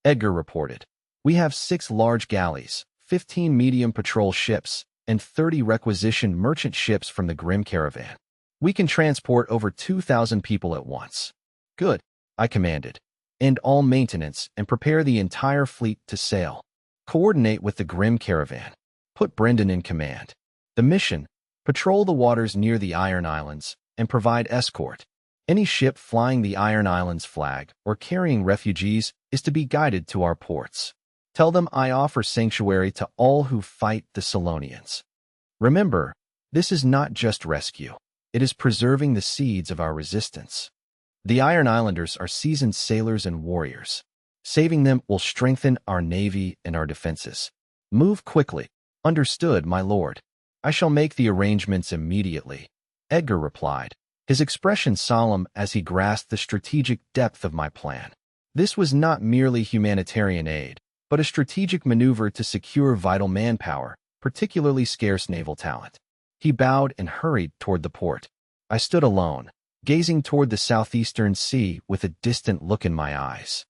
Speaker 1: Edgar reported, "We have 6 large galleys, 15 medium patrol ships, and 30 requisitioned merchant ships from the Grim Caravan. We can transport over 2,000 people at once." "Good," I commanded. "End all maintenance and prepare the entire fleet to sail. Coordinate with the Grim Caravan. Put Brendan in command. The mission: patrol the waters near the Iron Islands and provide escort. Any ship flying the Iron Islands flag or carrying refugees is to be guided to our ports." Tell them I offer sanctuary to all who fight the Solonians. Remember, this is not just rescue. It is preserving the seeds of our resistance. The Iron Islanders are seasoned sailors and warriors. Saving them will strengthen our navy and our defenses. Move quickly. Understood, my lord. I shall make the arrangements immediately, Edgar replied, his expression solemn as he grasped the strategic depth of my plan. This was not merely humanitarian aid, but a strategic maneuver to secure vital manpower, particularly scarce naval talent. He bowed and hurried toward the port. I stood alone, gazing toward the southeastern sea with a distant look in my eyes.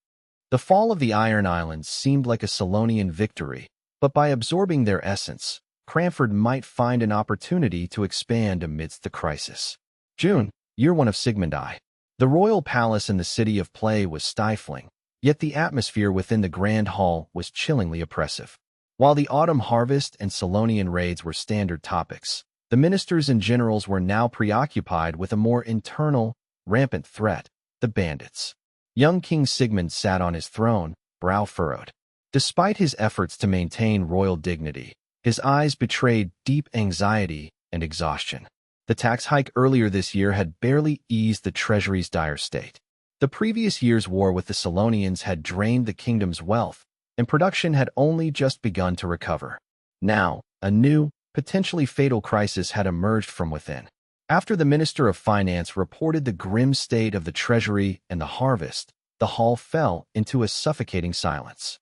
Speaker 1: The fall of the Iron Islands seemed like a Solonian victory, but by absorbing their essence, Cranford might find an opportunity to expand amidst the crisis. June, year 1 of Sigmund I. The royal palace in the city of Play was stifling, yet the atmosphere within the grand hall was chillingly oppressive. While the autumn harvest and Solonian raids were standard topics, the ministers and generals were now preoccupied with a more internal, rampant threat, the bandits. Young King Sigmund sat on his throne, brow furrowed. Despite his efforts to maintain royal dignity, his eyes betrayed deep anxiety and exhaustion. The tax hike earlier this year had barely eased the treasury's dire state. The previous year's war with the Solonians had drained the kingdom's wealth, and production had only just begun to recover. Now, a new, potentially fatal crisis had emerged from within. After the Minister of Finance reported the grim state of the treasury and the harvest, the hall fell into a suffocating silence.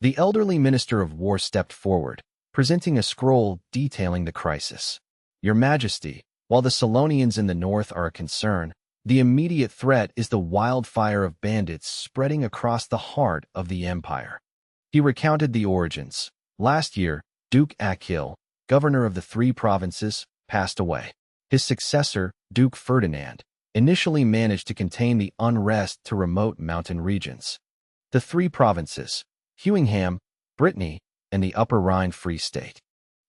Speaker 1: The elderly Minister of War stepped forward, presenting a scroll detailing the crisis. Your Majesty, while the Solonians in the north are a concern, the immediate threat is the wildfire of bandits spreading across the heart of the empire. He recounted the origins. Last year, Duke Akil, governor of the 3 provinces, passed away. His successor, Duke Ferdinand, initially managed to contain the unrest to remote mountain regions. The 3 provinces, Huingham, Brittany, and the Upper Rhine Free State.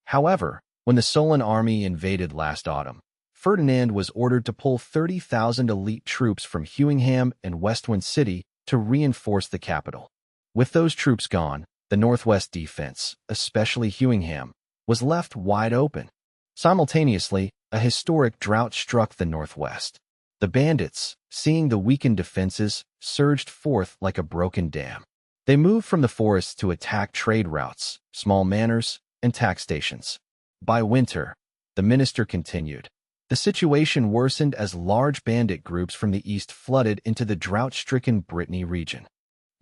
Speaker 1: However, when the Solon army invaded last autumn, Ferdinand was ordered to pull 30,000 elite troops from Huingham and Westwind City to reinforce the capital. With those troops gone, the northwest defense, especially Huingham, was left wide open. Simultaneously, a historic drought struck the northwest. The bandits, seeing the weakened defenses, surged forth like a broken dam. They moved from the forests to attack trade routes, small manors, and tax stations. By winter, the minister continued, the situation worsened as large bandit groups from the east flooded into the drought-stricken Brittany region.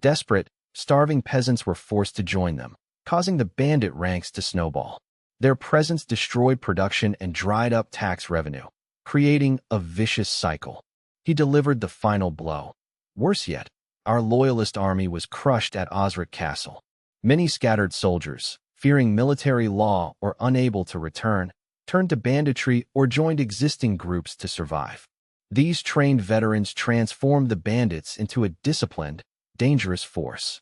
Speaker 1: Desperate, starving peasants were forced to join them, causing the bandit ranks to snowball. Their presence destroyed production and dried up tax revenue, creating a vicious cycle. He delivered the final blow. Worse yet, our loyalist army was crushed at Osric Castle. Many scattered soldiers, fearing military law or unable to return, turned to banditry or joined existing groups to survive. These trained veterans transformed the bandits into a disciplined, dangerous force.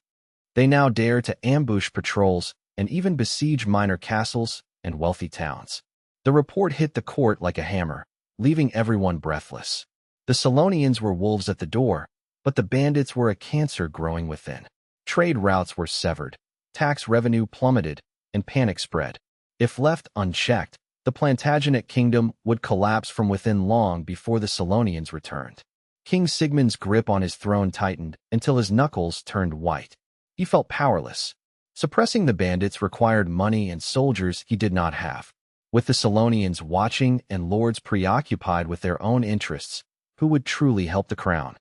Speaker 1: They now dare to ambush patrols and even besiege minor castles and wealthy towns. The report hit the court like a hammer, leaving everyone breathless. The Solonians were wolves at the door, but the bandits were a cancer growing within. Trade routes were severed, tax revenue plummeted, and panic spread. If left unchecked, the Plantagenet kingdom would collapse from within long before the Solonians returned. King Sigmund's grip on his throne tightened until his knuckles turned white. He felt powerless. Suppressing the bandits required money and soldiers he did not have. With the Solonians watching and lords preoccupied with their own interests, who would truly help the crown?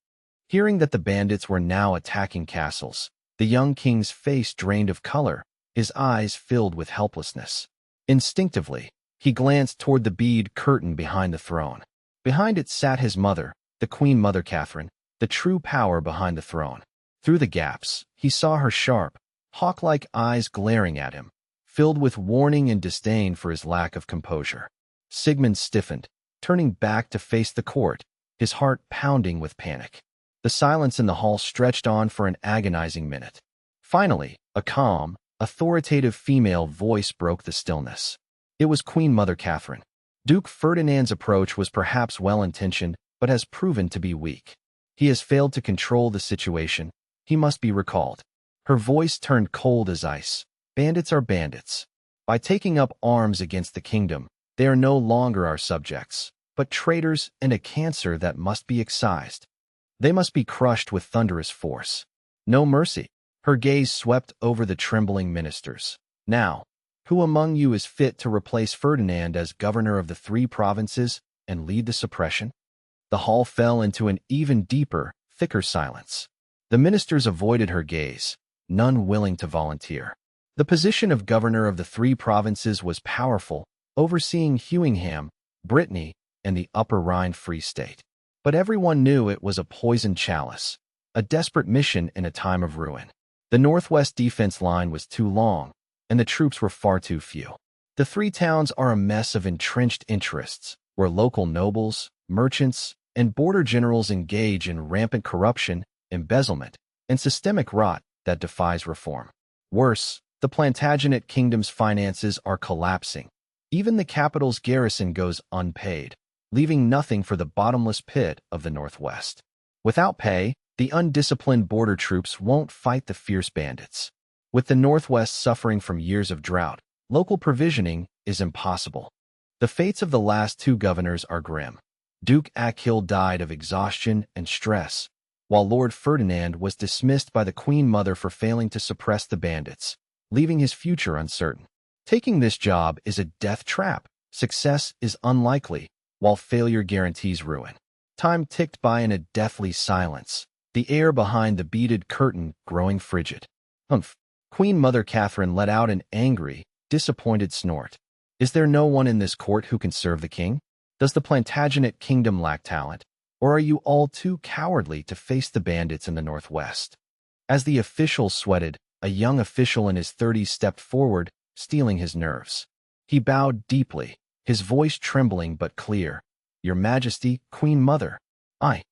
Speaker 1: Hearing that the bandits were now attacking castles, the young king's face drained of color, his eyes filled with helplessness. Instinctively, he glanced toward the bead curtain behind the throne. Behind it sat his mother, the Queen Mother Catherine, the true power behind the throne. Through the gaps, he saw her sharp, hawk-like eyes glaring at him, filled with warning and disdain for his lack of composure. Sigmund stiffened, turning back to face the court, his heart pounding with panic. The silence in the hall stretched on for an agonizing minute. Finally, a calm, authoritative female voice broke the stillness. It was Queen Mother Catherine. Duke Ferdinand's approach was perhaps well-intentioned, but has proven to be weak. He has failed to control the situation. He must be recalled. Her voice turned cold as ice. Bandits are bandits. By taking up arms against the kingdom, they are no longer our subjects, but traitors and a cancer that must be excised. They must be crushed with thunderous force. No mercy. Her gaze swept over the trembling ministers. Now, who among you is fit to replace Ferdinand as governor of the 3 provinces and lead the suppression? The hall fell into an even deeper, thicker silence. The ministers avoided her gaze, none willing to volunteer. The position of governor of the 3 provinces was powerful, overseeing Huingham, Brittany, and the Upper Rhine Free State. But everyone knew it was a poisoned chalice, a desperate mission in a time of ruin. The northwest defense line was too long, and the troops were far too few. The 3 towns are a mess of entrenched interests, where local nobles, merchants, and border generals engage in rampant corruption, embezzlement, and systemic rot that defies reform. Worse, the Plantagenet kingdom's finances are collapsing. Even the capital's garrison goes unpaid, leaving nothing for the bottomless pit of the Northwest. Without pay, the undisciplined border troops won't fight the fierce bandits. With the Northwest suffering from years of drought, local provisioning is impossible. The fates of the last 2 governors are grim. Duke Achill died of exhaustion and stress, while Lord Ferdinand was dismissed by the Queen Mother for failing to suppress the bandits, leaving his future uncertain. Taking this job is a death trap. Success is unlikely, while failure guarantees ruin. Time ticked by in a deathly silence, the air behind the beaded curtain growing frigid. Humph! Queen Mother Catherine let out an angry, disappointed snort. Is there no one in this court who can serve the king? Does the Plantagenet kingdom lack talent? Or are you all too cowardly to face the bandits in the Northwest? As the official sweated, a young official in his 30s stepped forward, steeling his nerves. He bowed deeply, his voice trembling but clear. Your Majesty, Queen Mother, I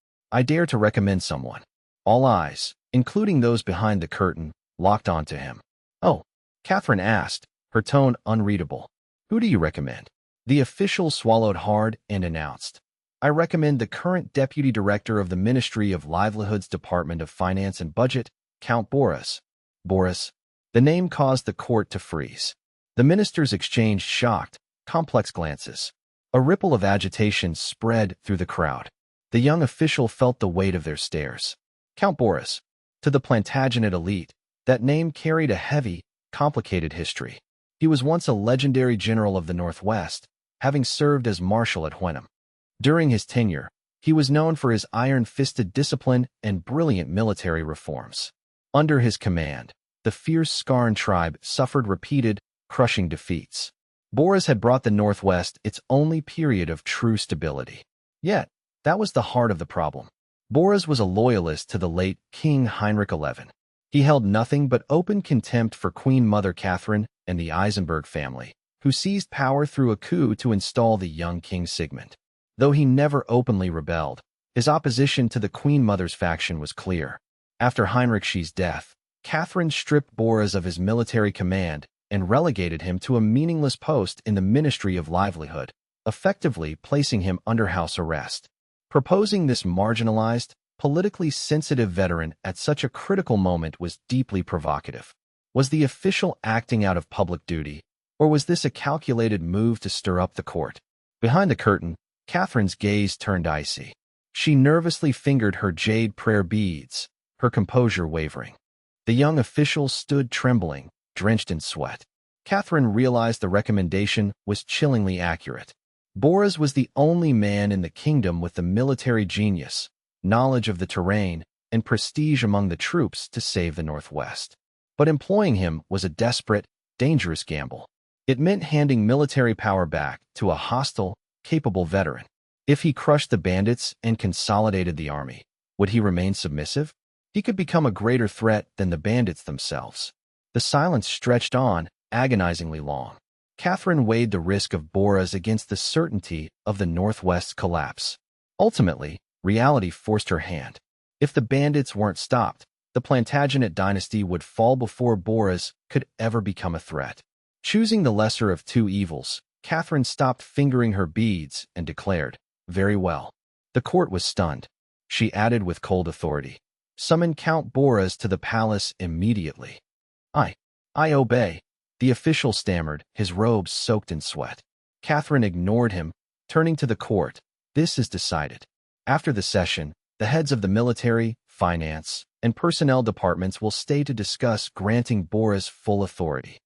Speaker 1: dare to recommend someone. All eyes, including those behind the curtain, locked onto him. Oh, Catherine asked, her tone unreadable. Who do you recommend? The official swallowed hard and announced. I recommend the current Deputy Director of the Ministry of Livelihoods Department of Finance and Budget, Count Boris. Boris. The name caused the court to freeze. The ministers exchanged shocked, complex glances. A ripple of agitation spread through the crowd. The young official felt the weight of their stares. Count Boris. To the Plantagenet elite, that name carried a heavy, complicated history. He was once a legendary general of the Northwest, having served as marshal at Huingham. During his tenure, he was known for his iron-fisted discipline and brilliant military reforms. Under his command, the fierce Scarn tribe suffered repeated, crushing defeats. Boris had brought the Northwest its only period of true stability. Yet, that was the heart of the problem. Boris was a loyalist to the late King Heinrich XI. He held nothing but open contempt for Queen Mother Catherine and the Eisenberg family, who seized power through a coup to install the young King Sigmund. Though he never openly rebelled, his opposition to the Queen Mother's faction was clear. After Heinrich Sche's death, Catherine stripped Boris of his military command and relegated him to a meaningless post in the Ministry of Livelihood, effectively placing him under house arrest. Proposing this marginalized, politically sensitive veteran at such a critical moment was deeply provocative. Was the official acting out of public duty, or was this a calculated move to stir up the court? Behind the curtain, Catherine's gaze turned icy. She nervously fingered her jade prayer beads, her composure wavering. The young official stood trembling, drenched in sweat. Catherine realized the recommendation was chillingly accurate. Boris was the only man in the kingdom with the military genius, knowledge of the terrain, and prestige among the troops to save the Northwest. But employing him was a desperate, dangerous gamble. It meant handing military power back to a hostile, capable veteran. If he crushed the bandits and consolidated the army, would he remain submissive? He could become a greater threat than the bandits themselves. The silence stretched on, agonizingly long. Catherine weighed the risk of Boris against the certainty of the Northwest's collapse. Ultimately, reality forced her hand. If the bandits weren't stopped, the Plantagenet dynasty would fall before Boris could ever become a threat. Choosing the lesser of 2 evils, Catherine stopped fingering her beads and declared, "Very well." The court was stunned. She added with cold authority, Summon Count Boris to the palace immediately. I, I obey, the official stammered, his robes soaked in sweat. Catherine ignored him, turning to the court. This is decided. After the session, the heads of the military, finance, and personnel departments will stay to discuss granting Boris full authority.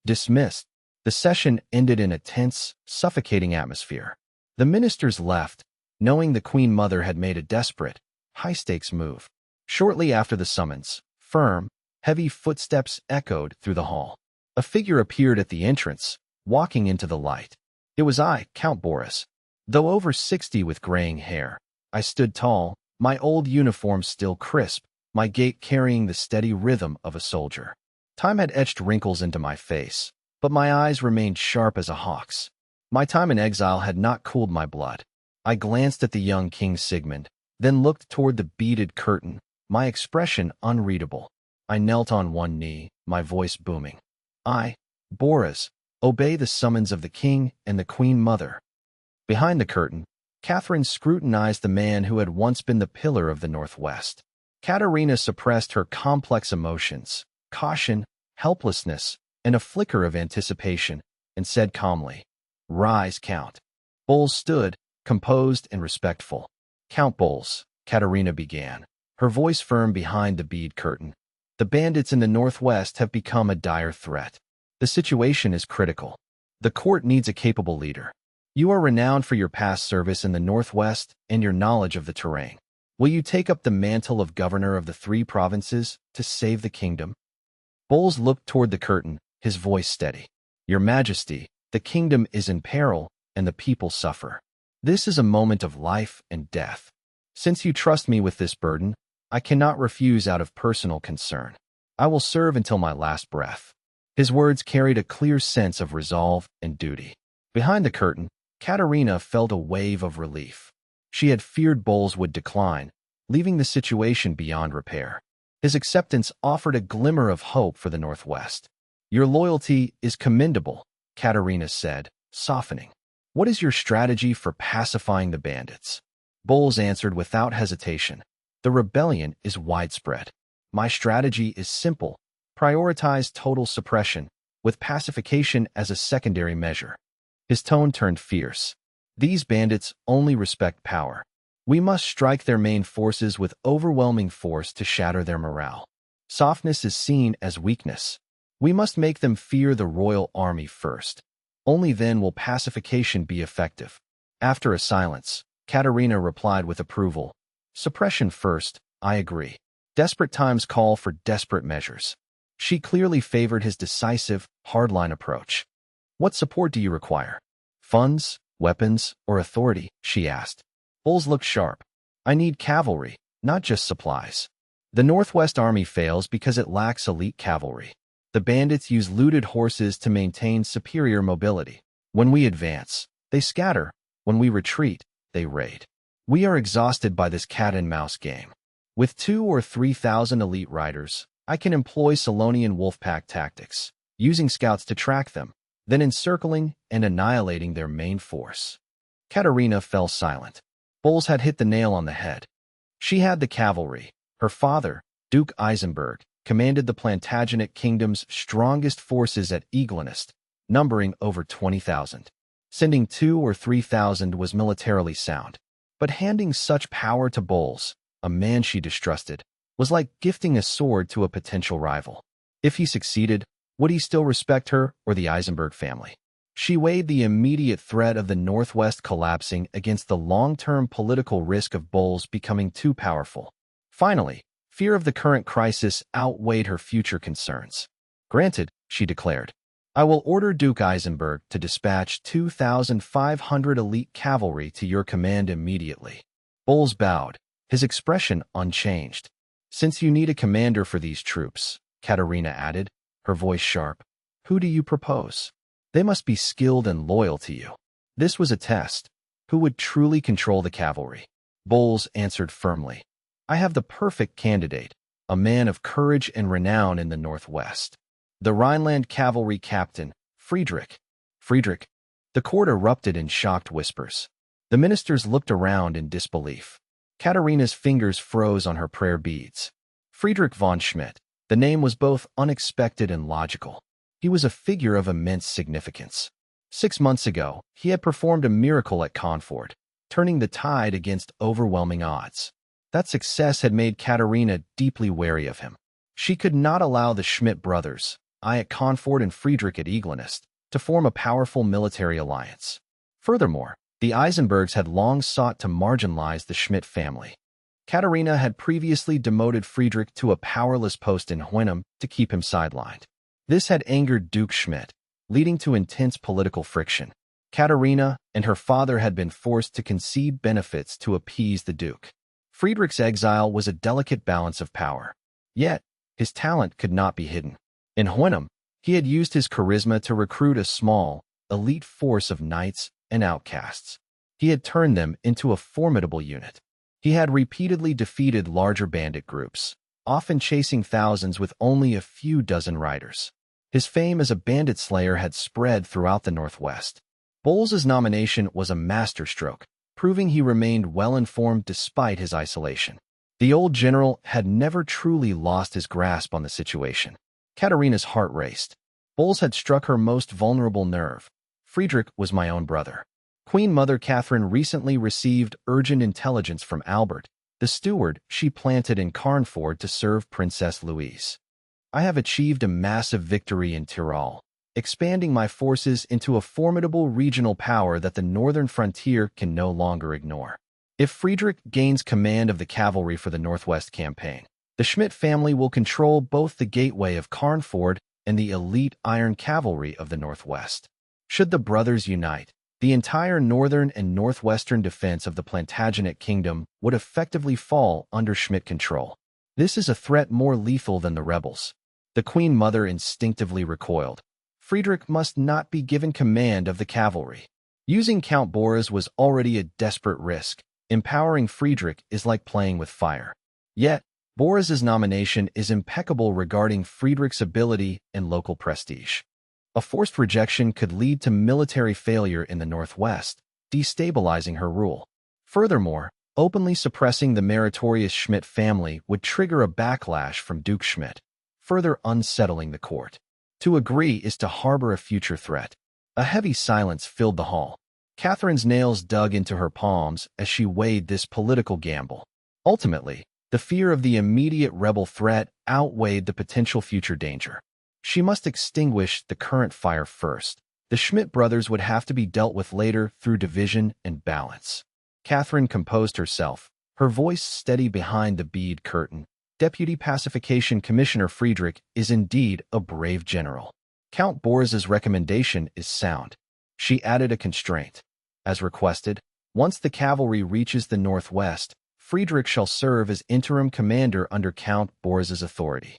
Speaker 1: Dismissed. The session ended in a tense, suffocating atmosphere. The ministers left, knowing the Queen Mother had made a desperate, high-stakes move. Shortly after the summons, firm, heavy footsteps echoed through the hall. A figure appeared at the entrance, walking into the light. It was I, Count Boris. Though over 60 with graying hair, I stood tall, my old uniform still crisp, my gait carrying the steady rhythm of a soldier. Time had etched wrinkles into my face, but my eyes remained sharp as a hawk's. My time in exile had not cooled my blood. I glanced at the young King Sigmund, then looked toward the beaded curtain, my expression unreadable. I knelt on one knee, my voice booming. I, Boris, obey the summons of the king and the Queen Mother. Behind the curtain, Catherine scrutinized the man who had once been the pillar of the Northwest. Katerina suppressed her complex emotions, caution, helplessness, and a flicker of anticipation, and said calmly, "Rise, Count." Bowles stood, composed and respectful. "Count Bowles," Katerina began, her voice firm behind the bead curtain. "The bandits in the Northwest have become a dire threat. The situation is critical. The court needs a capable leader. You are renowned for your past service in the Northwest and your knowledge of the terrain. Will you take up the mantle of governor of the 3 provinces to save the kingdom?" Bowles looked toward the curtain, his voice steady. "Your Majesty, the kingdom is in peril and the people suffer. This is a moment of life and death. Since you trust me with this burden, I cannot refuse out of personal concern. I will serve until my last breath." His words carried a clear sense of resolve and duty. Behind the curtain, Katerina felt a wave of relief. She had feared Bowles would decline, leaving the situation beyond repair. His acceptance offered a glimmer of hope for the Northwest. "Your loyalty is commendable," Katerina said, softening. "What is your strategy for pacifying the bandits?" Bowles answered without hesitation. "The rebellion is widespread. My strategy is simple. Prioritize total suppression, with pacification as a secondary measure." His tone turned fierce. "These bandits only respect power. We must strike their main forces with overwhelming force to shatter their morale. Softness is seen as weakness. We must make them fear the royal army first. Only then will pacification be effective." After a silence, Katerina replied with approval. "Suppression first, I agree. Desperate times call for desperate measures." She clearly favored his decisive, hardline approach. "What support do you require? Funds, weapons, or authority?" she asked. Bowles looked sharp. "I need cavalry, not just supplies. The Northwest Army fails because it lacks elite cavalry. The bandits use looted horses to maintain superior mobility. When we advance, they scatter. When we retreat, they raid. We are exhausted by this cat-and-mouse game. With 2,000 or 3,000 elite riders, I can employ Solonian wolfpack tactics, using scouts to track them, then encircling and annihilating their main force." Katerina fell silent. Bowles had hit the nail on the head. She had the cavalry. Her father, Duke Eisenberg, commanded the Plantagenet kingdom's strongest forces at Eglinest, numbering over 20,000. Sending 2,000 or 3,000 was militarily sound. But handing such power to Bowles, a man she distrusted, was like gifting a sword to a potential rival. If he succeeded, would he still respect her or the Eisenberg family? She weighed the immediate threat of the Northwest collapsing against the long-term political risk of Bowles becoming too powerful. Finally, fear of the current crisis outweighed her future concerns. "Granted," she declared. "I will order Duke Eisenberg to dispatch 2,500 elite cavalry to your command immediately." Bowles bowed, his expression unchanged. "Since you need a commander for these troops," Katerina added, her voice sharp, "who do you propose? They must be skilled and loyal to you." This was a test. Who would truly control the cavalry? Bowles answered firmly. "I have the perfect candidate, a man of courage and renown in the Northwest. The Rhineland cavalry captain, Friedrich." "Friedrich?" The court erupted in shocked whispers. The ministers looked around in disbelief. Katerina's fingers froze on her prayer beads. Friedrich von Schmidt. The name was both unexpected and logical. He was a figure of immense significance. 6 months ago, he had performed a miracle at Conford, turning the tide against overwhelming odds. That success had made Katharina deeply wary of him. She could not allow the Schmidt brothers, I at Conford and Friedrich at Eglinist, to form a powerful military alliance. Furthermore, the Eisenbergs had long sought to marginalize the Schmidt family. Katharina had previously demoted Friedrich to a powerless post in Huinum to keep him sidelined. This had angered Duke Schmidt, leading to intense political friction. Katharina and her father had been forced to concede benefits to appease the Duke. Friedrich's exile was a delicate balance of power. Yet, his talent could not be hidden. In Huinum, he had used his charisma to recruit a small, elite force of knights and outcasts. He had turned them into a formidable unit. He had repeatedly defeated larger bandit groups, often chasing thousands with only a few dozen riders. His fame as a bandit slayer had spread throughout the Northwest. Bowles's nomination was a masterstroke, proving he remained well-informed despite his isolation. The old general had never truly lost his grasp on the situation. Katharina's heart raced. Bowles had struck her most vulnerable nerve. Friedrich was my own brother. Queen Mother Catherine recently received urgent intelligence from Albert, the steward she planted in Carnford to serve Princess Louise. I have achieved a massive victory in Tyrol, expanding my forces into a formidable regional power that the northern frontier can no longer ignore. If Friedrich gains command of the cavalry for the Northwest campaign, the Schmidt family will control both the gateway of Carnford and the elite iron cavalry of the Northwest. Should the brothers unite, the entire northern and northwestern defense of the Plantagenet kingdom would effectively fall under Schmidt control. This is a threat more lethal than the rebels. The Queen Mother instinctively recoiled. Friedrich must not be given command of the cavalry. Using Count Boris was already a desperate risk. Empowering Friedrich is like playing with fire. Yet, Boris's nomination is impeccable regarding Friedrich's ability and local prestige. A forced rejection could lead to military failure in the Northwest, destabilizing her rule. Furthermore, openly suppressing the meritorious Schmidt family would trigger a backlash from Duke Schmidt, further unsettling the court. To agree is to harbor a future threat. A heavy silence filled the hall. Catherine's nails dug into her palms as she weighed this political gamble. Ultimately, the fear of the immediate rebel threat outweighed the potential future danger. She must extinguish the current fire first. The Schmidt brothers would have to be dealt with later through division and balance. Catherine composed herself, her voice steady behind the bead curtain. Deputy Pacification Commissioner Friedrich is indeed a brave general. Count Boris's recommendation is sound. She added a constraint. As requested, once the cavalry reaches the Northwest, Friedrich shall serve as interim commander under Count Boris's authority.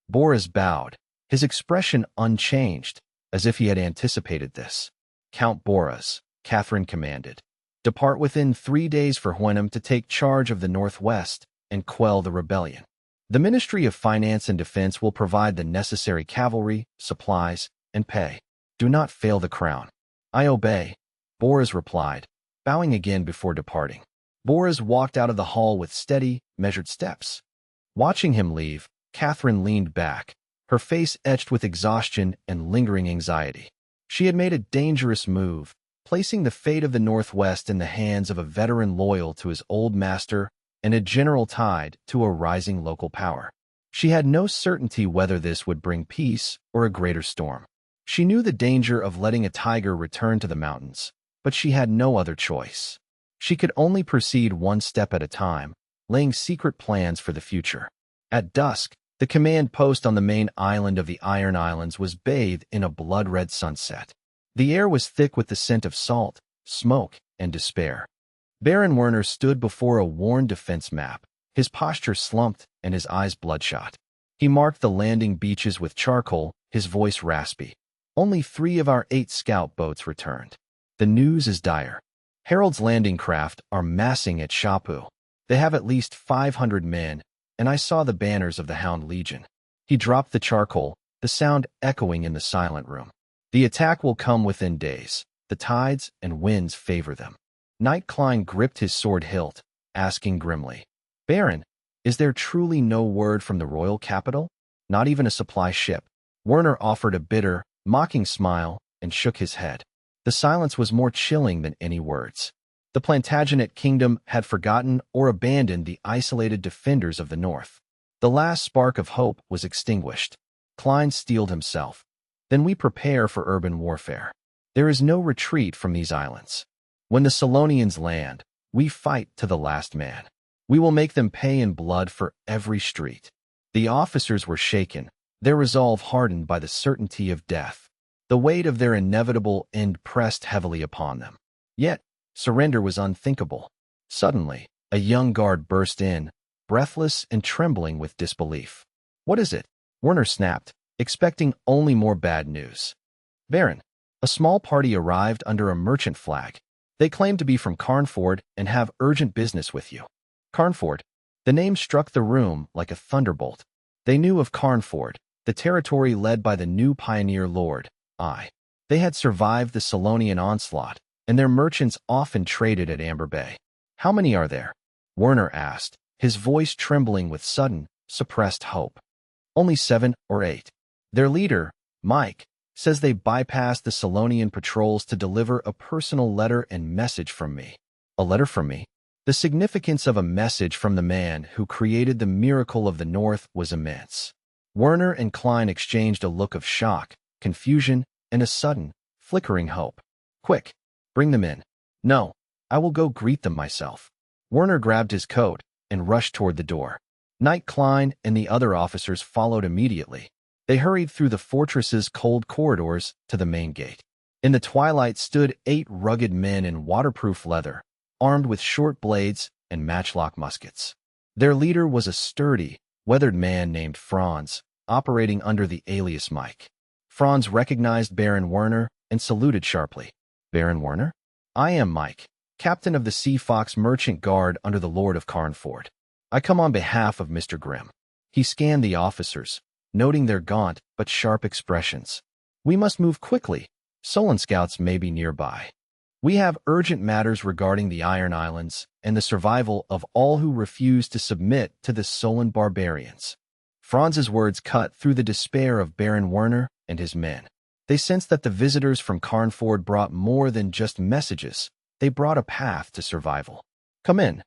Speaker 1: Boris bowed, his expression unchanged, as if he had anticipated this. Count Boris, Catherine commanded, depart within 3 days for Huinum to take charge of the Northwest and quell the rebellion. The Ministry of Finance and Defense will provide the necessary cavalry, supplies, and pay. Do not fail the crown. I obey, Boris replied, bowing again before departing. Boris walked out of the hall with steady, measured steps. Watching him leave, Catherine leaned back, her face etched with exhaustion and lingering anxiety. She had made a dangerous move, placing the fate of the Northwest in the hands of a veteran loyal to his old master and a general tied to a rising local power. She had no certainty whether this would bring peace or a greater storm. She knew the danger of letting a tiger return to the mountains, but she had no other choice. She could only proceed one step at a time, laying secret plans for the future. At dusk, the command post on the main island of the Iron Islands was bathed in a blood-red sunset. The air was thick with the scent of salt, smoke, and despair. Baron Werner stood before a worn defense map, his posture slumped and his eyes bloodshot. He marked the landing beaches with charcoal, his voice raspy. Only 3 of our 8 scout boats returned. The news is dire. Harold's landing craft are massing at Chapu. They have at least 500 men, and I saw the banners of the Hound Legion. He dropped the charcoal, the sound echoing in the silent room. The attack will come within days. The tides and winds favor them. Knight Klein gripped his sword hilt, asking grimly, Baron, Is there truly no word from the royal capital? Not even a supply ship? Werner offered a bitter, mocking smile and shook his head. The silence was more chilling than any words. The Plantagenet kingdom had forgotten or abandoned the isolated defenders of the north. The last spark of hope was extinguished. Klein steeled himself. Then we prepare for urban warfare. There is no retreat from these islands. When the Solonians land, we fight to the last man. We will make them pay in blood for every street. The officers were shaken, their resolve hardened by the certainty of death. The weight of their inevitable end pressed heavily upon them. Yet, surrender was unthinkable. Suddenly, a young guard burst in, breathless and trembling with disbelief. "What is it?" Werner snapped, expecting only more bad news. "Baron, a small party arrived under a merchant flag. They claim to be from Carnford and have urgent business with you." Carnford. The name struck the room like a thunderbolt. They knew of Carnford, the territory led by the new pioneer lord, I. They had survived the Solonian onslaught, and their merchants often traded at Amber Bay. "How many are there?" Werner asked, his voice trembling with sudden, suppressed hope. "Only 7 or 8. Their leader, Mike, says they bypassed the Solonian patrols to deliver a personal letter and message from me." "A letter from me?" The significance of a message from the man who created the miracle of the North was immense. Werner and Klein exchanged a look of shock, confusion, and a sudden, flickering hope. "Quick, bring them in." "No, I will go greet them myself." Werner grabbed his coat and rushed toward the door. Knight Klein and the other officers followed immediately. They hurried through the fortress's cold corridors to the main gate. In the twilight stood 8 rugged men in waterproof leather, armed with short blades and matchlock muskets. Their leader was a sturdy, weathered man named Franz, operating under the alias Mike. Franz recognized Baron Werner and saluted sharply. "Baron Werner? I am Mike, captain of the Sea Fox Merchant Guard under the Lord of Carnford. I come on behalf of Mr. Grimm." He scanned the officers, noting their gaunt but sharp expressions. "We must move quickly. Solon scouts may be nearby. We have urgent matters regarding the Iron Islands and the survival of all who refuse to submit to the Solon barbarians." Franz's words cut through the despair of Baron Werner and his men. They sensed that the visitors from Carnford brought more than just messages. They brought a path to survival. "Come in,"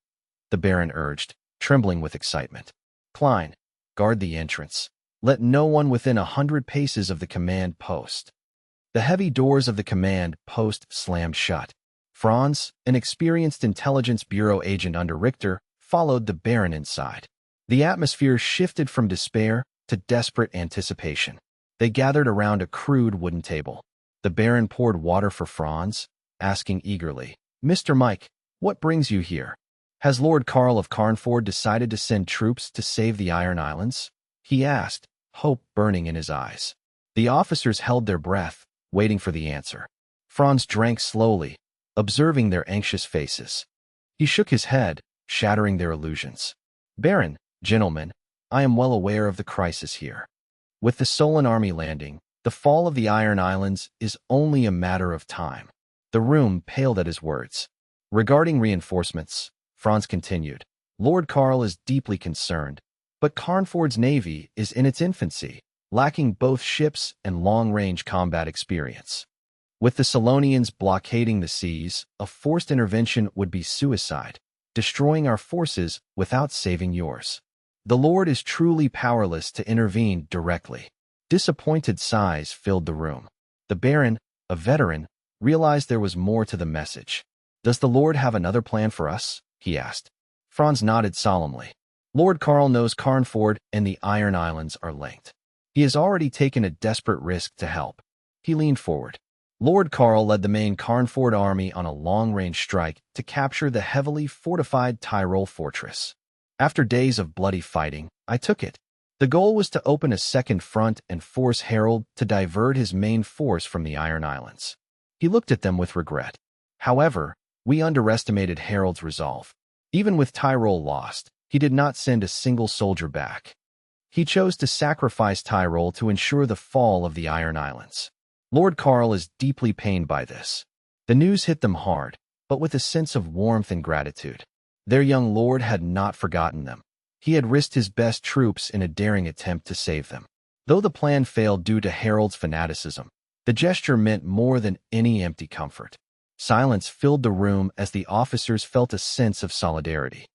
Speaker 1: the Baron urged, trembling with excitement. "Klein, guard the entrance. Let no one within 100 paces of the command post." The heavy doors of the command post slammed shut. Franz, an experienced intelligence bureau agent under Richter, followed the Baron inside. The atmosphere shifted from despair to desperate anticipation. They gathered around a crude wooden table. The Baron poured water for Franz, asking eagerly, "Mr. Mike, what brings you here? Has Lord Carl of Carnford decided to send troops to save the Iron Islands?" he asked, hope burning in his eyes. The officers held their breath, waiting for the answer. Franz drank slowly, observing their anxious faces. He shook his head, shattering their illusions. "Baron, gentlemen, I am well aware of the crisis here. With the Solon army landing, the fall of the Iron Islands is only a matter of time." The room paled at his words. "Regarding reinforcements," Franz continued, "Lord Carl is deeply concerned, but Carnford's navy is in its infancy, lacking both ships and long-range combat experience. With the Solonians blockading the seas, a forced intervention would be suicide, destroying our forces without saving yours. The Lord is truly powerless to intervene directly." Disappointed sighs filled the room. The Baron, a veteran, realized there was more to the message. "Does the Lord have another plan for us?" he asked. Franz nodded solemnly. "Lord Carl knows Carnford and the Iron Islands are linked. He has already taken a desperate risk to help." He leaned forward. "Lord Carl led the main Carnford army on a long-range strike to capture the heavily fortified Tyrol fortress. After days of bloody fighting, I took it. The goal was to open a second front and force Harold to divert his main force from the Iron Islands." He looked at them with regret. "However, we underestimated Harold's resolve. Even with Tyrol lost, he did not send a single soldier back. He chose to sacrifice Tyrol to ensure the fall of the Iron Islands. Lord Carl is deeply pained by this." The news hit them hard, but with a sense of warmth and gratitude. Their young lord had not forgotten them. He had risked his best troops in a daring attempt to save them. Though the plan failed due to Harold's fanaticism, the gesture meant more than any empty comfort. Silence filled the room as the officers felt a sense of solidarity.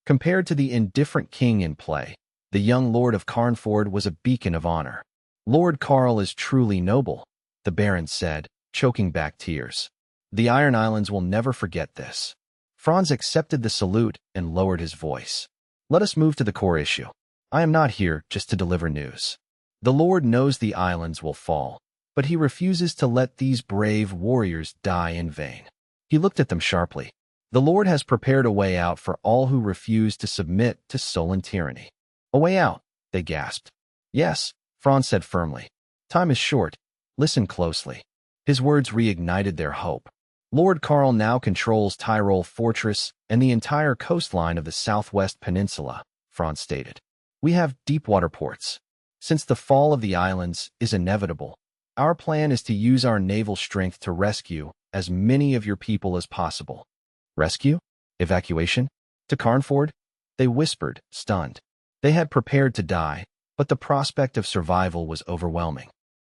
Speaker 1: Compared to the indifferent king in play, the young Lord of Carnford was a beacon of honor. "Lord Carl is truly noble," the Baron said, choking back tears. "The Iron Islands will never forget this." Franz accepted the salute and lowered his voice. "Let us move to the core issue. I am not here just to deliver news. The Lord knows the islands will fall, but he refuses to let these brave warriors die in vain." He looked at them sharply. "The Lord has prepared a way out for all who refuse to submit to Solan tyranny." "A way out," they gasped. "Yes," Franz said firmly. "Time is short. Listen closely." His words reignited their hope. "Lord Carl now controls Tyrol Fortress and the entire coastline of the southwest peninsula," Franz stated. "We have deep-water ports. Since the fall of the islands is inevitable, our plan is to use our naval strength to rescue as many of your people as possible." "Rescue? Evacuation? To Carnford?" they whispered, stunned. They had prepared to die, but the prospect of survival was overwhelming.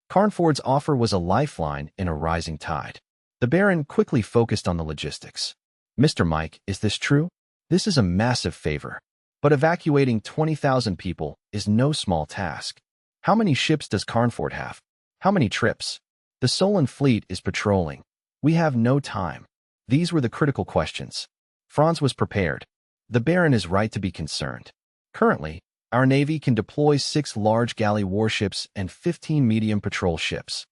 Speaker 1: Carnford's offer was a lifeline in a rising tide. The Baron quickly focused on the logistics. "Mr. Mike, is this true? This is a massive favor. But evacuating 20,000 people is no small task. How many ships does Carnford have? How many trips? The Solan fleet is patrolling. We have no time." These were the critical questions. Franz was prepared. The Baron is right to be concerned. Currently, our Navy can deploy 6 large galley warships and 15 medium patrol ships.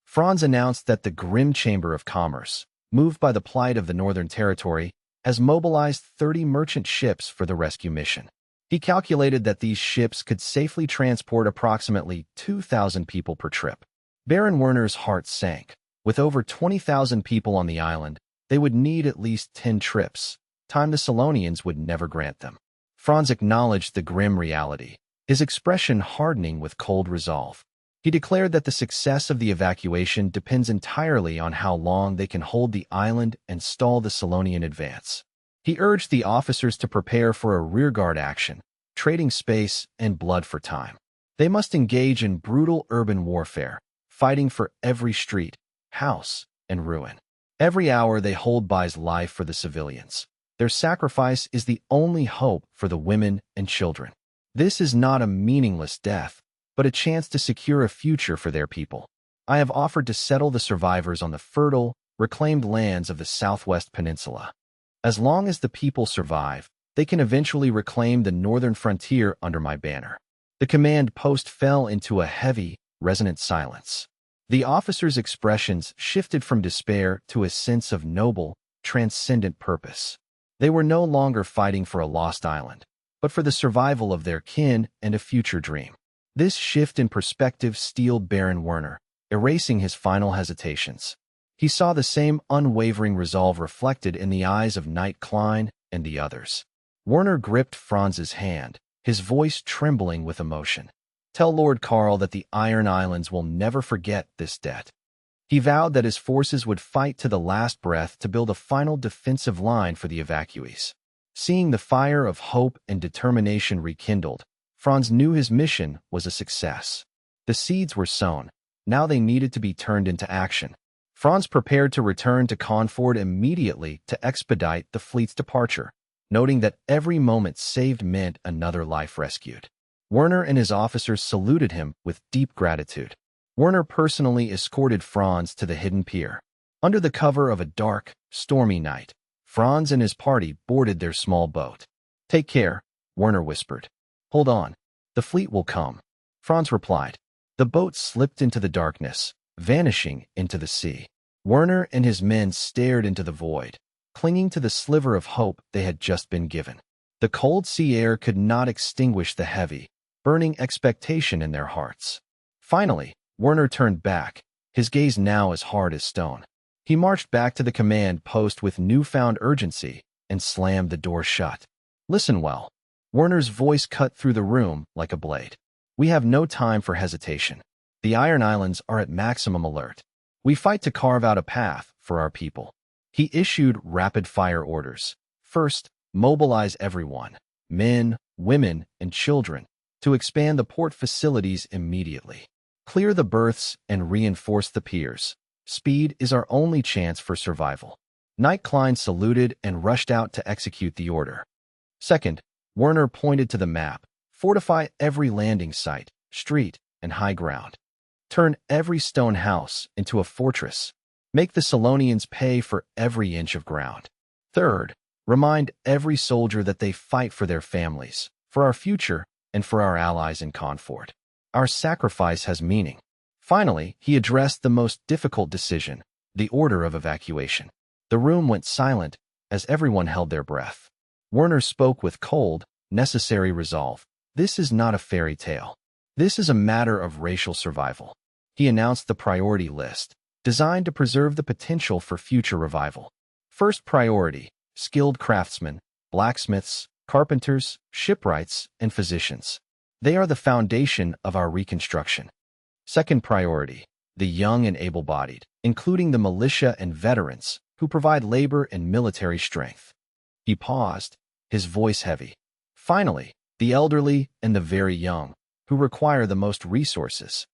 Speaker 1: Franz announced that the Grim Chamber of Commerce, moved by the plight of the Northern Territory, has mobilized 30 merchant ships for the rescue mission. He calculated that these ships could safely transport approximately 2,000 people per trip. Baron Werner's heart sank. With over 20,000 people on the island, they would need at least 10 trips, time the Solonians would never grant them. Franz acknowledged the grim reality, his expression hardening with cold resolve. He declared that the success of the evacuation depends entirely on how long they can hold the island and stall the Solonian advance. He urged the officers to prepare for a rearguard action, trading space and blood for time. They must engage in brutal urban warfare, fighting for every street, house, and ruin. Every hour they hold buys life for the civilians. Their sacrifice is the only hope for the women and children. This is not a meaningless death, but a chance to secure a future for their people. I have offered to settle the survivors on the fertile, reclaimed lands of the Southwest Peninsula. As long as the people survive, they can eventually reclaim the northern frontier under my banner. The command post fell into a heavy, resonant silence. The officers' expressions shifted from despair to a sense of noble, transcendent purpose. They were no longer fighting for a lost island, but for the survival of their kin and a future dream. This shift in perspective steeled Baron Werner, erasing his final hesitations. He saw the same unwavering resolve reflected in the eyes of Knight Klein and the others. Werner gripped Franz's hand, his voice trembling with emotion. "Tell Lord Carl that the Iron Islands will never forget this debt." He vowed that his forces would fight to the last breath to build a final defensive line for the evacuees. Seeing the fire of hope and determination rekindled, Franz knew his mission was a success. The seeds were sown. Now they needed to be turned into action. Franz prepared to return to Carnford immediately to expedite the fleet's departure, noting that every moment saved meant another life rescued. Werner and his officers saluted him with deep gratitude. Werner personally escorted Franz to the hidden pier. Under the cover of a dark, stormy night, Franz and his party boarded their small boat. "Take care," Werner whispered. "Hold on. The fleet will come," Franz replied. The boat slipped into the darkness, vanishing into the sea. Werner and his men stared into the void, clinging to the sliver of hope they had just been given. The cold sea air could not extinguish the heavy, burning expectation in their hearts. Finally, Werner turned back, his gaze now as hard as stone. He marched back to the command post with newfound urgency and slammed the door shut. "Listen well." Werner's voice cut through the room like a blade. "We have no time for hesitation. The Iron Islands are at maximum alert. We fight to carve out a path for our people." He issued rapid-fire orders. First, mobilize everyone, men, women, and children, to expand the port facilities immediately. Clear the berths and reinforce the piers. Speed is our only chance for survival. Knight Klein saluted and rushed out to execute the order. Second, Werner pointed to the map. Fortify every landing site, street, and high ground. Turn every stone house into a fortress. Make the Solonians pay for every inch of ground. Third, remind every soldier that they fight for their families, for our future, and for our allies in Confort. Our sacrifice has meaning. Finally, he addressed the most difficult decision, the order of evacuation. The room went silent as everyone held their breath. Werner spoke with cold, necessary resolve. This is not a fairy tale. This is a matter of racial survival. He announced the priority list, designed to preserve the potential for future revival. First priority, skilled craftsmen, blacksmiths, carpenters, shipwrights, and physicians. They are the foundation of our reconstruction. Second priority, the young and able-bodied, including the militia and veterans, who provide labor and military strength. He paused, his voice heavy. Finally, the elderly and the very young, who require the most resources.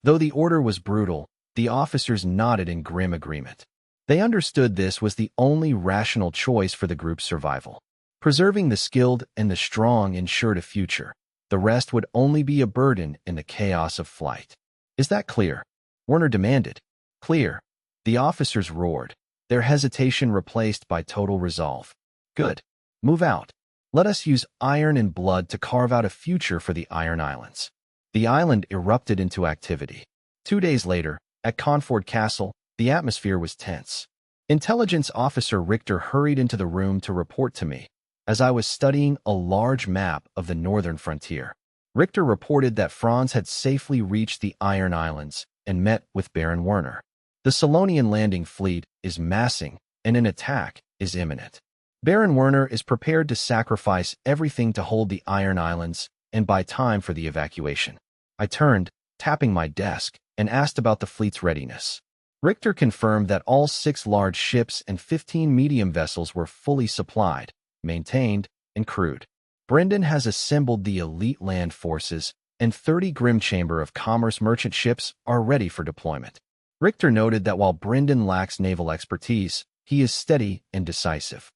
Speaker 1: Though the order was brutal, the officers nodded in grim agreement. They understood this was the only rational choice for the group's survival. Preserving the skilled and the strong ensured a future. The rest would only be a burden in the chaos of flight. Is that clear? Werner demanded. Clear. The officers roared, their hesitation replaced by total resolve. Good. Move out. Let us use iron and blood to carve out a future for the Iron Islands. The island erupted into activity. 2 days later, at Confort Castle, the atmosphere was tense. Intelligence Officer Richter hurried into the room to report to me, as I was studying a large map of the northern frontier. Richter reported that Franz had safely reached the Iron Islands and met with Baron Werner. The Solonian landing fleet is massing, and an attack is imminent. Baron Werner is prepared to sacrifice everything to hold the Iron Islands and buy time for the evacuation. I turned, tapping my desk, and asked about the fleet's readiness. Richter confirmed that all 6 large ships and 15 medium vessels were fully supplied, maintained, and crewed. Brendan has assembled the elite land forces, and 30 Grim Chamber of Commerce merchant ships are ready for deployment. Richter noted that while Brendan lacks naval expertise, he is steady and decisive.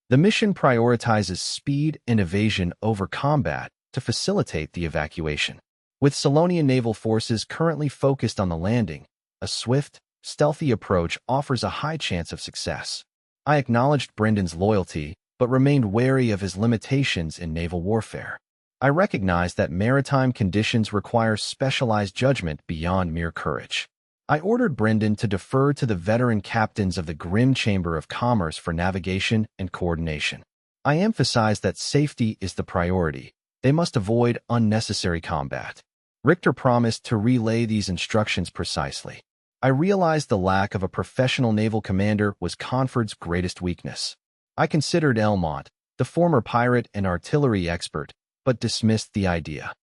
Speaker 1: The mission prioritizes speed and evasion over combat to facilitate the evacuation. With Solonian naval forces currently focused on the landing, a swift, stealthy approach offers a high chance of success. I acknowledged Brendan's loyalty, but remained wary of his limitations in naval warfare. I recognized that maritime conditions require specialized judgment beyond mere courage. I ordered Brendan to defer to the veteran captains of the Grim Chamber of Commerce for navigation and coordination. I emphasized that safety is the priority. They must avoid unnecessary combat. Richter promised to relay these instructions precisely. I realized the lack of a professional naval commander was Conford's greatest weakness. I considered Elmont, the former pirate and artillery expert, but dismissed the idea.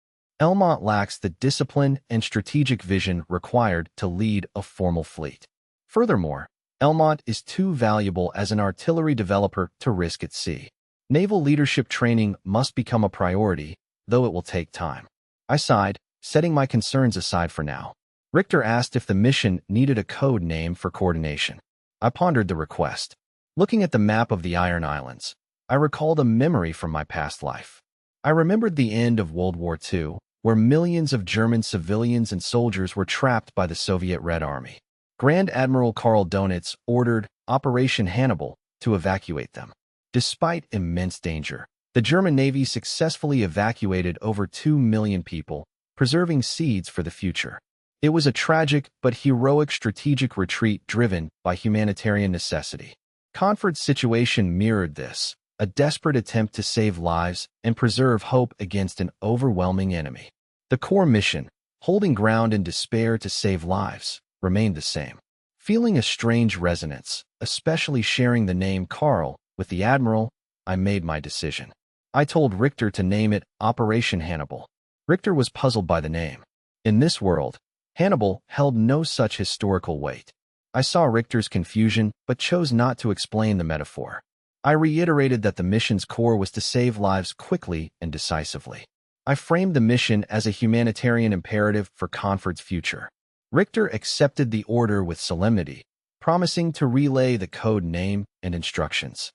Speaker 1: Elmont lacks the discipline and strategic vision required to lead a formal fleet. Furthermore, Elmont is too valuable as an artillery developer to risk at sea. Naval leadership training must become a priority, though it will take time. I sighed, setting my concerns aside for now. Richter asked if the mission needed a code name for coordination. I pondered the request. Looking at the map of the Iron Islands, I recalled a memory from my past life. I remembered the end of World War II, where millions of German civilians and soldiers were trapped by the Soviet Red Army. Grand Admiral Karl Donitz ordered Operation Hannibal to evacuate them. Despite immense danger, the German Navy successfully evacuated over 2 million people, preserving seeds for the future. It was a tragic but heroic strategic retreat driven by humanitarian necessity. Conford's situation mirrored this, a desperate attempt to save lives and preserve hope against an overwhelming enemy. The core mission, holding ground in despair to save lives, remained the same. Feeling a strange resonance, especially sharing the name Karl with the Admiral, I made my decision. I told Richter to name it Operation Hannibal. Richter was puzzled by the name. In this world, Hannibal held no such historical weight. I saw Richter's confusion, but chose not to explain the metaphor. I reiterated that the mission's core was to save lives quickly and decisively. I framed the mission as a humanitarian imperative for Conford's future. Richter accepted the order with solemnity, promising to relay the code name and instructions.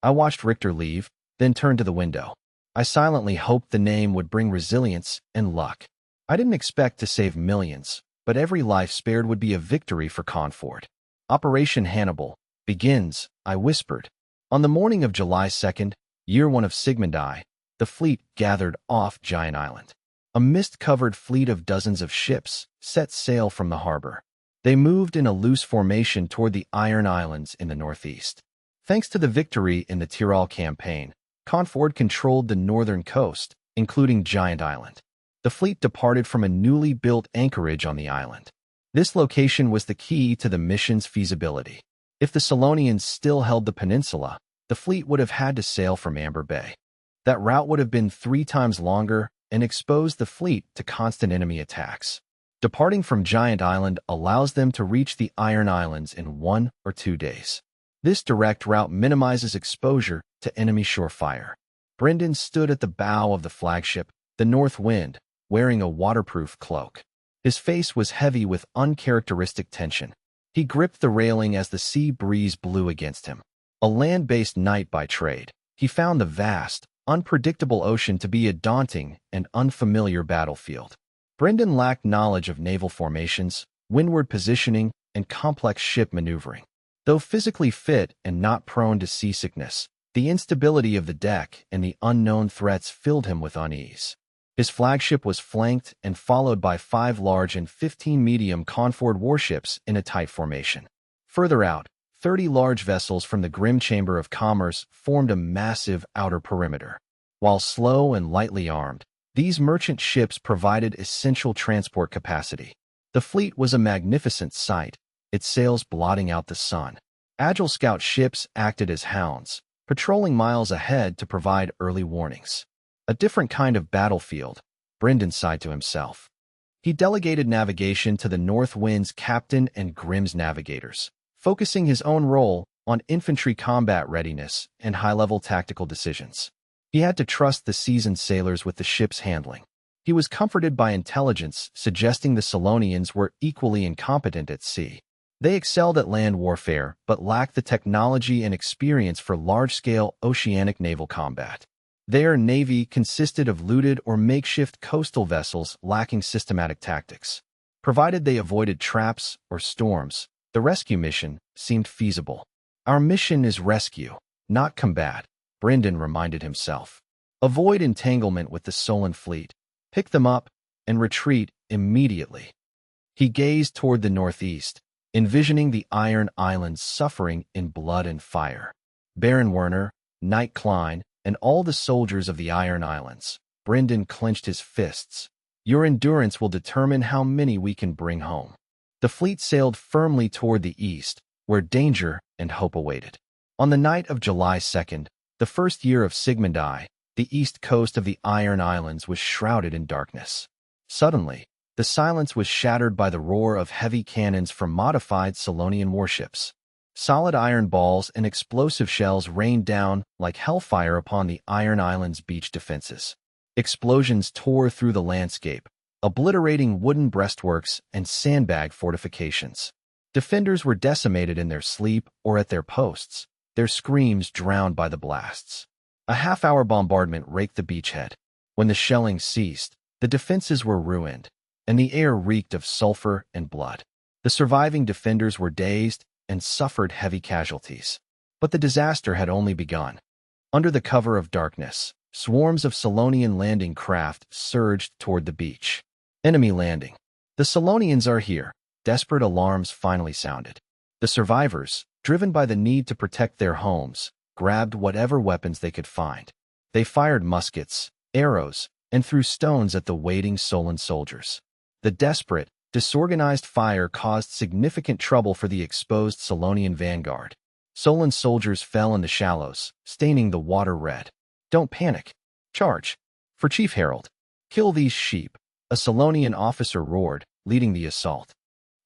Speaker 1: I watched Richter leave, then turned to the window. I silently hoped the name would bring resilience and luck. I didn't expect to save millions, but every life spared would be a victory for Conford. Operation Hannibal begins, I whispered. On the morning of July 2nd, year 1 of Sigmund, the fleet gathered off Giant Island. A mist-covered fleet of dozens of ships set sail from the harbor. They moved in a loose formation toward the Iron Islands in the northeast. Thanks to the victory in the Tyrol campaign, Conford controlled the northern coast, including Giant Island. The fleet departed from a newly built anchorage on the island. This location was the key to the mission's feasibility. If the Solonians still held the peninsula, the fleet would have had to sail from Amber Bay. That route would have been 3 times longer and exposed the fleet to constant enemy attacks. Departing from Giant Island allows them to reach the Iron Islands in 1 or 2 days. This direct route minimizes exposure to enemy shore fire. Brendan stood at the bow of the flagship, the North Wind, wearing a waterproof cloak. His face was heavy with uncharacteristic tension. He gripped the railing as the sea breeze blew against him. A land-based knight by trade, he found the vast, unpredictable ocean to be a daunting and unfamiliar battlefield. Brendan lacked knowledge of naval formations, windward positioning, and complex ship maneuvering. Though physically fit and not prone to seasickness, the instability of the deck and the unknown threats filled him with unease. His flagship was flanked and followed by 5 large and 15 medium Conford warships in a tight formation. Further out, 30 large vessels from the Grim Chamber of Commerce formed a massive outer perimeter. While slow and lightly armed, these merchant ships provided essential transport capacity. The fleet was a magnificent sight, its sails blotting out the sun. Agile scout ships acted as hounds, patrolling miles ahead to provide early warnings. A different kind of battlefield, Brendan sighed to himself. He delegated navigation to the North Wind's captain and Grimm's navigators, focusing his own role on infantry combat readiness and high-level tactical decisions. He had to trust the seasoned sailors with the ship's handling. He was comforted by intelligence suggesting the Solonians were equally incompetent at sea. They excelled at land warfare but lacked the technology and experience for large-scale oceanic naval combat. Their navy consisted of looted or makeshift coastal vessels lacking systematic tactics. Provided they avoided traps or storms, the rescue mission seemed feasible. Our mission is rescue, not combat, Brendan reminded himself. Avoid entanglement with the Solon fleet, pick them up, and retreat immediately. He gazed toward the northeast, envisioning the Iron Islands suffering in blood and fire. Baron Werner, Knight Klein, and all the soldiers of the Iron Islands. Brendan clenched his fists. Your endurance will determine how many we can bring home. The fleet sailed firmly toward the east, where danger and hope awaited. On the night of July 2nd, the first year of Sigmund, the east coast of the Iron Islands was shrouded in darkness. Suddenly, the silence was shattered by the roar of heavy cannons from modified Solonian warships. Solid iron balls and explosive shells rained down like hellfire upon the Iron Islands' beach defenses. Explosions tore through the landscape, obliterating wooden breastworks and sandbag fortifications. Defenders were decimated in their sleep or at their posts, their screams drowned by the blasts. A half-hour bombardment raked the beachhead. When the shelling ceased, the defenses were ruined, and the air reeked of sulfur and blood. The surviving defenders were dazed and suffered heavy casualties. But the disaster had only begun. Under the cover of darkness, swarms of Solonian landing craft surged toward the beach. Enemy landing. The Solonians are here. Desperate alarms finally sounded. The survivors, driven by the need to protect their homes, grabbed whatever weapons they could find. They fired muskets, arrows, and threw stones at the waiting Solon soldiers. The desperate, disorganized fire caused significant trouble for the exposed Solonian vanguard. Solon soldiers fell in the shallows, staining the water red. Don't panic. Charge. For Chief Herald. Kill these sheep, a Solonian officer roared, leading the assault.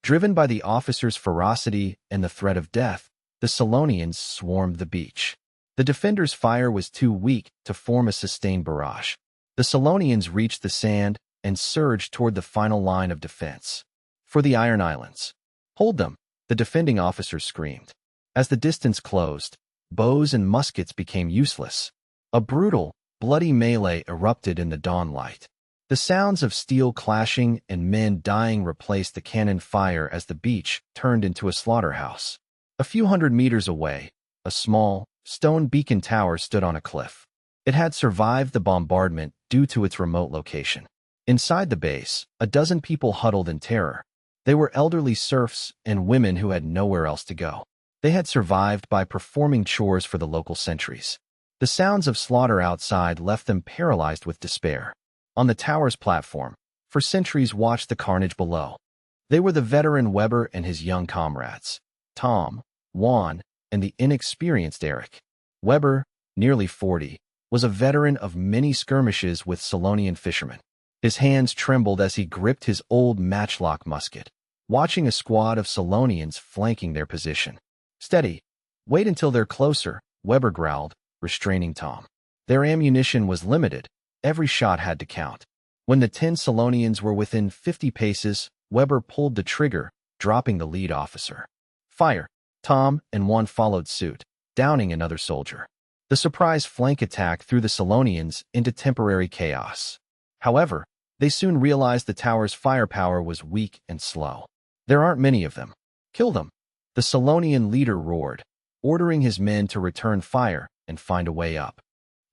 Speaker 1: Driven by the officer's ferocity and the threat of death, the Solonians swarmed the beach. The defenders' fire was too weak to form a sustained barrage. The Solonians reached the sand and surged toward the final line of defense. For the Iron Islands. Hold them, the defending officers screamed. As the distance closed, bows and muskets became useless. A brutal, bloody melee erupted in the dawn light. The sounds of steel clashing and men dying replaced the cannon fire as the beach turned into a slaughterhouse. A few hundred meters away, a small, stone beacon tower stood on a cliff. It had survived the bombardment due to its remote location. Inside the base, a dozen people huddled in terror. They were elderly serfs and women who had nowhere else to go. They had survived by performing chores for the local sentries. The sounds of slaughter outside left them paralyzed with despair. On the tower's platform, for sentries watched the carnage below. They were the veteran Weber and his young comrades, Tom, Juan, and the inexperienced Eric. Weber, nearly 40, was a veteran of many skirmishes with Solonian fishermen. His hands trembled as he gripped his old matchlock musket, watching a squad of Solonians flanking their position. "Steady. Wait until they're closer," Weber growled, restraining Tom. Their ammunition was limited. Every shot had to count. When the 10 Solonians were within 50 paces, Weber pulled the trigger, dropping the lead officer. "Fire!" Tom and Juan followed suit, downing another soldier. The surprise flank attack threw the Solonians into temporary chaos. However, they soon realized the tower's firepower was weak and slow. "There aren't many of them. Kill them!" The Solonian leader roared, ordering his men to return fire and find a way up.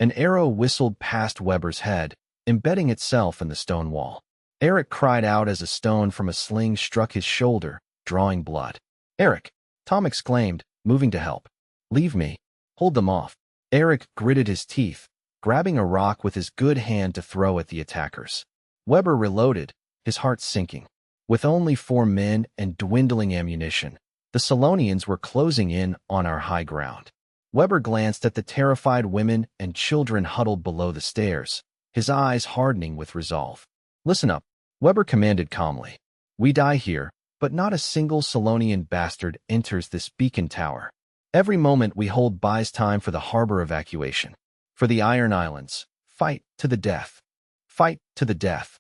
Speaker 1: An arrow whistled past Weber's head, embedding itself in the stone wall. Eric cried out as a stone from a sling struck his shoulder, drawing blood. "Eric!" Tom exclaimed, moving to help. "Leave me. Hold them off." Eric gritted his teeth, grabbing a rock with his good hand to throw at the attackers. Weber reloaded, his heart sinking. With only 4 men and dwindling ammunition, the Solonians were closing in on our high ground. Weber glanced at the terrified women and children huddled below the stairs, his eyes hardening with resolve. "Listen up," Weber commanded calmly. "We die here, but not a single Solonian bastard enters this beacon tower. Every moment we hold buys time for the harbor evacuation. For the Iron Islands, fight to the death. Fight to the death."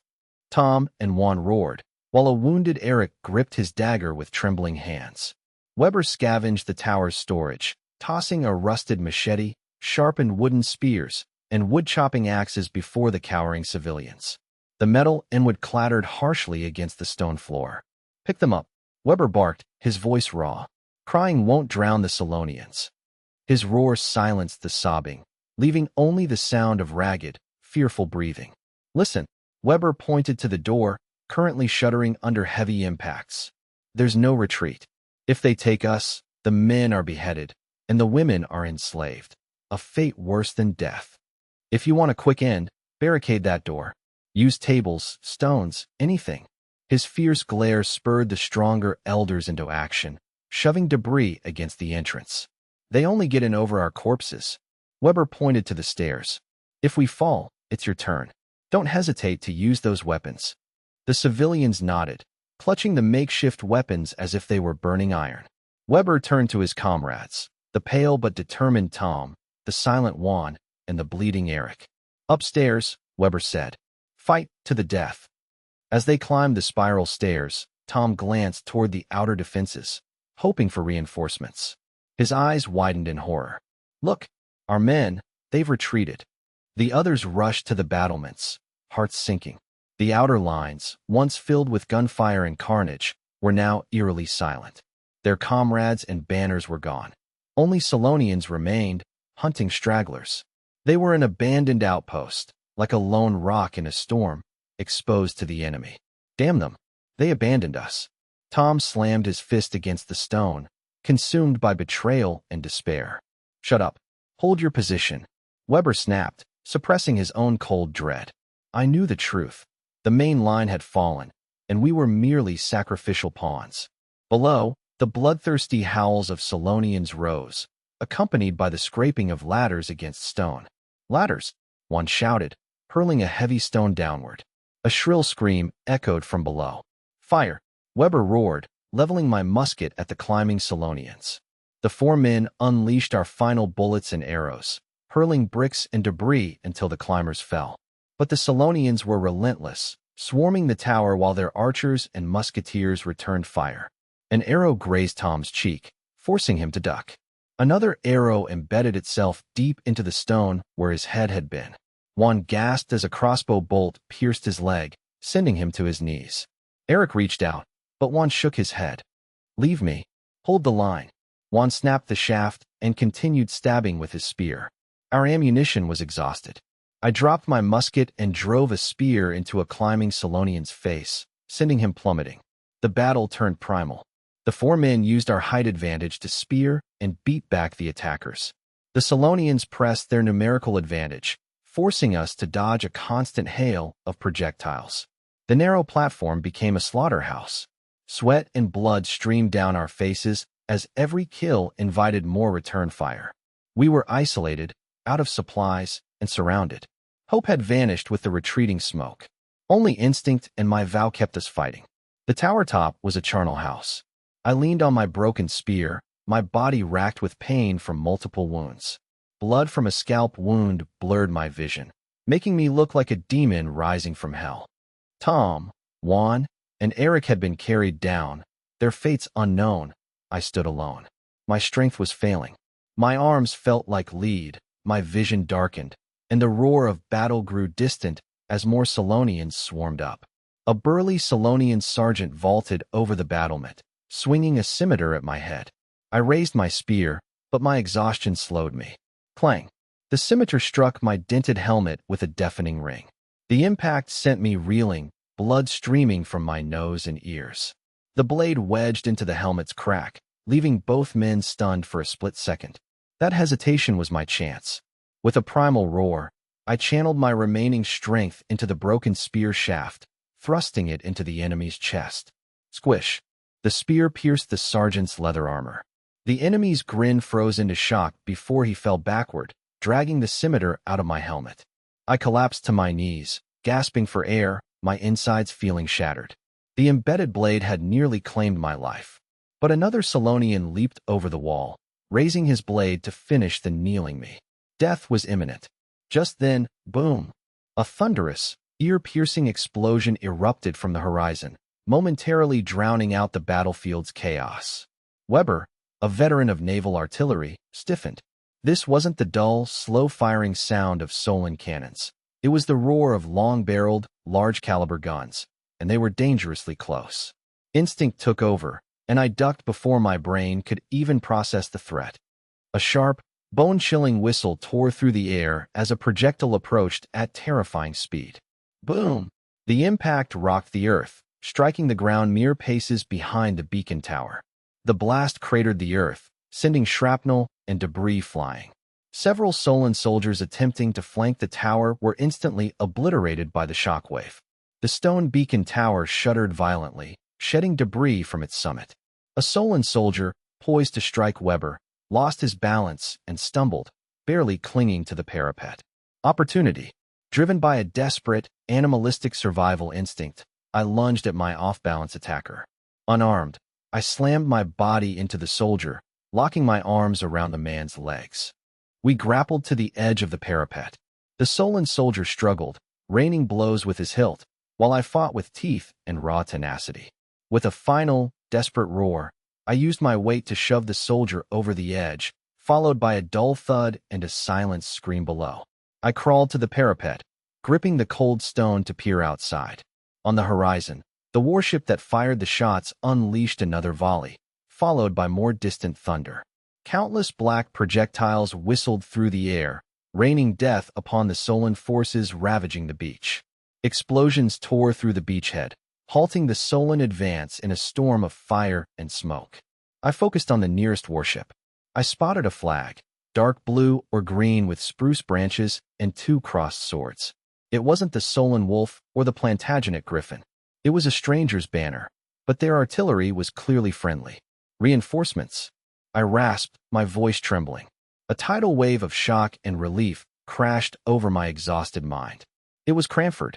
Speaker 1: Tom and Juan roared, while a wounded Eric gripped his dagger with trembling hands. Weber scavenged the tower's storage, tossing a rusted machete, sharpened wooden spears, and wood-chopping axes before the cowering civilians. The metal and wood clattered harshly against the stone floor. "Pick them up," Weber barked, his voice raw. "Crying won't drown the Solonians." His roar silenced the sobbing, leaving only the sound of ragged, fearful breathing. "Listen," Weber pointed to the door, currently shuddering under heavy impacts. "There's no retreat. If they take us, the men are beheaded, and the women are enslaved. A fate worse than death. If you want a quick end, barricade that door. Use tables, stones, anything." His fierce glare spurred the stronger elders into action, shoving debris against the entrance. "They only get in over our corpses." Weber pointed to the stairs. "If we fall, it's your turn. Don't hesitate to use those weapons." The civilians nodded, clutching the makeshift weapons as if they were burning iron. Weber turned to his comrades, the pale but determined Tom, the silent Juan, and the bleeding Eric. "Upstairs," Weber said. "Fight to the death." As they climbed the spiral stairs, Tom glanced toward the outer defenses, hoping for reinforcements. His eyes widened in horror. "Look, our men, they've retreated." The others rushed to the battlements, hearts sinking. The outer lines, once filled with gunfire and carnage, were now eerily silent. Their comrades and banners were gone. Only Solonians remained, hunting stragglers. They were an abandoned outpost, like a lone rock in a storm, exposed to the enemy. "Damn them, they abandoned us." Tom slammed his fist against the stone, consumed by betrayal and despair. "Shut up. Hold your position," Weber snapped, suppressing his own cold dread. "I knew the truth. The main line had fallen, and we were merely sacrificial pawns." Below, the bloodthirsty howls of Solonians rose, accompanied by the scraping of ladders against stone. "Ladders!" one shouted, hurling a heavy stone downward. A shrill scream echoed from below. "Fire!" Weber roared, leveling my musket at the climbing Solonians. The 4 men unleashed our final bullets and arrows, hurling bricks and debris until the climbers fell. But the Solonians were relentless, swarming the tower while their archers and musketeers returned fire. An arrow grazed Tom's cheek, forcing him to duck. Another arrow embedded itself deep into the stone where his head had been. Juan gasped as a crossbow bolt pierced his leg, sending him to his knees. Eric reached out, but Juan shook his head. "Leave me. Hold the line." Juan snapped the shaft and continued stabbing with his spear. Our ammunition was exhausted. I dropped my musket and drove a spear into a climbing Solonian's face, sending him plummeting. The battle turned primal. The 4 men used our height advantage to spear and beat back the attackers. The Solonians pressed their numerical advantage, forcing us to dodge a constant hail of projectiles. The narrow platform became a slaughterhouse. Sweat and blood streamed down our faces as every kill invited more return fire. We were isolated, out of supplies, and surrounded. Hope had vanished with the retreating smoke. Only instinct and my vow kept us fighting. The tower top was a charnel house. I leaned on my broken spear, my body racked with pain from multiple wounds. Blood from a scalp wound blurred my vision, making me look like a demon rising from hell. Tom, Juan, and Eric had been carried down, their fates unknown. I stood alone. My strength was failing. My arms felt like lead, my vision darkened, and the roar of battle grew distant as more Solonians swarmed up. A burly Solonian sergeant vaulted over the battlement, swinging a scimitar at my head. I raised my spear, but my exhaustion slowed me. Clang! The scimitar struck my dented helmet with a deafening ring. The impact sent me reeling, blood streaming from my nose and ears. The blade wedged into the helmet's crack, leaving both men stunned for a split second. That hesitation was my chance. With a primal roar, I channeled my remaining strength into the broken spear shaft, thrusting it into the enemy's chest. Squish! The spear pierced the sergeant's leather armor. The enemy's grin froze into shock before he fell backward, dragging the scimitar out of my helmet. I collapsed to my knees, gasping for air, my insides feeling shattered. The embedded blade had nearly claimed my life. But another Solonian leaped over the wall, raising his blade to finish the kneeling me. Death was imminent. Just then, boom! A thunderous, ear-piercing explosion erupted from the horizon, momentarily drowning out the battlefield's chaos. Weber, a veteran of naval artillery, stiffened. This wasn't the dull, slow-firing sound of Solon cannons. It was the roar of long-barreled, large-caliber guns, and they were dangerously close. Instinct took over, and I ducked before my brain could even process the threat. A sharp, bone-chilling whistle tore through the air as a projectile approached at terrifying speed. Boom! The impact rocked the earth, striking the ground mere paces behind the beacon tower. The blast cratered the earth, sending shrapnel and debris flying. Several Solon soldiers attempting to flank the tower were instantly obliterated by the shockwave. The stone beacon tower shuddered violently, shedding debris from its summit. A Solon soldier, poised to strike Weber, lost his balance and stumbled, barely clinging to the parapet. Opportunity. Driven by a desperate, animalistic survival instinct, I lunged at my off-balance attacker. Unarmed, I slammed my body into the soldier, locking my arms around the man's legs. We grappled to the edge of the parapet. The Solon soldier struggled, raining blows with his hilt, while I fought with teeth and raw tenacity. With a final, desperate roar, I used my weight to shove the soldier over the edge, followed by a dull thud and a silent scream below. I crawled to the parapet, gripping the cold stone to peer outside. On the horizon, the warship that fired the shots unleashed another volley, followed by more distant thunder. Countless black projectiles whistled through the air, raining death upon the Solon forces ravaging the beach. Explosions tore through the beachhead, halting the Solon advance in a storm of fire and smoke. I focused on the nearest warship. I spotted a flag, dark blue or green with spruce branches and 2 crossed swords. It wasn't the Solon wolf or the Plantagenet griffin. It was a stranger's banner, but their artillery was clearly friendly. Reinforcements. I rasped, my voice trembling. A tidal wave of shock and relief crashed over my exhausted mind. It was Cranford.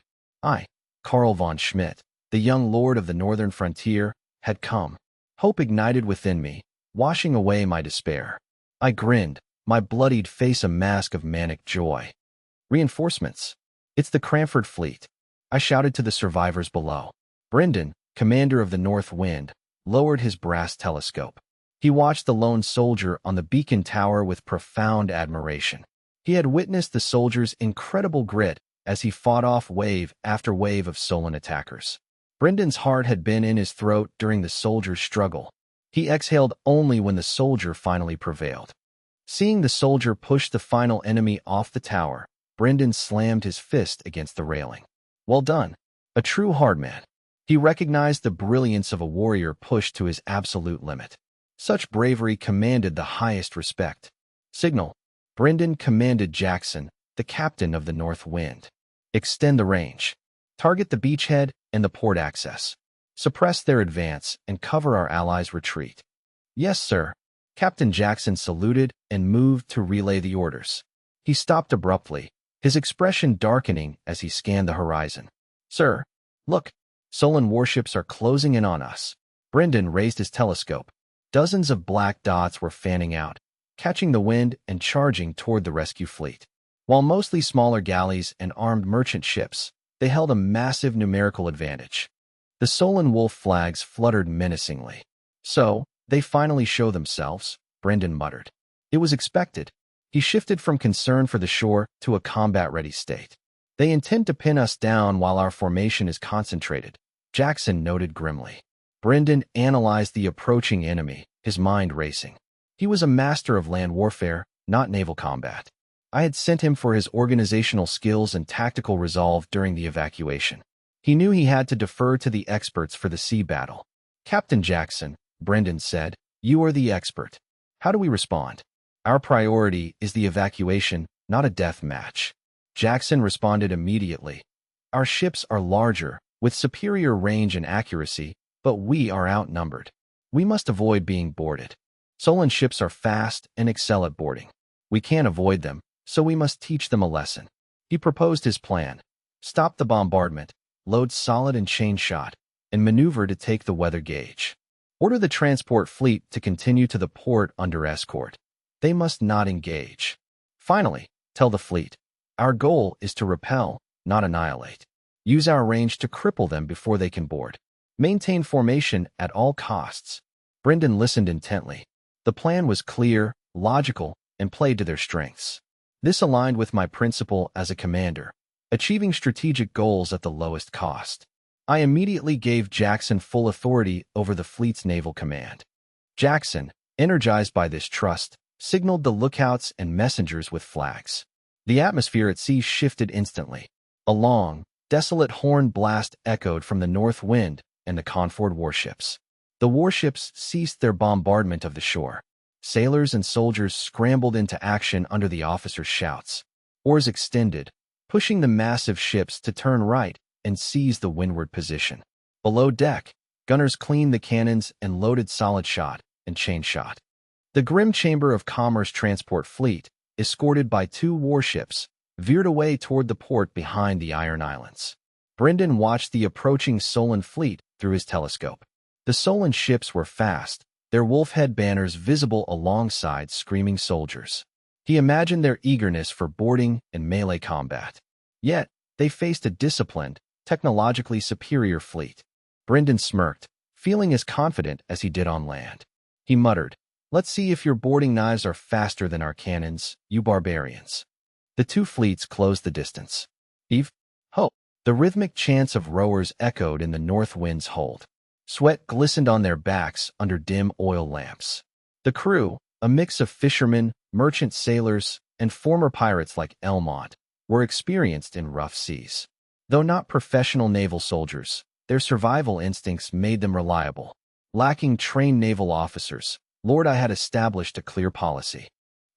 Speaker 1: Karl von Schmidt, the young lord of the northern frontier, had come. Hope ignited within me, washing away my despair. I grinned, my bloodied face a mask of manic joy. Reinforcements. It's the Cranford fleet, I shouted to the survivors below. Brendan, commander of the North Wind, lowered his brass telescope. He watched the lone soldier on the beacon tower with profound admiration. He had witnessed the soldier's incredible grit as he fought off wave after wave of Solon attackers. Brendan's heart had been in his throat during the soldier's struggle. He exhaled only when the soldier finally prevailed. Seeing the soldier push the final enemy off the tower, Brendan slammed his fist against the railing. Well done. A true hardman. He recognized the brilliance of a warrior pushed to his absolute limit. Such bravery commanded the highest respect. Signal. Brendan commanded Jackson, the captain of the North Wind. Extend the range. Target the beachhead and the port access. Suppress their advance and cover our allies' retreat. Yes, sir. Captain Jackson saluted and moved to relay the orders. He stopped abruptly, his expression darkening as he scanned the horizon. Sir, look. Solon warships are closing in on us. Brendan raised his telescope. Dozens of black dots were fanning out, catching the wind and charging toward the rescue fleet. While mostly smaller galleys and armed merchant ships, they held a massive numerical advantage. The Solon wolf flags fluttered menacingly. So, they finally show themselves, Brendan muttered. It was expected. He shifted from concern for the shore to a combat-ready state. They intend to pin us down while our formation is concentrated, Jackson noted grimly. Brendan analyzed the approaching enemy, his mind racing. He was a master of land warfare, not naval combat. I had sent him for his organizational skills and tactical resolve during the evacuation. He knew he had to defer to the experts for the sea battle. Captain Jackson, Brendan said, you are the expert. How do we respond? Our priority is the evacuation, not a death match. Jackson responded immediately. Our ships are larger, with superior range and accuracy, but we are outnumbered. We must avoid being boarded. Solon ships are fast and excel at boarding. We can't avoid them, so we must teach them a lesson. He proposed his plan. Stop the bombardment, load solid and chain shot, and maneuver to take the weather gauge. Order the transport fleet to continue to the port under escort. They must not engage. Finally, tell the fleet, our goal is to repel, not annihilate. Use our range to cripple them before they can board. Maintain formation at all costs. Brendan listened intently. The plan was clear, logical, and played to their strengths. This aligned with my principle as a commander, achieving strategic goals at the lowest cost. I immediately gave Jackson full authority over the fleet's naval command. Jackson, energized by this trust, signaled the lookouts and messengers with flags. The atmosphere at sea shifted instantly. A long, desolate horn blast echoed from the North Wind and the Cranford warships. The warships ceased their bombardment of the shore. Sailors and soldiers scrambled into action under the officers' shouts. Oars extended, pushing the massive ships to turn right and seize the windward position. Below deck, gunners cleaned the cannons and loaded solid shot and chain shot. The grim Chamber of Commerce transport fleet, escorted by 2 warships, veered away toward the port behind the Iron Islands. Brendan watched the approaching Solon fleet through his telescope. The Solon ships were fast, their wolf-head banners visible alongside screaming soldiers. He imagined their eagerness for boarding and melee combat. Yet, they faced a disciplined, technologically superior fleet. Brendan smirked, feeling as confident as he did on land. He muttered, let's see if your boarding knives are faster than our cannons, you barbarians. The 2 fleets closed the distance. Heave, ho! The rhythmic chants of rowers echoed in the North Wind's hold. Sweat glistened on their backs under dim oil lamps. The crew, a mix of fishermen, merchant sailors, and former pirates like Elmont, were experienced in rough seas. Though not professional naval soldiers, their survival instincts made them reliable. Lacking trained naval officers, Lord I had established a clear policy.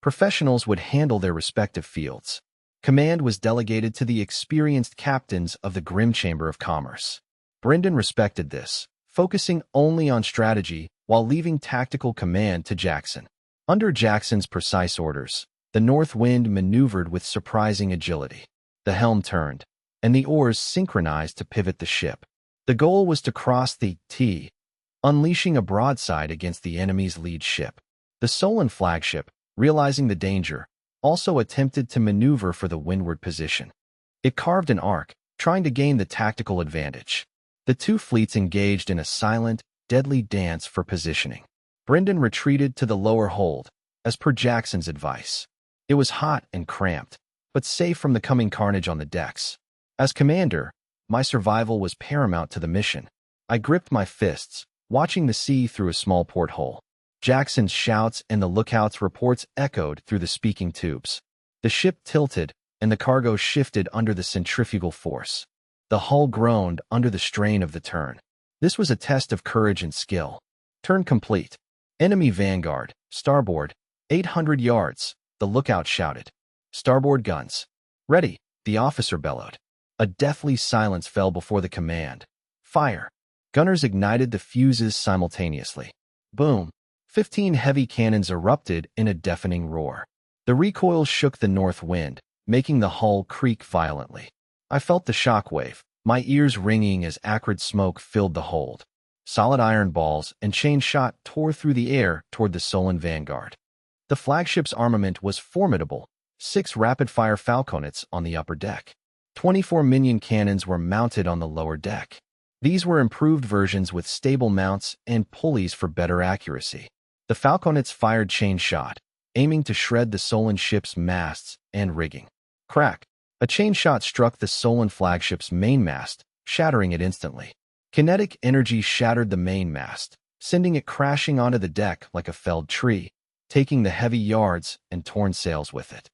Speaker 1: Professionals would handle their respective fields. Command was delegated to the experienced captains of the grim Chamber of Commerce. Brendan respected this, focusing only on strategy while leaving tactical command to Jackson. Under Jackson's precise orders, the North Wind maneuvered with surprising agility. The helm turned, and the oars synchronized to pivot the ship. The goal was to cross the T unleashing a broadside against the enemy's lead ship. The Solon flagship, realizing the danger, also attempted to maneuver for the windward position. It carved an arc, trying to gain the tactical advantage. The two fleets engaged in a silent, deadly dance for positioning. Brendan retreated to the lower hold, as per Jackson's advice. It was hot and cramped, but safe from the coming carnage on the decks. As commander, my survival was paramount to the mission. I gripped my fists, watching the sea through a small porthole. Jackson's shouts and the lookout's reports echoed through the speaking tubes. The ship tilted, and the cargo shifted under the centrifugal force. The hull groaned under the strain of the turn. This was a test of courage and skill. Turn complete. Enemy vanguard, starboard, 800 yards, the lookout shouted. Starboard guns. Ready, the officer bellowed. A deathly silence fell before the command. Fire. Gunners ignited the fuses simultaneously. Boom. 15 heavy cannons erupted in a deafening roar. The recoil shook the north wind, making the hull creak violently. I felt the shock wave, my ears ringing as acrid smoke filled the hold. Solid iron balls and chain shot tore through the air toward the Solon vanguard. The flagship's armament was formidable, 6 rapid-fire falconets on the upper deck. 24 minion cannons were mounted on the lower deck. These were improved versions with stable mounts and pulleys for better accuracy. The falconets fired chain shot, aiming to shred the Solon ship's masts and rigging. Crack! A chain shot struck the Solon flagship's mainmast, shattering it instantly. Kinetic energy shattered the mainmast, sending it crashing onto the deck like a felled tree, taking the heavy yards and torn sails with it.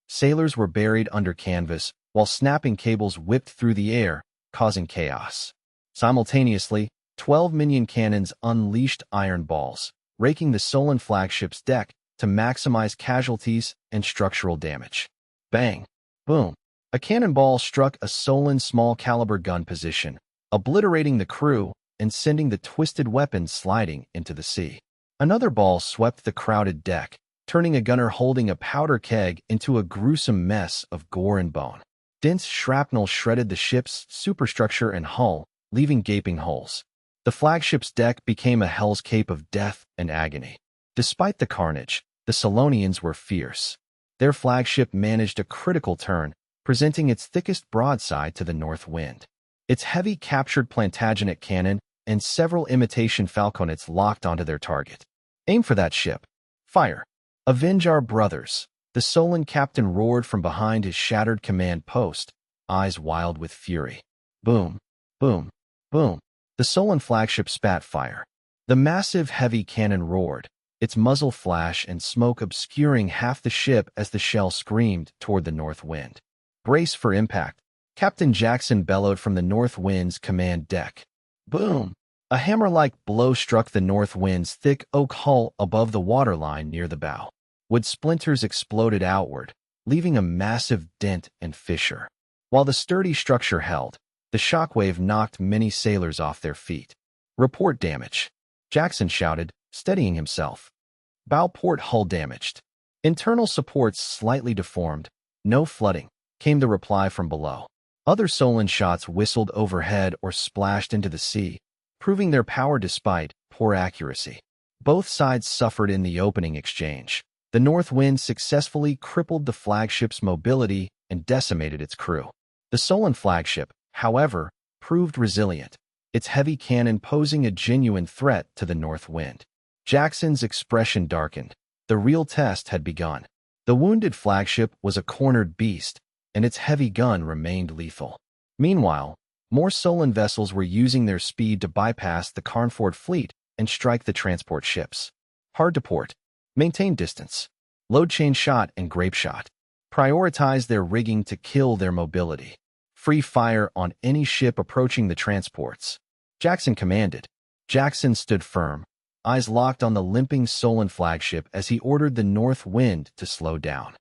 Speaker 1: Sailors were buried under canvas, while snapping cables whipped through the air, causing chaos. Simultaneously, 12 minion cannons unleashed iron balls, raking the Solon flagship's deck to maximize casualties and structural damage. Bang! Boom! A cannonball struck a Solon small-caliber gun position, obliterating the crew and sending the twisted weapon sliding into the sea. Another ball swept the crowded deck, turning a gunner holding a powder keg into a gruesome mess of gore and bone. Dense shrapnel shredded the ship's superstructure and hull, leaving gaping holes. The flagship's deck became a hell's cape of death and agony. Despite the carnage, the Solonians were fierce. Their flagship managed a critical turn, presenting its thickest broadside to the north wind. Its heavy captured Plantagenet cannon and several imitation falconets locked onto their target. Aim for that ship. Fire. Avenge our brothers. The Solon captain roared from behind his shattered command post, eyes wild with fury. Boom, boom, boom. The Solon flagship spat fire. The massive heavy cannon roared, its muzzle flash and smoke obscuring half the ship as the shell screamed toward the north wind. Brace for impact. Captain Jackson bellowed from the north wind's command deck. Boom! A hammer-like blow struck the north wind's thick oak hull above the waterline near the bow. Wood splinters exploded outward, leaving a massive dent and fissure. While the sturdy structure held, the shockwave knocked many sailors off their feet. Report damage, Jackson shouted, steadying himself. Bow port hull damaged. Internal supports slightly deformed. No flooding, came the reply from below. Other Solon shots whistled overhead or splashed into the sea, proving their power despite poor accuracy. Both sides suffered in the opening exchange. The north wind successfully crippled the flagship's mobility and decimated its crew. The Solon flagship, however, proved resilient, its heavy cannon posing a genuine threat to the north wind. Jackson's expression darkened. The real test had begun. The wounded flagship was a cornered beast, and its heavy gun remained lethal. Meanwhile, more Solon vessels were using their speed to bypass the Carnford fleet and strike the transport ships. Hard to port. Maintain distance. Load chain shot and grape shot. Prioritize their rigging to kill their mobility. Free fire on any ship approaching the transports. Jackson commanded. Jackson stood firm, eyes locked on the limping Solon flagship as he ordered the north wind to slow down.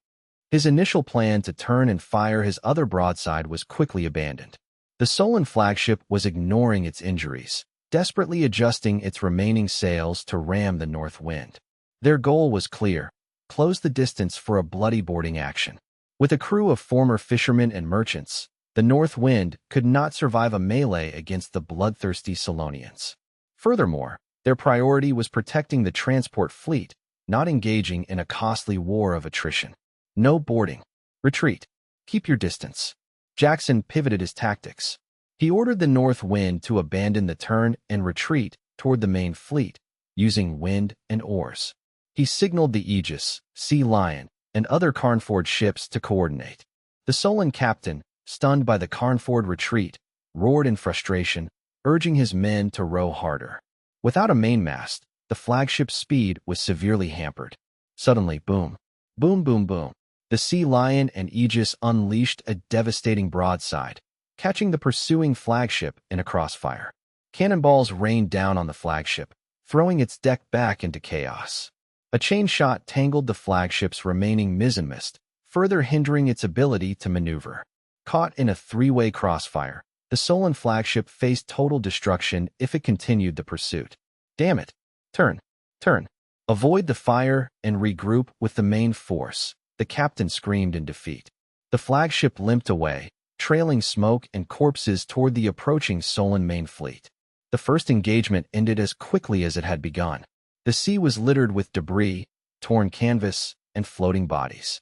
Speaker 1: His initial plan to turn and fire his other broadside was quickly abandoned. The Solon flagship was ignoring its injuries, desperately adjusting its remaining sails to ram the north wind. Their goal was clear: close the distance for a bloody boarding action. With a crew of former fishermen and merchants, the north wind could not survive a melee against the bloodthirsty Solonians. Furthermore, Their priority was protecting the transport fleet, not engaging in a costly war of attrition. No boarding. Retreat. Keep your distance. Jackson pivoted his tactics. He ordered the north wind to abandon the turn and retreat toward the main fleet, using wind and oars. He signaled the Aegis, Sea Lion, and other Carnford ships to coordinate. The Solon captain, stunned by the Carnford retreat, roared in frustration, urging his men to row harder. Without a mainmast, the flagship's speed was severely hampered. Suddenly, boom, boom, boom, boom. The Sea Lion and Aegis unleashed a devastating broadside, catching the pursuing flagship in a crossfire. Cannonballs rained down on the flagship, throwing its deck back into chaos. A chain shot tangled the flagship's remaining mizzenmast, further hindering its ability to maneuver. Caught in a three-way crossfire, the Solon flagship faced total destruction if it continued the pursuit. Damn it! Turn! Turn! Avoid the fire and regroup with the main force, the captain screamed in defeat. The flagship limped away, trailing smoke and corpses toward the approaching Solon main fleet. The first engagement ended as quickly as it had begun. The sea was littered with debris, torn canvas, and floating bodies.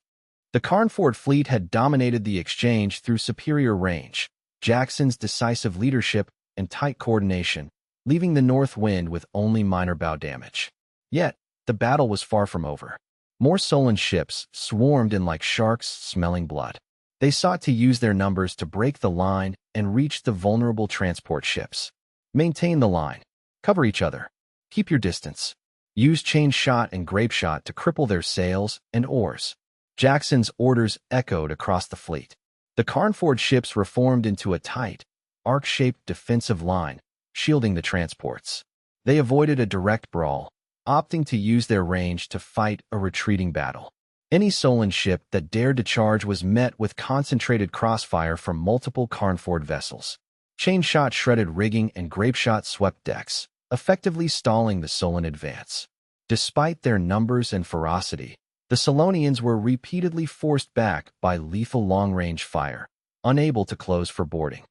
Speaker 1: The Carnford fleet had dominated the exchange through superior range, Jackson's decisive leadership, and tight coordination, leaving the north wind with only minor bow damage. Yet, the battle was far from over. More Solon ships swarmed in like sharks smelling blood. They sought to use their numbers to break the line and reach the vulnerable transport ships. Maintain the line. Cover each other. Keep your distance. Use chain shot and grape shot to cripple their sails and oars. Jackson's orders echoed across the fleet. The Carnford ships reformed into a tight, arc-shaped defensive line, shielding the transports. They avoided a direct brawl, opting to use their range to fight a retreating battle. Any Solon ship that dared to charge was met with concentrated crossfire from multiple Carnford vessels. Chain shot shredded rigging and grape shot swept decks, effectively stalling the Solon advance. Despite their numbers and ferocity, the Solonians were repeatedly forced back by lethal long-range fire, unable to close for boarding.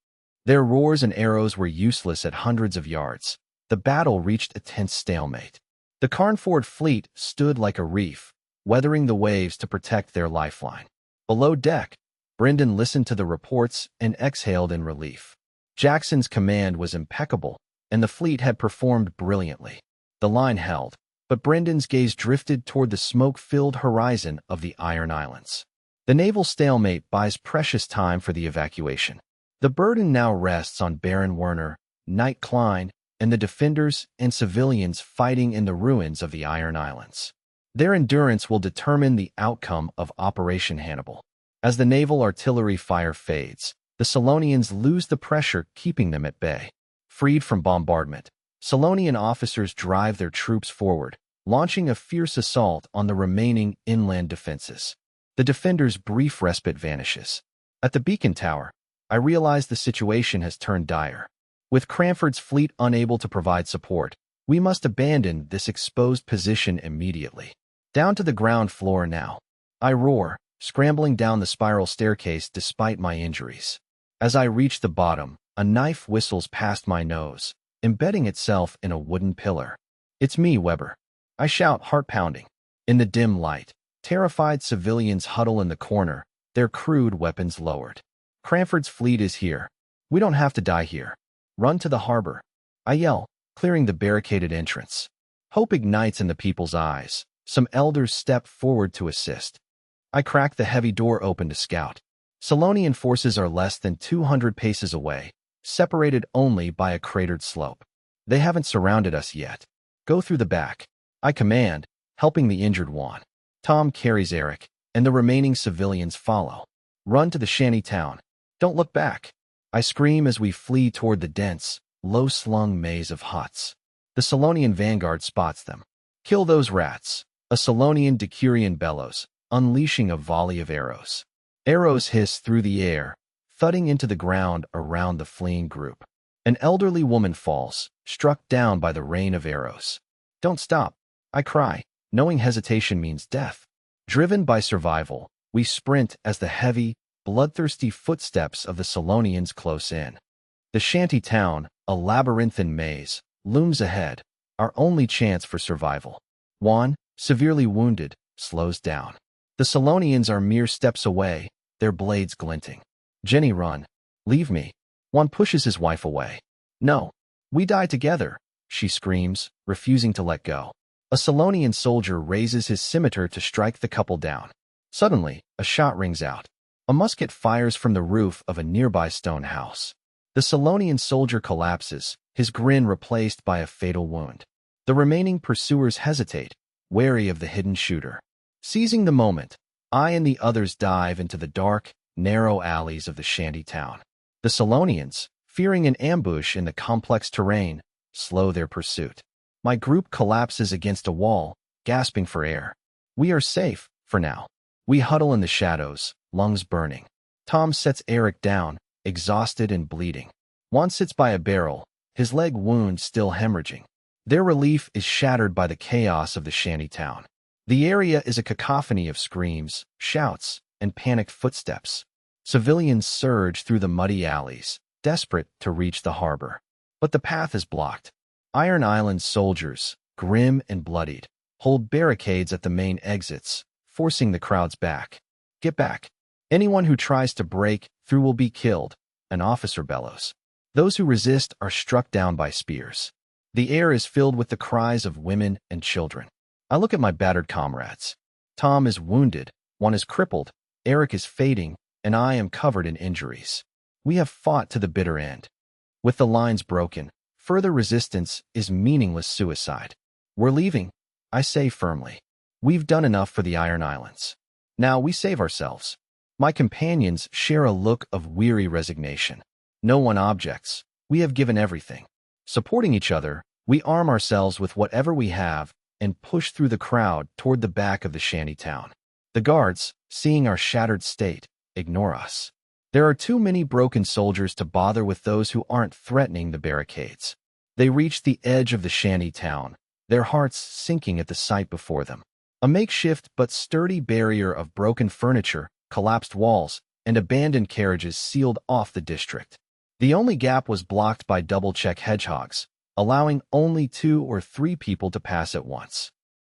Speaker 1: Their roars and arrows were useless at hundreds of yards. The battle reached a tense stalemate. The Carnford fleet stood like a reef, weathering the waves to protect their lifeline. Below deck, Brendan listened to the reports and exhaled in relief. Jackson's command was impeccable, and the fleet had performed brilliantly. The line held, but Brendan's gaze drifted toward the smoke-filled horizon of the Iron Islands. The naval stalemate buys precious time for the evacuation. The burden now rests on Baron Werner, Knight Klein, and the defenders and civilians fighting in the ruins of the Iron Islands. Their endurance will determine the outcome of Operation Hannibal. As the naval artillery fire fades, the Solonians lose the pressure keeping them at bay. Freed from bombardment, Solonian officers drive their troops forward, launching a fierce assault on the remaining inland defenses. The defenders' brief respite vanishes. At the beacon tower, I realize the situation has turned dire. With Cranford's fleet unable to provide support, we must abandon this exposed position immediately. Down to the ground floor now. I roar, scrambling down the spiral staircase despite my injuries. As I reach the bottom, a knife whistles past my nose, embedding itself in a wooden pillar. It's me, Weber. I shout, heart pounding. In the dim light, terrified civilians huddle in the corner, their crude weapons lowered. Cranford's fleet is here. We don't have to die here. Run to the harbor. I yell, clearing the barricaded entrance. Hope ignites in the people's eyes. Some elders step forward to assist. I crack the heavy door open to scout. Solonian forces are less than 200 paces away, separated only by a cratered slope. They haven't surrounded us yet. Go through the back. I command, helping the injured one. Tom carries Eric, and the remaining civilians follow. Run to the shanty town. Don't look back. I scream as we flee toward the dense, low-slung maze of huts. The Solonian vanguard spots them. Kill those rats. A Solonian Decurion bellows, unleashing a volley of arrows. Arrows hiss through the air, thudding into the ground around the fleeing group. An elderly woman falls, struck down by the rain of arrows. Don't stop, I cry, knowing hesitation means death. Driven by survival, we sprint as the heavy, bloodthirsty footsteps of the Solonians close in. The shanty town, a labyrinthine maze, looms ahead, our only chance for survival. Juan, severely wounded, slows down. The Salonians are mere steps away, their blades glinting. Jenny, run. Leave me. Juan pushes his wife away. No. We die together, she screams, refusing to let go. A Salonian soldier raises his scimitar to strike the couple down. Suddenly, a shot rings out. A musket fires from the roof of a nearby stone house. The Salonian soldier collapses, his grin replaced by a fatal wound. The remaining pursuers hesitate, wary of the hidden shooter. Seizing the moment, I and the others dive into the dark, narrow alleys of the shanty town. The Salonians, fearing an ambush in the complex terrain, slow their pursuit. My group collapses against a wall, gasping for air. We are safe, for now. We huddle in the shadows, lungs burning. Tom sets Eric down, exhausted and bleeding. Juan sits by a barrel, his leg wound still hemorrhaging. Their relief is shattered by the chaos of the shanty town. The area is a cacophony of screams, shouts, and panicked footsteps. Civilians surge through the muddy alleys, desperate to reach the harbor. But the path is blocked. Iron Island soldiers, grim and bloodied, hold barricades at the main exits, forcing the crowds back. Get back. Anyone who tries to break through will be killed, an officer bellows. Those who resist are struck down by spears. The air is filled with the cries of women and children. I look at my battered comrades. Tom is wounded, Juan is crippled, Eric is fading, and I am covered in injuries. We have fought to the bitter end. With the lines broken, further resistance is meaningless suicide. We're leaving, I say firmly. We've done enough for the Iron Islands. Now we save ourselves. My companions share a look of weary resignation. No one objects. We have given everything. Supporting each other, we arm ourselves with whatever we have and push through the crowd toward the back of the shanty town. The guards, seeing our shattered state, ignore us. There are too many broken soldiers to bother with those who aren't threatening the barricades. They reach the edge of the shanty town, their hearts sinking at the sight before them. A makeshift but sturdy barrier of broken furniture, collapsed walls, and abandoned carriages sealed off the district. The only gap was blocked by double-check hedgehogs, allowing only 2 or 3 people to pass at once.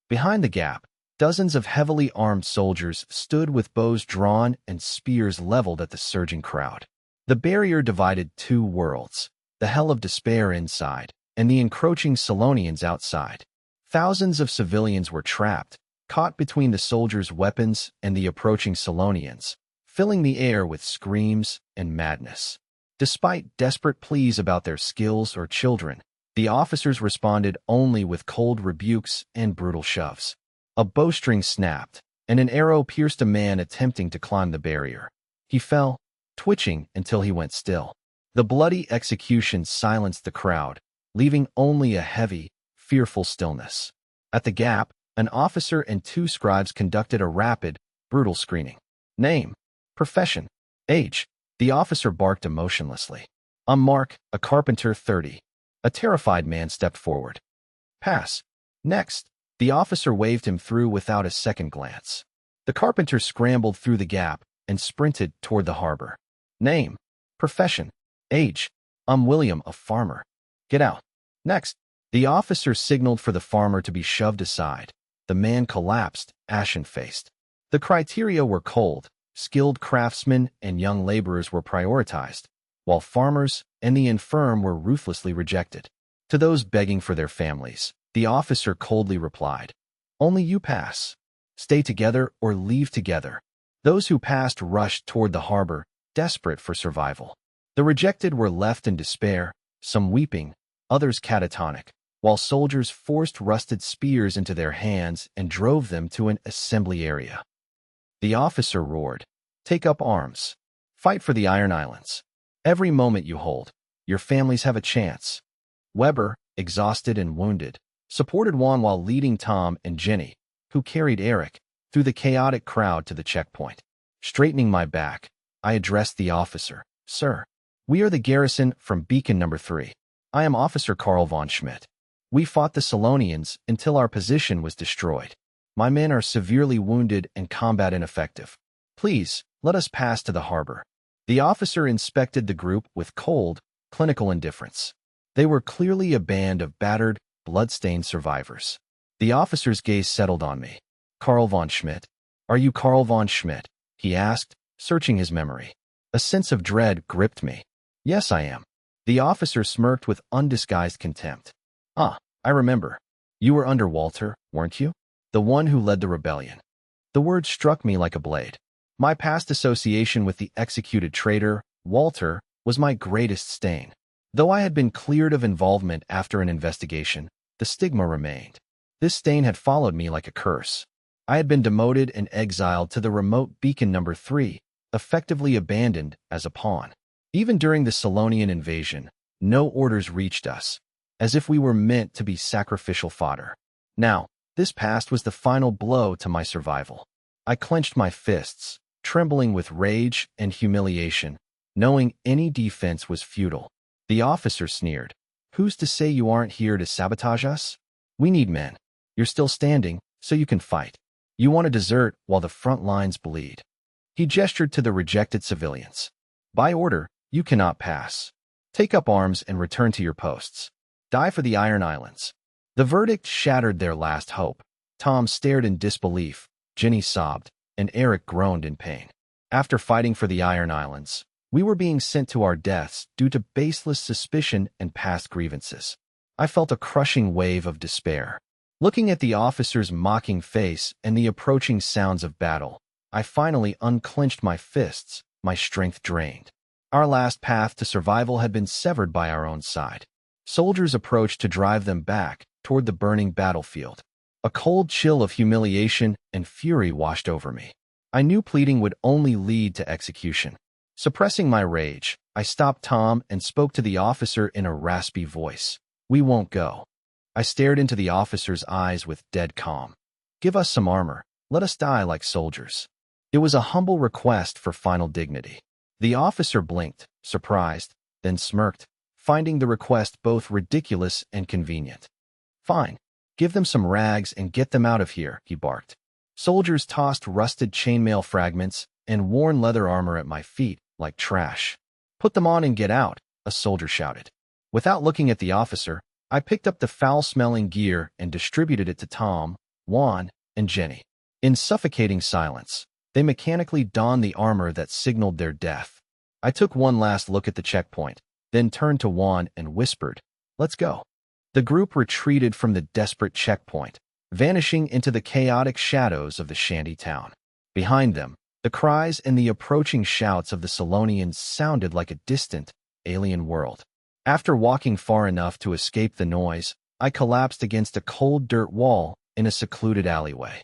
Speaker 1: Behind the gap, dozens of heavily armed soldiers stood with bows drawn and spears leveled at the surging crowd. The barrier divided 2 worlds, the hell of despair inside, and the encroaching Salonians outside. Thousands of civilians were trapped, caught between the soldiers' weapons and the approaching Salonians, filling the air with screams and madness. Despite desperate pleas about their skills or children, the officers responded only with cold rebukes and brutal shoves. A bowstring snapped, and an arrow pierced a man attempting to climb the barrier. He fell, twitching until he went still. The bloody execution silenced the crowd, leaving only a heavy, fearful stillness. At the gap, an officer and 2 scribes conducted a rapid, brutal screening. Name, profession, age. The officer barked emotionlessly. I'm Mark, a carpenter, 30. A terrified man stepped forward. Pass. Next. The officer waved him through without a second glance. The carpenter scrambled through the gap and sprinted toward the harbor. Name, profession, age. I'm William, a farmer. Get out. Next. The officer signaled for the farmer to be shoved aside. The man collapsed, ashen-faced. The criteria were cold. Skilled craftsmen and young laborers were prioritized, while farmers and the infirm were ruthlessly rejected. To those begging for their families, the officer coldly replied, "Only you pass. Stay together or leave together." Those who passed rushed toward the harbor, desperate for survival. The rejected were left in despair, some weeping, others catatonic, while soldiers forced rusted spears into their hands and drove them to an assembly area. The officer roared, "Take up arms. Fight for the Iron Islands. Every moment you hold, your families have a chance." Weber, exhausted and wounded, supported Juan while leading Tom and Jenny, who carried Eric, through the chaotic crowd to the checkpoint. Straightening my back, I addressed the officer. "Sir, we are the garrison from Beacon Number 3. I am Officer Karl von Schmidt. We fought the Salonians until our position was destroyed. My men are severely wounded and combat ineffective. Please, let us pass to the harbor." The officer inspected the group with cold, clinical indifference. They were clearly a band of battered, blood-stained survivors. The officer's gaze settled on me. Karl von Schmidt. Are you Karl von Schmidt? He asked, searching his memory. A sense of dread gripped me. Yes, I am. The officer smirked with undisguised contempt. Ah, I remember. You were under Walter, weren't you? The one who led the rebellion. The word struck me like a blade. My past association with the executed traitor, Walter, was my greatest stain. Though I had been cleared of involvement after an investigation, the stigma remained. This stain had followed me like a curse. I had been demoted and exiled to the remote Beacon No. 3, effectively abandoned as a pawn. Even during the Solonian invasion, no orders reached us, as if we were meant to be sacrificial fodder. Now, this past was the final blow to my survival. I clenched my fists, trembling with rage and humiliation, knowing any defense was futile. The officer sneered. Who's to say you aren't here to sabotage us? We need men. You're still standing, so you can fight. You want to desert while the front lines bleed. He gestured to the rejected civilians. By order, you cannot pass. Take up arms and return to your posts. Die for the Iron Islands. The verdict shattered their last hope. Tom stared in disbelief, Jenny sobbed, and Eric groaned in pain. After fighting for the Iron Islands, we were being sent to our deaths due to baseless suspicion and past grievances. I felt a crushing wave of despair. Looking at the officer's mocking face and the approaching sounds of battle, I finally unclenched my fists, my strength drained. Our last path to survival had been severed by our own side. Soldiers approached to drive them back toward the burning battlefield. A cold chill of humiliation and fury washed over me. I knew pleading would only lead to execution. Suppressing my rage, I stopped Tom and spoke to the officer in a raspy voice. We won't go. I stared into the officer's eyes with dead calm. Give us some armor. Let us die like soldiers. It was a humble request for final dignity. The officer blinked, surprised, then smirked, finding the request both ridiculous and convenient. Fine. Give them some rags and get them out of here, he barked. Soldiers tossed rusted chainmail fragments and worn leather armor at my feet like trash. Put them on and get out, a soldier shouted. Without looking at the officer, I picked up the foul-smelling gear and distributed it to Tom, Juan, and Jenny. In suffocating silence, they mechanically donned the armor that signaled their death. I took one last look at the checkpoint, then turned to Juan and whispered, "Let's go." The group retreated from the desperate checkpoint, vanishing into the chaotic shadows of the shanty town. Behind them, the cries and the approaching shouts of the Solonians sounded like a distant, alien world. After walking far enough to escape the noise, I collapsed against a cold dirt wall in a secluded alleyway.